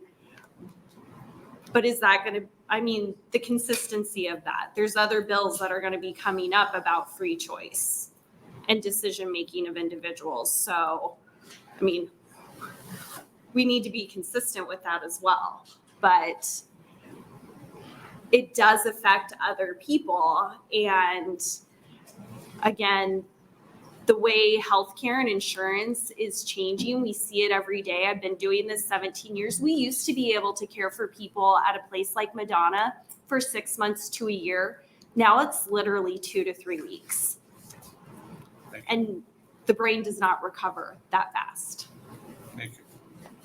Speaker 12: but is that going to, the consistency of that? There's other bills that are going to be coming up about free choice and decision-making of individuals. So, we need to be consistent with that as well. But it does affect other people. And again, the way healthcare and insurance is changing. We see it every day. I've been doing this 17 years. We used to be able to care for people at a place like Madonna for 6 months to a year. Now it's literally 2 to 3 weeks. And the brain does not recover that fast.
Speaker 6: Thank you.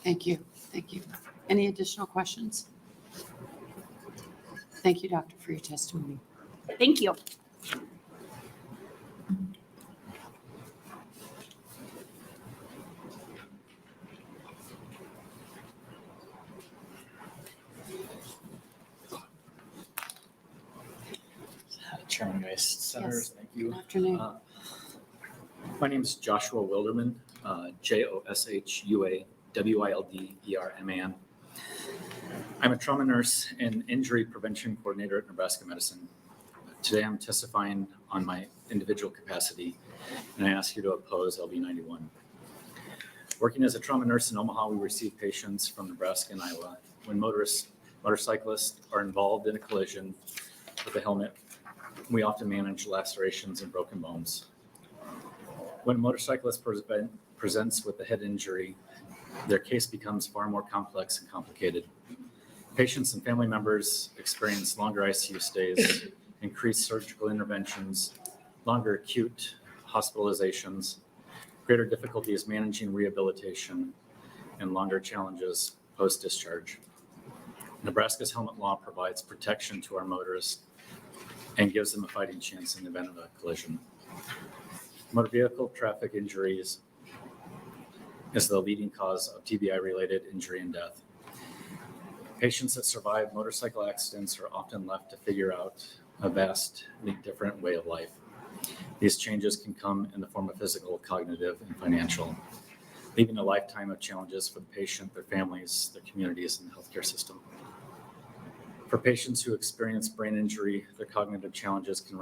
Speaker 1: Thank you. Thank you. Any additional questions? Thank you, doctor, for your testimony.
Speaker 12: Thank you.
Speaker 5: Chairman Geist, Senators, thank you.
Speaker 1: Good afternoon.
Speaker 5: My name is Joshua Wilderman, JOSHUAWILDERMAN. I'm a trauma nurse and injury prevention coordinator at Nebraska Medicine. Today I'm testifying on my individual capacity, and I ask you to oppose LB 91. Working as a trauma nurse in Omaha, we receive patients from Nebraska and Iowa. When motorcyclists are involved in a collision with a helmet, we often manage lacerations and broken bones. When a motorcyclist presents with a head injury, their case becomes far more complex and complicated. Patients and family members experience longer ICU stays, increased surgical interventions, longer acute hospitalizations, greater difficulties managing rehabilitation, and longer challenges post-discharge. Nebraska's helmet law provides protection to our motorists and gives them a fighting chance in the event of a collision. Motor vehicle traffic injuries is the leading cause of TBI-related injury and death. Patients that survive motorcycle accidents are often left to figure out a vastly different way of life. These changes can come in the form of physical, cognitive, and financial, leaving a lifetime of challenges for the patient, their families, their communities, and the healthcare system. For patients who experience brain injury, their cognitive challenges can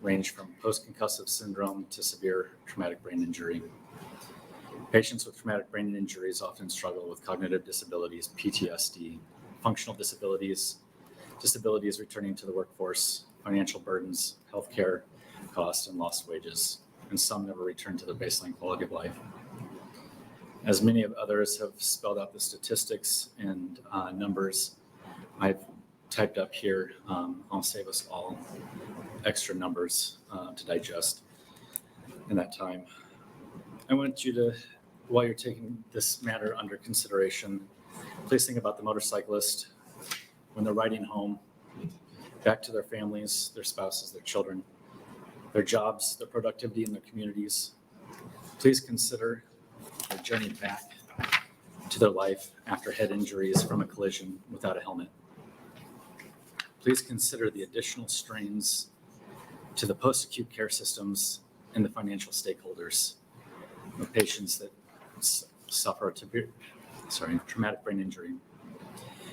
Speaker 5: range from post-concussive syndrome to severe traumatic brain injury. Patients with traumatic brain injuries often struggle with cognitive disabilities, PTSD, functional disabilities, disabilities returning to the workforce, financial burdens, healthcare costs, and lost wages, and some never return to their baseline quality of life. As many of others have spelled out the statistics and numbers I've typed up here, I'll save us all extra numbers to digest in that time. I want you to, while you're taking this matter under consideration, please think about the motorcyclist when they're riding home, back to their families, their spouses, their children, their jobs, their productivity in their communities. Please consider their journey back to their life after head injuries from a collision without a helmet. Please consider the additional strains to the post-acute care systems and the financial stakeholders of patients that suffer traumatic brain injury.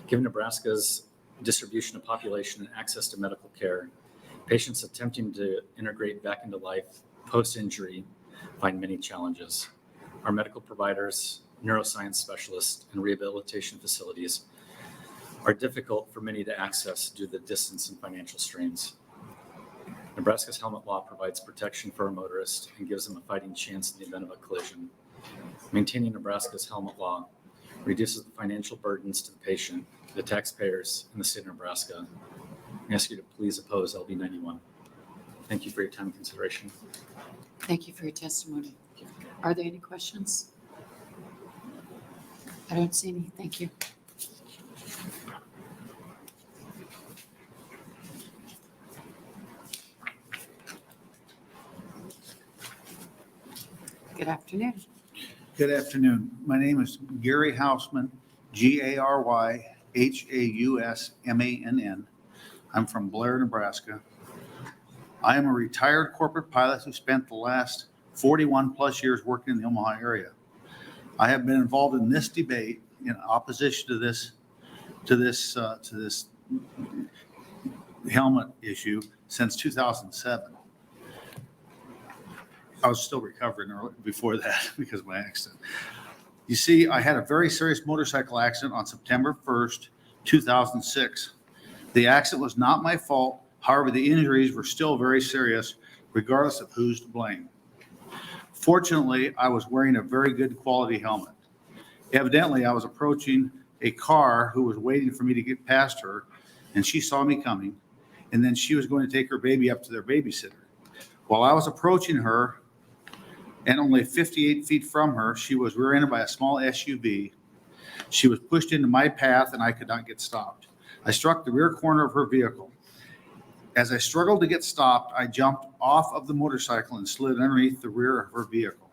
Speaker 5: Given Nebraska's distribution of population and access to medical care, patients attempting to integrate back into life post-injury find many challenges. Our medical providers, neuroscience specialists, and rehabilitation facilities are difficult for many to access due to the distance and financial strains. Nebraska's helmet law provides protection for a motorist and gives them a fighting chance in the event of a collision. Maintaining Nebraska's helmet law reduces the financial burdens to the patient, the taxpayers, and the state of Nebraska. I ask you to please oppose LB 91. Thank you for your time and consideration.
Speaker 1: Thank you for your testimony. Are there any questions? I don't see any. Thank you. Good afternoon.
Speaker 13: Good afternoon. My name is Gary Hausman, GaryHausmann. I'm from Blair, Nebraska. I am a retired corporate pilot who spent the last 41 plus years working in the Omaha area. I have been involved in this debate in opposition to this helmet issue since 2007. I was still recovering before that because of my accident. You see, I had a very serious motorcycle accident on September 1st, 2006. The accident was not my fault. However, the injuries were still very serious, regardless of who's to blame. Fortunately, I was wearing a very good quality helmet. Evidently, I was approaching a car who was waiting for me to get past her, and she saw me coming, and then she was going to take her baby up to their babysitter. While I was approaching her, and only 58 feet from her, she was rear-ended by a small SUV. She was pushed into my path, and I could not get stopped. I struck the rear corner of her vehicle. As I struggled to get stopped, I jumped off of the motorcycle and slid underneath the rear of her vehicle.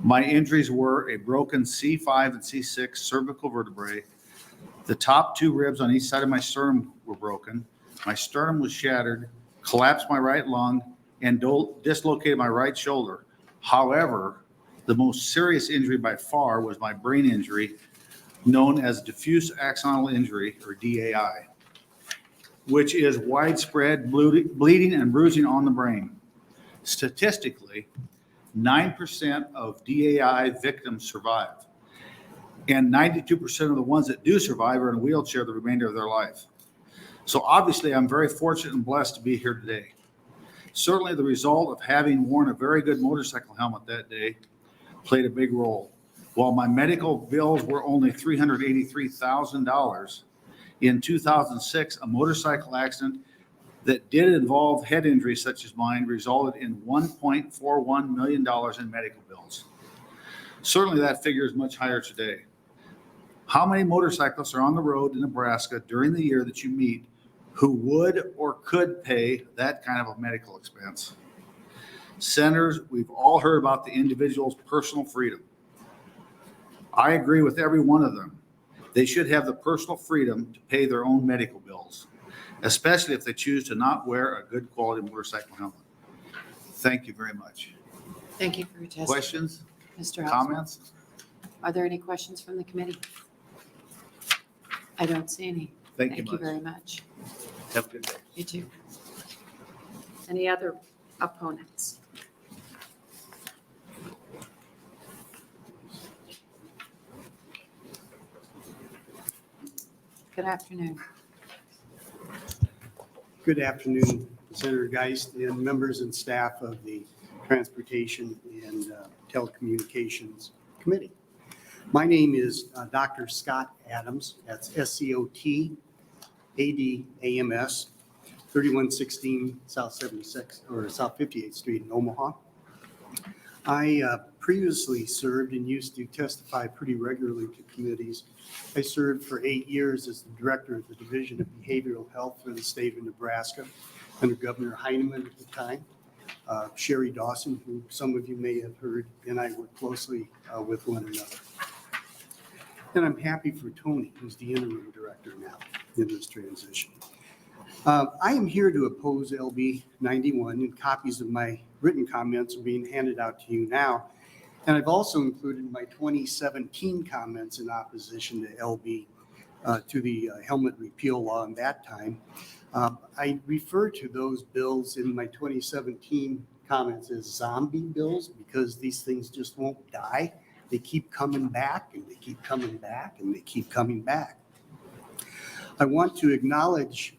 Speaker 13: My injuries were a broken C5 and C6 cervical vertebrae. The top two ribs on each side of my sternum were broken. My sternum was shattered, collapsed my right lung, and dislocated my right shoulder. However, the most serious injury by far was my brain injury, known as diffuse axonal injury, or DAI, which is widespread bleeding and bruising on the brain. Statistically, 9% of DAI victims survive, and 92% of the ones that do survive are in a wheelchair the remainder of their life. So obviously, I'm very fortunate and blessed to be here today. Certainly, the result of having worn a very good motorcycle helmet that day played a big role. While my medical bills were only $383,000, in 2006, a motorcycle accident that did involve head injuries such as mine resulted in $1.41 million in medical bills. Certainly that figure is much higher today. How many motorcyclists are on the road in Nebraska during the year that you meet who would or could pay that kind of a medical expense? Senators, we've all heard about the individual's personal freedom. I agree with every one of them. They should have the personal freedom to pay their own medical bills, especially if they choose to not wear a good quality motorcycle helmet. Thank you very much.
Speaker 1: Thank you for your testimony.
Speaker 13: Questions?
Speaker 1: Mr. Hausman.
Speaker 13: Comments?
Speaker 1: Are there any questions from the committee? I don't see any.
Speaker 13: Thank you
Speaker 1: Thank you
Speaker 13: much.
Speaker 1: very much.
Speaker 13: Have a good day.
Speaker 1: You too. Any other opponents? Good afternoon.
Speaker 8: Good afternoon, Senator Geist and members and staff of the Transportation and Telecommunications Committee. My name is Dr. Scott Adams. That's SCOTADAMS, 3116 South 76 or South 58th Street in Omaha. I previously served and used to testify pretty regularly to committees. I served for 8 years as the director of the Division of Behavioral Health for the state of Nebraska under Governor Heineman at the time. Sherry Dawson, who some of you may have heard, and I worked closely with one another. And I'm happy for Tony, who's the interim director now in this transition. I am here to oppose LB 91, and copies of my written comments are being handed out to you now. And I've also included my 2017 comments in opposition to LB, to the helmet repeal law in that time. I refer to those bills in my 2017 comments as zombie bills because these things just won't die. They keep coming back and they keep coming back and they keep coming back. I want to acknowledge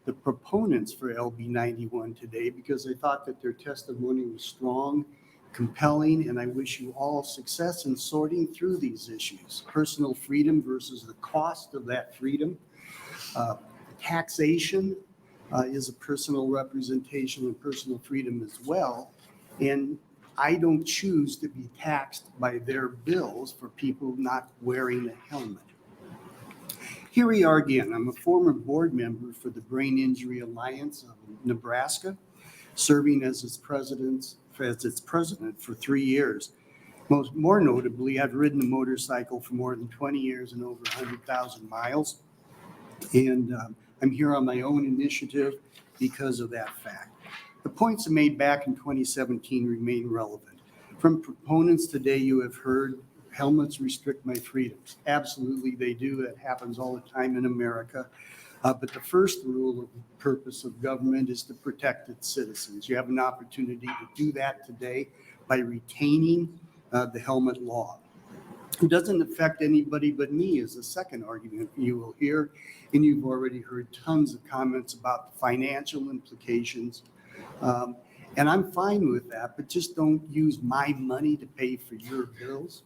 Speaker 8: the proponents for LB 91 today because I thought that their testimony was strong, compelling, and I wish you all success in sorting through these issues. Personal freedom versus the cost of that freedom. Taxation is a personal representation and personal freedom as well. And I don't choose to be taxed by their bills for people not wearing a helmet. Here we are again. I'm a former board member for the Brain Injury Alliance of Nebraska, serving as its president for 3 years. More notably, I've ridden a motorcycle for more than 20 years and over 100,000 miles. And I'm here on my own initiative because of that fact. The points I made back in 2017 remain relevant. From proponents today, you have heard helmets restrict my freedoms. Absolutely, they do. That happens all the time in America. But the first rule of purpose of government is to protect its citizens. You have an opportunity to do that today by retaining the helmet law. It doesn't affect anybody but me is the second argument you will hear. And you've already heard tons of comments about the financial implications. And I'm fine with that, but just don't use my money to pay for your bills.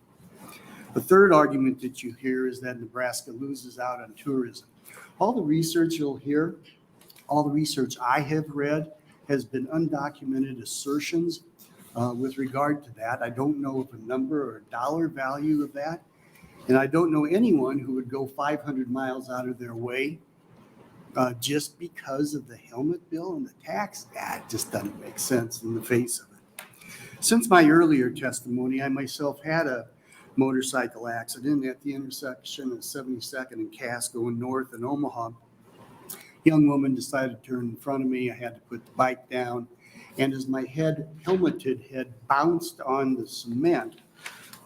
Speaker 8: The third argument that you hear is that Nebraska loses out on tourism. All the research you'll hear, all the research I have read has been undocumented assertions with regard to that. I don't know of a number or a dollar value of that. And I don't know anyone who would go 500 miles out of their way just because of the helmet bill and the tax. That just doesn't make sense in the face of it. Since my earlier testimony, I myself had a motorcycle accident at the intersection of 72nd and Cass going north in Omaha. Young woman decided to turn in front of me. I had to put the bike down. And as my helmeted head bounced on the cement,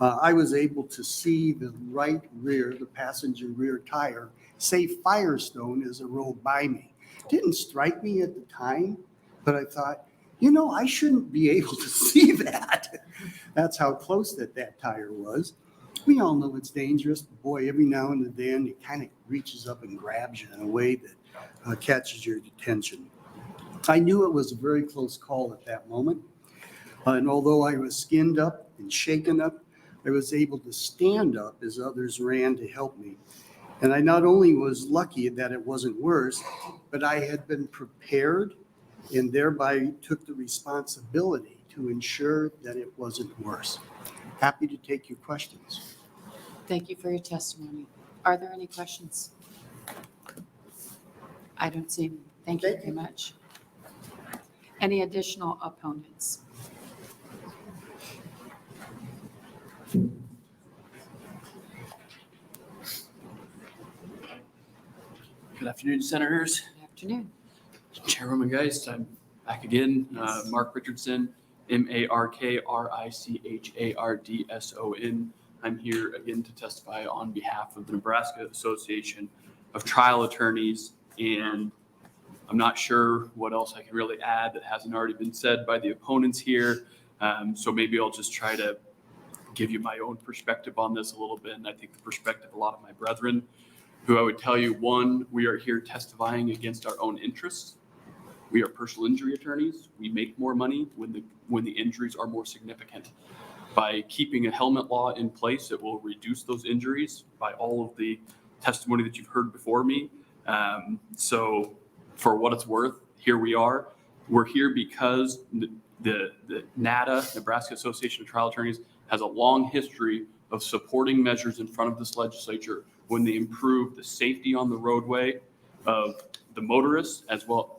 Speaker 8: I was able to see the right rear, the passenger rear tire, say Firestone as it rolled by me. Didn't strike me at the time, but I thought, I shouldn't be able to see that. That's how close that tire was. We all know it's dangerous. Boy, every now and then it kind of reaches up and grabs you in a way that catches your attention. I knew it was a very close call at that moment. And although I was skinned up and shaken up, I was able to stand up as others ran to help me. And I not only was lucky that it wasn't worse, but I had been prepared and thereby took the responsibility to ensure that it wasn't worse. Happy to take your questions.
Speaker 1: Thank you for your testimony. Are there any questions? I don't see any. Thank you very much. Any additional opponents?
Speaker 9: Good afternoon, Senators.
Speaker 1: Good afternoon.
Speaker 9: Chairwoman Geist, I'm back again. Mark Richardson, MarkRichardson. I'm here again to testify on behalf of the Nebraska Association of Trial Attorneys, and I'm not sure what else I can really add that hasn't already been said by the opponents here. So maybe I'll just try to give you my own perspective on this a little bit, and I think the perspective of a lot of my brethren, who I would tell you, one, we are here testifying against our own interests. We are personal injury attorneys. We make more money when the injuries are more significant. By keeping a helmet law in place, it will reduce those injuries by all of the testimony that you've heard before me. So for what it's worth, here we are. We're here because the NATA, Nebraska Association of Trial Attorneys, has a long history of supporting measures in front of this legislature when they improve the safety on the roadway of the motorists as well,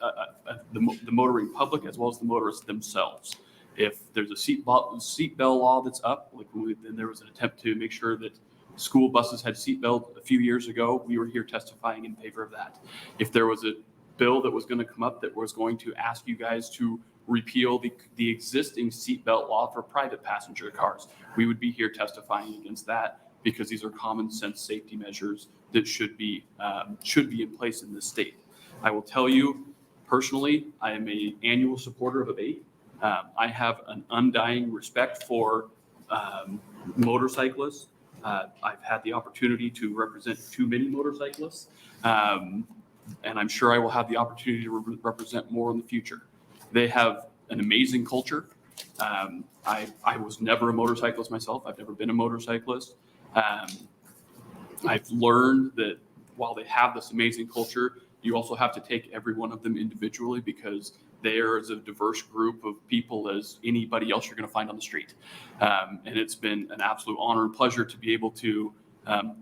Speaker 9: the motoring public as well as the motorists themselves. If there's a seatbelt law that's up, like when there was an attempt to make sure that school buses had seatbelts a few years ago, we were here testifying in favor of that. If there was a bill that was going to come up that was going to ask you guys to repeal the existing seatbelt law for private passenger cars, we would be here testifying against that, because these are common sense safety measures that should be in place in this state. I will tell you personally, I am an annual supporter of ABATE. I have an undying respect for motorcyclists. I've had the opportunity to represent too many motorcyclists, and I'm sure I will have the opportunity to represent more in the future. They have an amazing culture. I was never a motorcyclist myself. I've never been a motorcyclist. I've learned that while they have this amazing culture, you also have to take every one of them individually, because they are as a diverse group of people as anybody else you're going to find on the street. And it's been an absolute honor and pleasure to be able to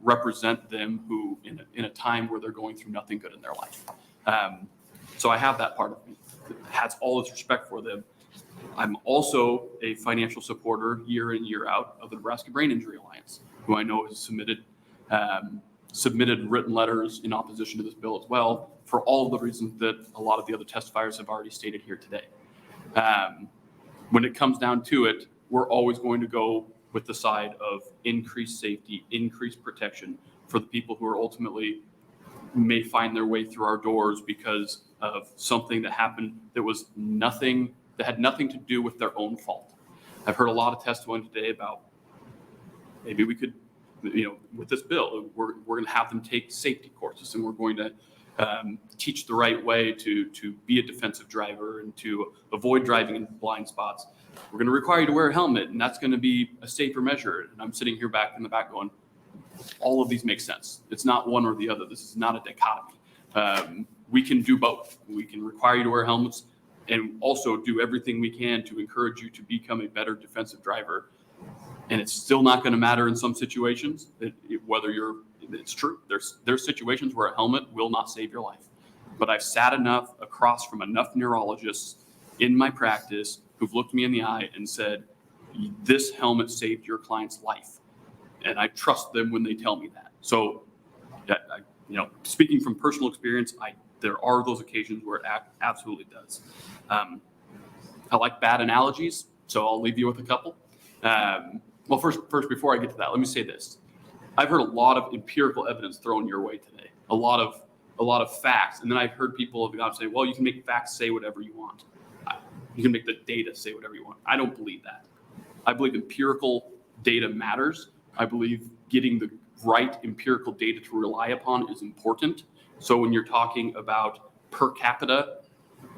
Speaker 9: represent them who in a time where they're going through nothing good in their life. So I have that part of me that has all this respect for them. I'm also a financial supporter year in, year out of the Nebraska Brain Injury Alliance, who I know has submitted written letters in opposition to this bill as well, for all of the reasons that a lot of the other testifiers have already stated here today. When it comes down to it, we're always going to go with the side of increased safety, increased protection for the people who are ultimately may find their way through our doors because of something that happened that had nothing to do with their own fault. I've heard a lot of testimony today about maybe we could, with this bill, we're going to have them take safety courses, and we're going to teach the right way to be a defensive driver and to avoid driving in blind spots. We're going to require you to wear a helmet, and that's going to be a safer measure. And I'm sitting here back in the back going, all of these make sense. It's not one or the other. This is not a dichotomy. We can do both. We can require you to wear helmets and also do everything we can to encourage you to become a better defensive driver. And it's still not going to matter in some situations, it's true. There's situations where a helmet will not save your life. But I've sat across from enough neurologists in my practice who've looked me in the eye and said, this helmet saved your client's life. And I trust them when they tell me that. So, speaking from personal experience, there are those occasions where it absolutely does. I like bad analogies, so I'll leave you with a couple. Well, first, before I get to that, let me say this. I've heard a lot of empirical evidence thrown your way today, a lot of facts. And then I've heard people have gone say, well, you can make facts say whatever you want. You can make the data say whatever you want. I don't believe that. I believe empirical data matters. I believe getting the right empirical data to rely upon is important. So when you're talking about per capita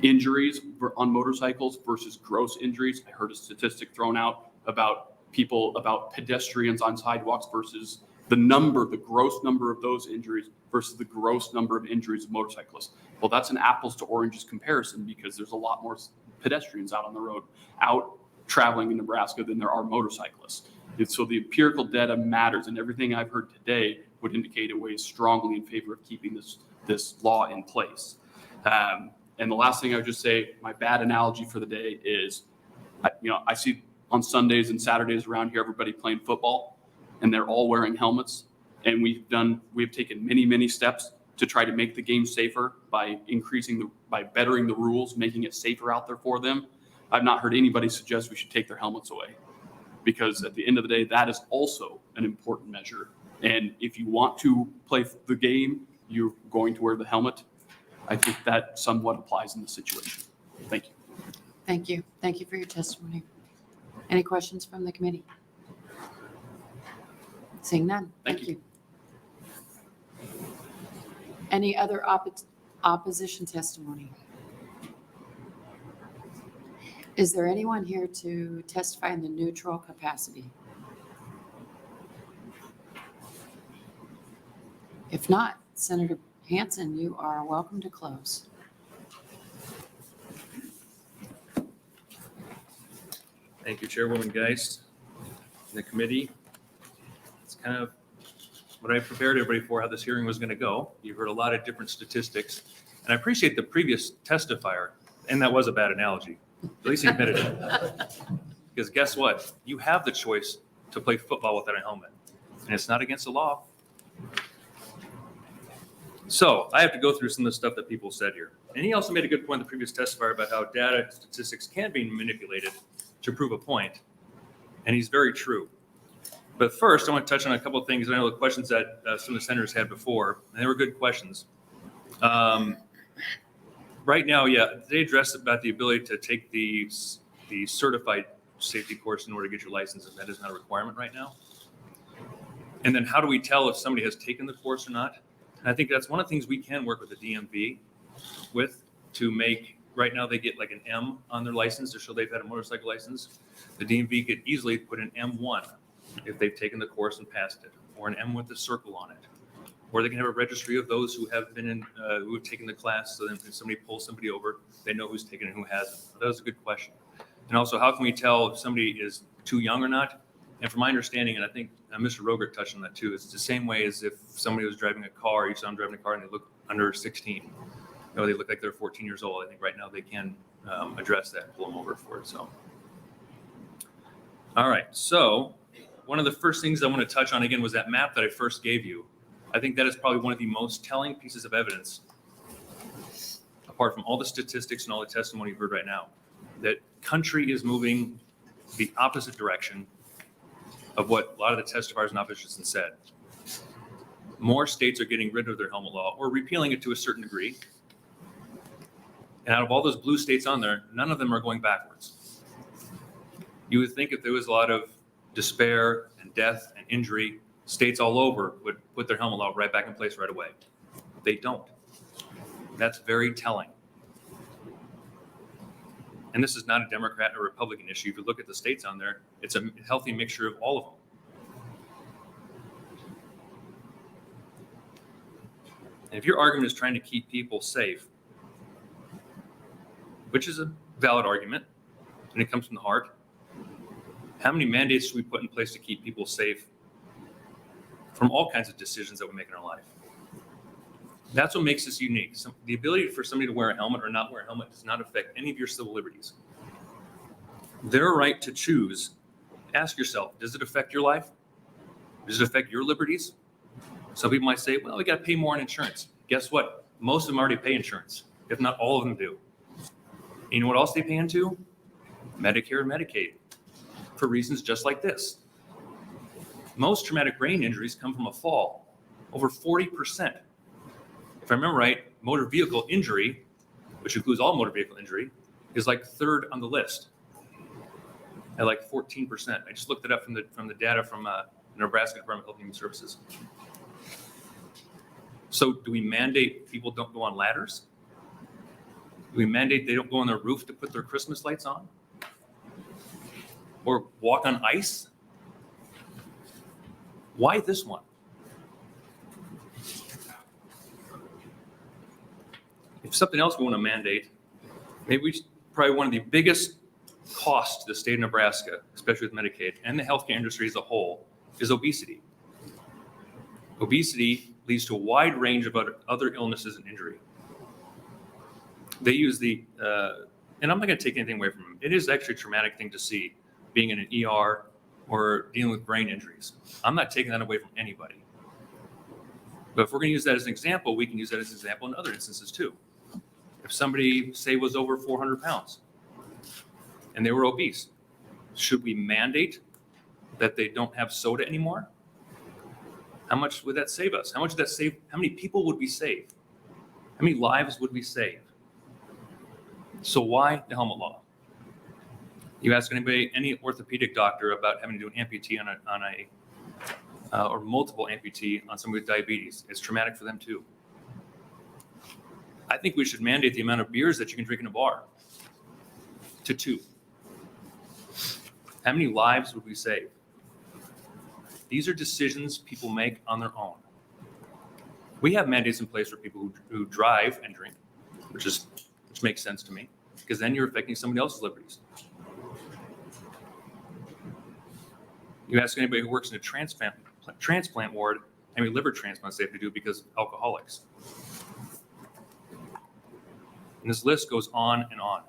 Speaker 9: injuries on motorcycles versus gross injuries, I heard a statistic thrown out about pedestrians on sidewalks versus the gross number of those injuries versus the gross number of injuries of motorcyclists. Well, that's an apples to oranges comparison because there's a lot more pedestrians out on the road, out traveling in Nebraska than there are motorcyclists. And so the empirical data matters, and everything I've heard today would indicate it weighs strongly in favor of keeping this law in place. And the last thing I would just say, my bad analogy for the day is, I see on Sundays and Saturdays around here, everybody playing football, and they're all wearing helmets. And we've taken many, many steps to try to make the game safer by bettering the rules, making it safer out there for them. I've not heard anybody suggest we should take their helmets away, because at the end of the day, that is also an important measure. And if you want to play the game, you're going to wear the helmet. I think that somewhat applies in this situation. Thank you.
Speaker 1: Thank you. Thank you for your testimony. Any questions from the committee? Seeing none. Thank you. Any other opposition testimony? Is there anyone here to testify in the neutral capacity? If not, Senator Hansen, you are welcome to close.
Speaker 10: Thank you, Chairwoman Geist, and the committee. It's kind of what I prepared everybody for, how this hearing was going to go. You heard a lot of different statistics, and I appreciate the previous testifier, and that was a bad analogy. At least he admitted it. Because guess what? You have the choice to play football without a helmet, and it's not against the law. So I have to go through some of the stuff that people said here. And he also made a good point, the previous testifier, about how data and statistics can be manipulated to prove a point. And he's very true. But first, I want to touch on a couple of things. I know the questions that some of the senators had before, and they were good questions. Right now, they addressed about the ability to take the certified safety course in order to get your license, and that is not a requirement right now. And then how do we tell if somebody has taken the course or not? And I think that's one of the things we can work with the DMV with to make. Right now, they get like an M on their license to show they've had a motorcycle license. The DMV could easily put an M1 if they've taken the course and passed it, or an M with a circle on it. Or they can have a registry of those who have been who have taken the class, so then if somebody pulls somebody over, they know who's taken it and who hasn't. That was a good question. And also, how can we tell if somebody is too young or not? And from my understanding, and I think Mr. Rogert touched on that too, it's the same way as if somebody was driving a car, you saw them driving a car and they look under 16. They look like they're 14 years old. I think right now they can address that and pull them over for it. So, all right. So one of the first things I want to touch on again was that map that I first gave you. I think that is probably one of the most telling pieces of evidence, apart from all the statistics and all the testimony you've heard right now, that country is moving the opposite direction of what a lot of the testifiers and opposition said. More states are getting rid of their helmet law or repealing it to a certain degree. And out of all those blue states on there, none of them are going backwards. You would think if there was a lot of despair and death and injury, states all over would put their helmet law right back in place right away. They don't. That's very telling. And this is not a Democrat or Republican issue. If you look at the states on there, it's a healthy mixture of all of them. And if your argument is trying to keep people safe, which is a valid argument, and it comes from the heart, how many mandates should we put in place to keep people safe from all kinds of decisions that we make in our life? That's what makes us unique. The ability for somebody to wear a helmet or not wear a helmet does not affect any of your civil liberties. Their right to choose, ask yourself, does it affect your life? Does it affect your liberties? Some people might say, well, we got to pay more on insurance. Guess what? Most of them already pay insurance, if not all of them do. And you know what else they pay into? Medicare and Medicaid, for reasons just like this. Most traumatic brain injuries come from a fall, over 40%. If I remember right, motor vehicle injury, which includes all motor vehicle injury, is like third on the list at like 14%. I just looked it up from the data from Nebraska Department of Health and Human Services. So do we mandate people don't go on ladders? Do we mandate they don't go on their roof to put their Christmas lights on? Or walk on ice? Why this one? If something else we want to mandate, maybe probably one of the biggest costs to the state of Nebraska, especially with Medicaid and the healthcare industry as a whole, is obesity. Obesity leads to a wide range of other illnesses and injury. They use and I'm not going to take anything away from them. It is actually a traumatic thing to see being in an ER or dealing with brain injuries. I'm not taking that away from anybody. But if we're going to use that as an example, we can use that as an example in other instances too. If somebody, say, was over 400 pounds and they were obese, should we mandate that they don't have soda anymore? How much would that save us? How much would that save? How many people would we save? How many lives would we save? So why the helmet law? You ask any orthopedic doctor about having to do an amputee or multiple amputee on somebody with diabetes. It's traumatic for them too. I think we should mandate the amount of beers that you can drink in a bar to 2. How many lives would we save? These are decisions people make on their own. We have mandates in place for people who drive and drink, which makes sense to me, because then you're affecting somebody else's liberties. You ask anybody who works in a transplant ward, how many liver transplants they have to do because of alcoholics. And this list goes on and on.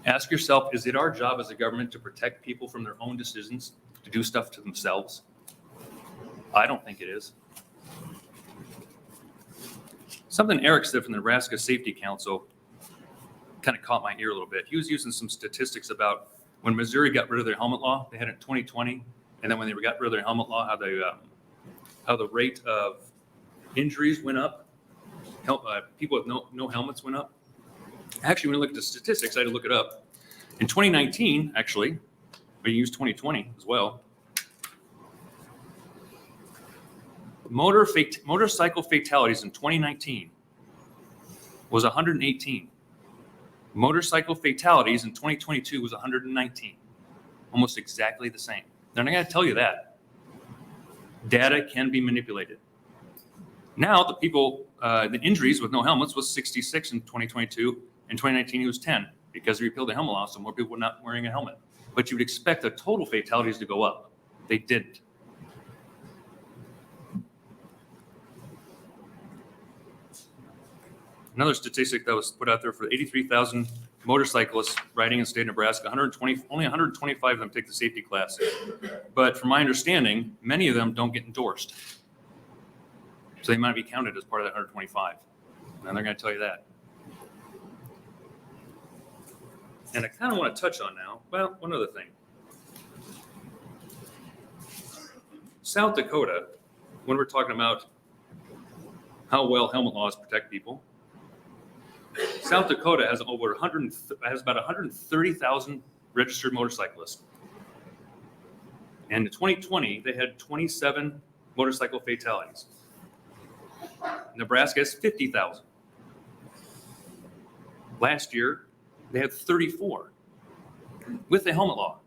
Speaker 10: Ask yourself, is it our job as a government to protect people from their own decisions, to do stuff to themselves? I don't think it is. Something Eric said from the Nebraska Safety Council kind of caught my ear a little bit. He was using some statistics about when Missouri got rid of their helmet law, they had it in 2020, and then when they got rid of their helmet law, how the rate of injuries went up, people with no helmets went up. Actually, when you look at the statistics, I had to look it up. In 2019, actually, we used 2020 as well. Motorcycle fatalities in 2019 was 118. Motorcycle fatalities in 2022 was 119. Almost exactly the same. They're not going to tell you that. Data can be manipulated. Now, the injuries with no helmets was 66 in 2022. In 2019, it was 10 because they repealed the helmet law, so more people were not wearing a helmet. But you would expect the total fatalities to go up. They didn't. Another statistic that was put out there for 83,000 motorcyclists riding in the state of Nebraska, only 125 of them take the safety class. But from my understanding, many of them don't get endorsed. So they might be counted as part of that 125. And they're going to tell you that. And I kind of want to touch on now, well, one other thing. South Dakota, when we're talking about how well helmet laws protect people, South Dakota has about 130,000 registered motorcyclists. And in 2020, they had 27 motorcycle fatalities. Nebraska has 50,000. Last year, they had 34 with the helmet law.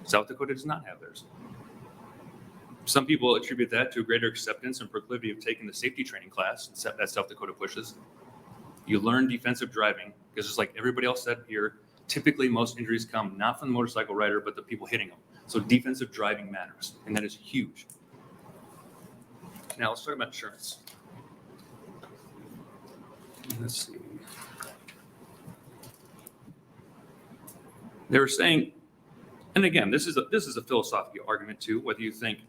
Speaker 10: South Dakota does not have theirs. Some people attribute that to a greater acceptance and proclivity of taking the safety training class that South Dakota pushes. You learn defensive driving because just like everybody else said here, typically most injuries come not from the motorcycle rider, but the people hitting them. So defensive driving matters, and that is huge. Now let's talk about insurance. Let's see. They were saying, and again, this is a philosophical argument too, whether you think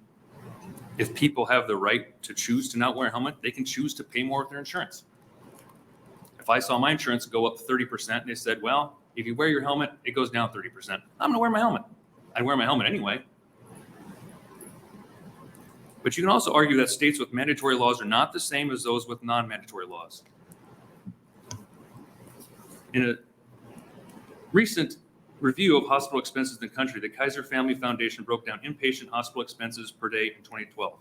Speaker 10: if people have the right to choose to not wear a helmet, they can choose to pay more with their insurance. If I saw my insurance go up 30% and they said, well, if you wear your helmet, it goes down 30%, I'm gonna wear my helmet. I'd wear my helmet anyway. But you can also argue that states with mandatory laws are not the same as those with non-mandatory laws. In a recent review of hospital expenses in the country, the Kaiser Family Foundation broke down inpatient hospital expenses per day in 2012.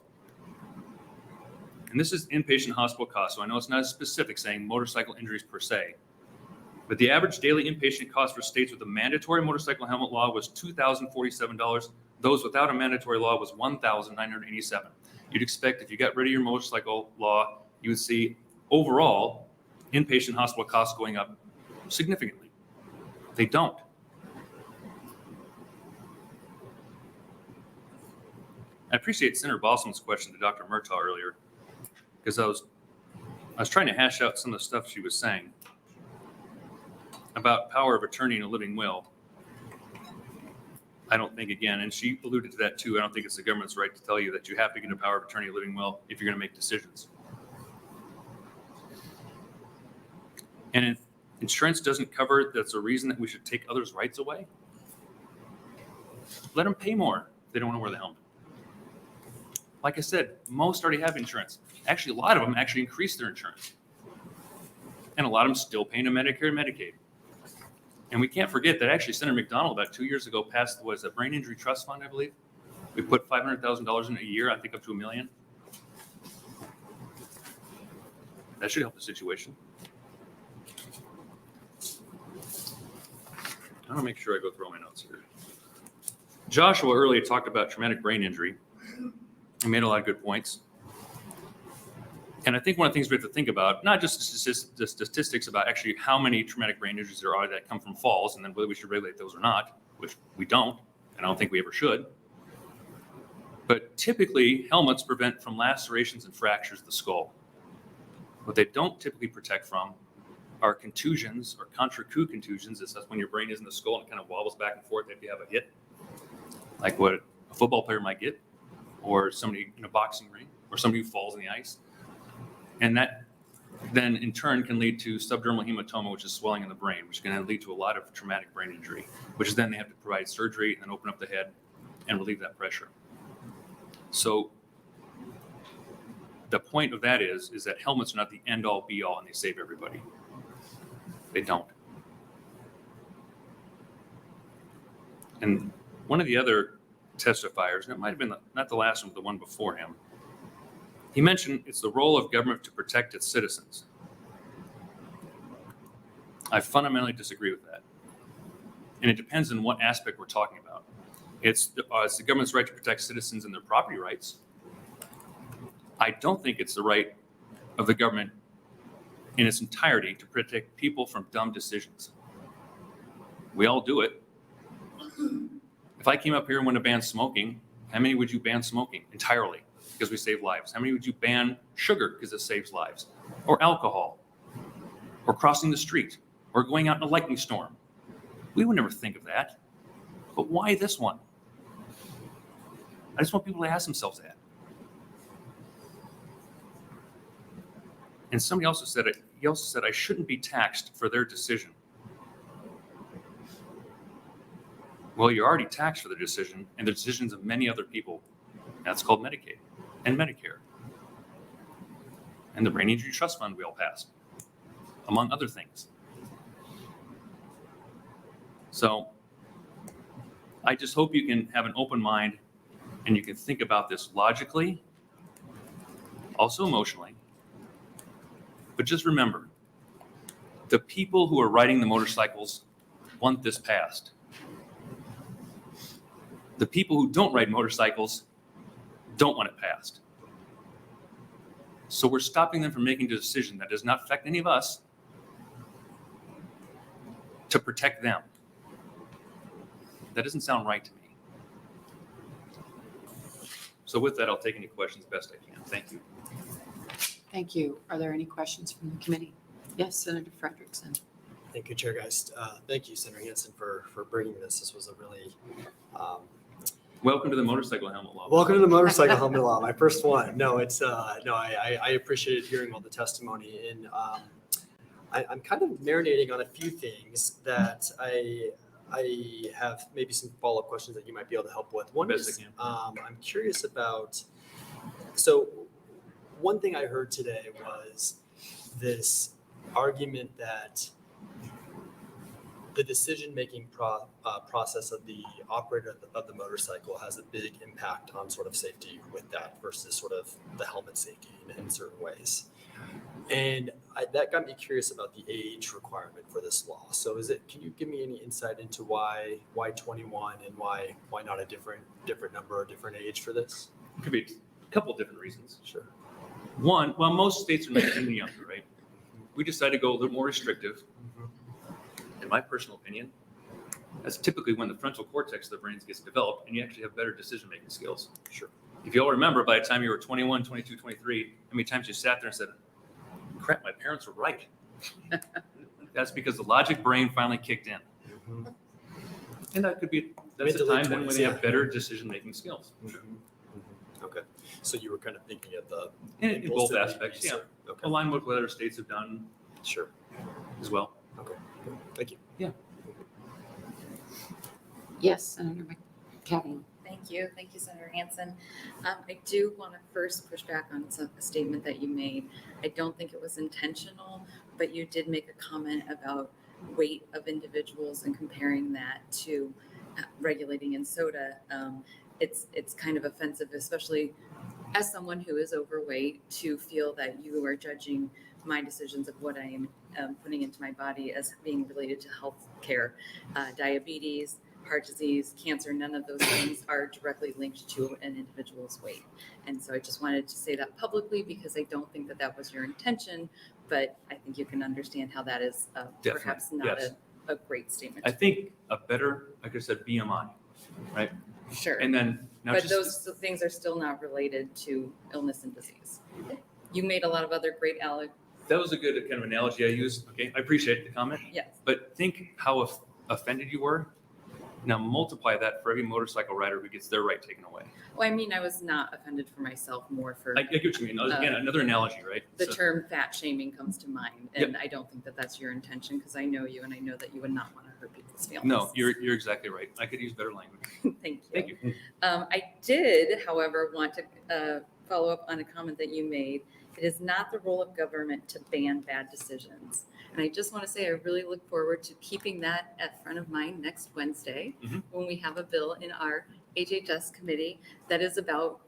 Speaker 10: And this is inpatient hospital costs, so I know it's not as specific saying motorcycle injuries per se, but the average daily inpatient cost for states with a mandatory motorcycle helmet law was $2,047. Those without a mandatory law was $1,987. You'd expect if you got rid of your motorcycle law, you would see overall inpatient hospital costs going up significantly. They don't. I appreciate Senator Bosselman's question to Dr. Murtaugh earlier, because I was trying to hash out some of the stuff she was saying about power of attorney and a living will. I don't think, again, and she alluded to that too, I don't think it's the government's right to tell you that you have to get a power of attorney and living will if you're going to make decisions. And if insurance doesn't cover it, that's a reason that we should take others' rights away. Let them pay more if they don't want to wear the helmet. Like I said, most already have insurance. Actually, a lot of them actually increased their insurance. And a lot of them still paying to Medicare and Medicaid. And we can't forget that actually Senator McDonald about 2 years ago passed, what is that, Brain Injury Trust Fund, I believe? We put $500,000 in a year, I think up to $1 million. That should help the situation. I want to make sure I go through all my notes here. Joshua earlier talked about traumatic brain injury. He made a lot of good points. And I think one of the things we have to think about, not just the statistics about actually how many traumatic brain injuries there are that come from falls, and then whether we should regulate those or not, which we don't, and I don't think we ever should. But typically, helmets prevent from lacerations and fractures of the skull. What they don't typically protect from are contusions or contra coup contusions. That's when your brain is in the skull and it kind of wobbles back and forth if you have a hit, like what a football player might get, or somebody in a boxing ring, or somebody who falls in the ice. And that then in turn can lead to subdermal hematoma, which is swelling in the brain, which can lead to a lot of traumatic brain injury, which is then they have to provide surgery and then open up the head and relieve that pressure. So the point of that is that helmets are not the end all be all and they save everybody. They don't. And one of the other testifiers, and it might have been not the last one, but the one before him, he mentioned it's the role of government to protect its citizens. I fundamentally disagree with that. And it depends on what aspect we're talking about. It's the government's right to protect citizens and their property rights. I don't think it's the right of the government in its entirety to protect people from dumb decisions. We all do it. If I came up here and wanted to ban smoking, how many would you ban smoking entirely? Because we save lives. How many would you ban sugar because it saves lives? Or alcohol? Or crossing the street? Or going out in a lightning storm? We would never think of that. But why this one? I just want people to ask themselves that. And somebody also said it. He also said I shouldn't be taxed for their decision. Well, you're already taxed for the decision and the decisions of many other people. That's called Medicaid and Medicare. And the Brain Injury Trust Fund we all passed, among other things. So I just hope you can have an open mind and you can think about this logically, also emotionally. But just remember, The people who are riding the motorcycles want this passed. The people who don't ride motorcycles don't want it passed. So we're stopping them from making a decision that does not affect any of us to protect them. That doesn't sound right to me. So with that, I'll take any questions best I can. Thank you.
Speaker 1: Thank you. Are there any questions from the committee? Yes, Senator Frederickson.
Speaker 11: Thank you, Chair, guys. Thank you, Senator Hansen, for bringing this. This was a really,
Speaker 10: Welcome to the motorcycle helmet law.
Speaker 11: welcome to the motorcycle helmet law, my first one. No, it's, no, I appreciated hearing all the testimony, and I'm kind of marinating on a few things that I have maybe some follow-up questions that you might be able to help with. One
Speaker 10: Best I
Speaker 11: is,
Speaker 10: can.
Speaker 11: I'm curious about, so one thing I heard today was this argument that the decision-making process of the operator of the motorcycle has a big impact on sort of safety with that versus sort of the helmet safety in certain ways. And that got me curious about the age requirement for this law. So can you give me any insight into why 21 and why not a different number or different age for this?
Speaker 10: It could be a couple of different reasons.
Speaker 11: Sure.
Speaker 10: One, well, most states are 19 and younger, right? We decided to go a little more restrictive. In my personal opinion, that's typically when the frontal cortex of the brain gets developed and you actually have better decision-making skills.
Speaker 11: Sure.
Speaker 10: If you all remember, by the time you were 21, 22, 23, how many times you sat there and said, crap, my parents were right. That's because the logic brain finally kicked in.
Speaker 11: Mm-hmm.
Speaker 10: And that's
Speaker 11: Mid
Speaker 10: the
Speaker 11: to late
Speaker 10: time then when
Speaker 11: 20s,
Speaker 10: you
Speaker 11: yeah.
Speaker 10: have better decision-making skills.
Speaker 11: Okay. So you were kind of thinking of the.
Speaker 10: In both aspects, yeah.
Speaker 11: Okay.
Speaker 10: Align with what other states have done.
Speaker 11: Sure.
Speaker 10: As well.
Speaker 11: Okay. Thank you.
Speaker 10: Yeah.
Speaker 1: Yes, Senator McCavan.
Speaker 14: Thank you. Thank you, Senator Hansen. I do want to first push back on a statement that you made. I don't think it was intentional, but you did make a comment about weight of individuals and comparing that to regulating in soda. It's kind of offensive, especially as someone who is overweight, to feel that you are judging my decisions of what I am putting into my body as being related to health care. Diabetes, heart disease, cancer, none of those things are directly linked to an individual's weight. And so I just wanted to say that publicly because I don't think that that was your intention, but I think you can understand how that is perhaps not
Speaker 10: yes.
Speaker 14: a great statement.
Speaker 10: I think a better, like I said, BMI, right?
Speaker 14: Sure.
Speaker 10: And then now
Speaker 14: But
Speaker 10: just
Speaker 14: those things are still not related to illness and disease. You made a lot of other great
Speaker 10: that was a good kind of analogy I used. Okay, I appreciate the comment.
Speaker 14: Yes.
Speaker 10: But think how offended you were. Now multiply that for every motorcycle rider who gets their right taken away.
Speaker 14: Well, I mean, I was not offended for myself, more for
Speaker 10: I get what you mean. Again, another analogy, right?
Speaker 14: the
Speaker 10: So-
Speaker 14: term fat shaming comes to mind. And I don't think that that's your intention because I know you and I know that you would not want to hurt people's feelings.
Speaker 10: No, you're exactly right. I could use better language.
Speaker 14: Thank you.
Speaker 10: Thank you.
Speaker 14: I did, however, want to follow up on a comment that you made. It is not the role of government to ban bad decisions. And I just want to say I really look forward to keeping that at front of mind next Wednesday when we have a bill in our HHS committee that is about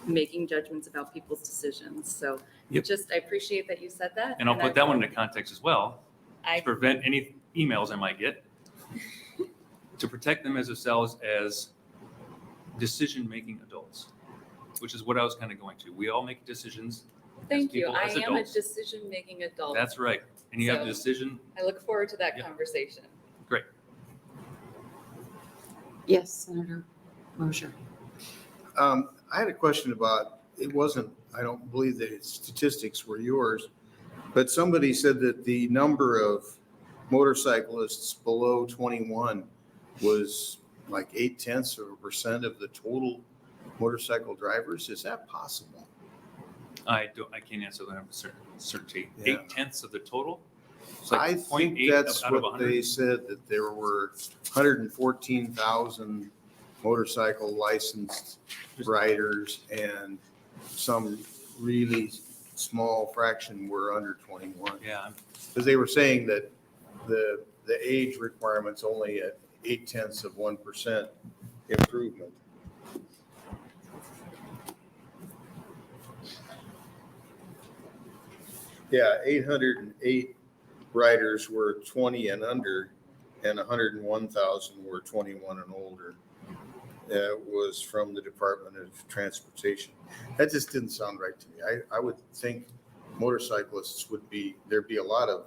Speaker 14: making judgments about people's decisions. So I appreciate that you said that.
Speaker 10: And I'll put that one into context as well,
Speaker 14: I-
Speaker 10: to prevent any emails I might get, to protect them as themselves as decision-making adults, which is what I was kind of going to. We all make decisions.
Speaker 14: Thank you.
Speaker 10: people,
Speaker 14: I
Speaker 10: as
Speaker 14: am a
Speaker 10: adults.
Speaker 14: decision-making adult.
Speaker 10: That's right. And you have
Speaker 14: So-
Speaker 10: the decision.
Speaker 14: I look forward to that
Speaker 10: Yeah.
Speaker 14: conversation.
Speaker 10: Great.
Speaker 1: Yes, Senator Mosher.
Speaker 4: I had a question about, I don't believe the statistics were yours, but somebody said that the number of motorcyclists below 21 was like 0.8% of the total motorcycle drivers. Is that possible?
Speaker 10: I can't answer that with certainty.
Speaker 4: Yeah.
Speaker 10: 0.8 of the total? It's like
Speaker 4: I
Speaker 10: 0.8
Speaker 4: think that's
Speaker 10: out of
Speaker 4: what
Speaker 10: 100?
Speaker 4: they said, that there were 114,000 motorcycle licensed riders and some really small fraction were under 21.
Speaker 10: Yeah.
Speaker 4: Because they were saying that the age requirement's only at 0.8% improvement. Yeah, 808 riders were 20 and under, and 101,000 were 21 and older. That was from the Department of Transportation. That just didn't sound right to me. I would think motorcyclists would be, there'd be a lot of,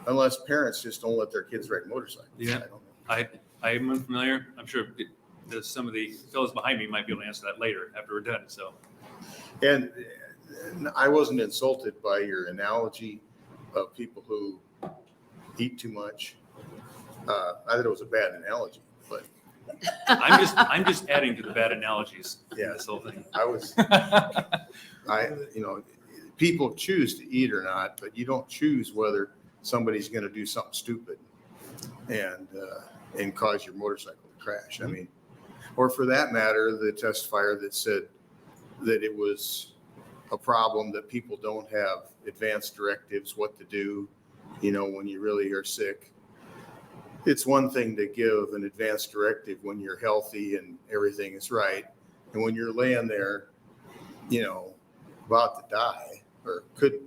Speaker 4: unless parents just don't let their kids ride motorcycles.
Speaker 10: Yeah.
Speaker 4: I don't know.
Speaker 10: I'm unfamiliar. I'm sure some of the fellows behind me might be able to answer that later after we're done, so.
Speaker 4: And I wasn't insulted by your analogy of people who eat too much. I thought it was a bad analogy, but.
Speaker 10: I'm just adding to the bad analogies in this whole thing.
Speaker 4: People choose to eat or not, but you don't choose whether somebody's going to do something stupid and cause your motorcycle to crash. I mean, or for that matter, the testifier that said that it was a problem that people don't have advanced directives what to do, when you really are sick. It's one thing to give an advanced directive when you're healthy and everything is right. And when you're laying there, about to die or could,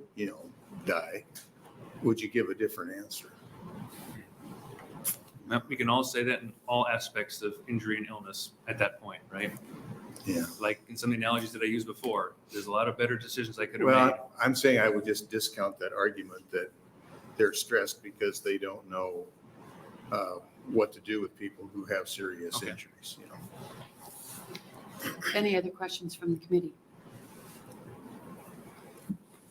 Speaker 4: die, would you give a different answer?
Speaker 10: Well, we can all say that in all aspects of injury and illness at that point, right?
Speaker 4: Yeah.
Speaker 10: Like in some of the analogies that I used before, there's a lot of better decisions I could have made.
Speaker 4: Well, I'm saying I would just discount that argument that they're stressed because they don't know what to do with people who have serious injuries.
Speaker 1: Any other questions from the committee?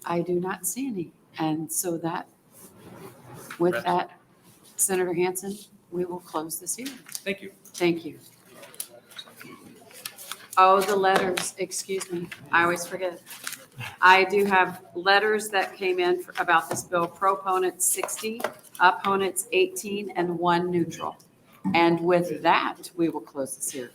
Speaker 1: I do not see any. And so with that, Senator Hansen, we will close this hearing.
Speaker 10: Thank you.
Speaker 1: Thank you. Oh, the letters, excuse me. I always forget. I do have letters that came in about this bill. Proponents 60, opponents 18, and 1 neutral. And with that, we will close this hearing.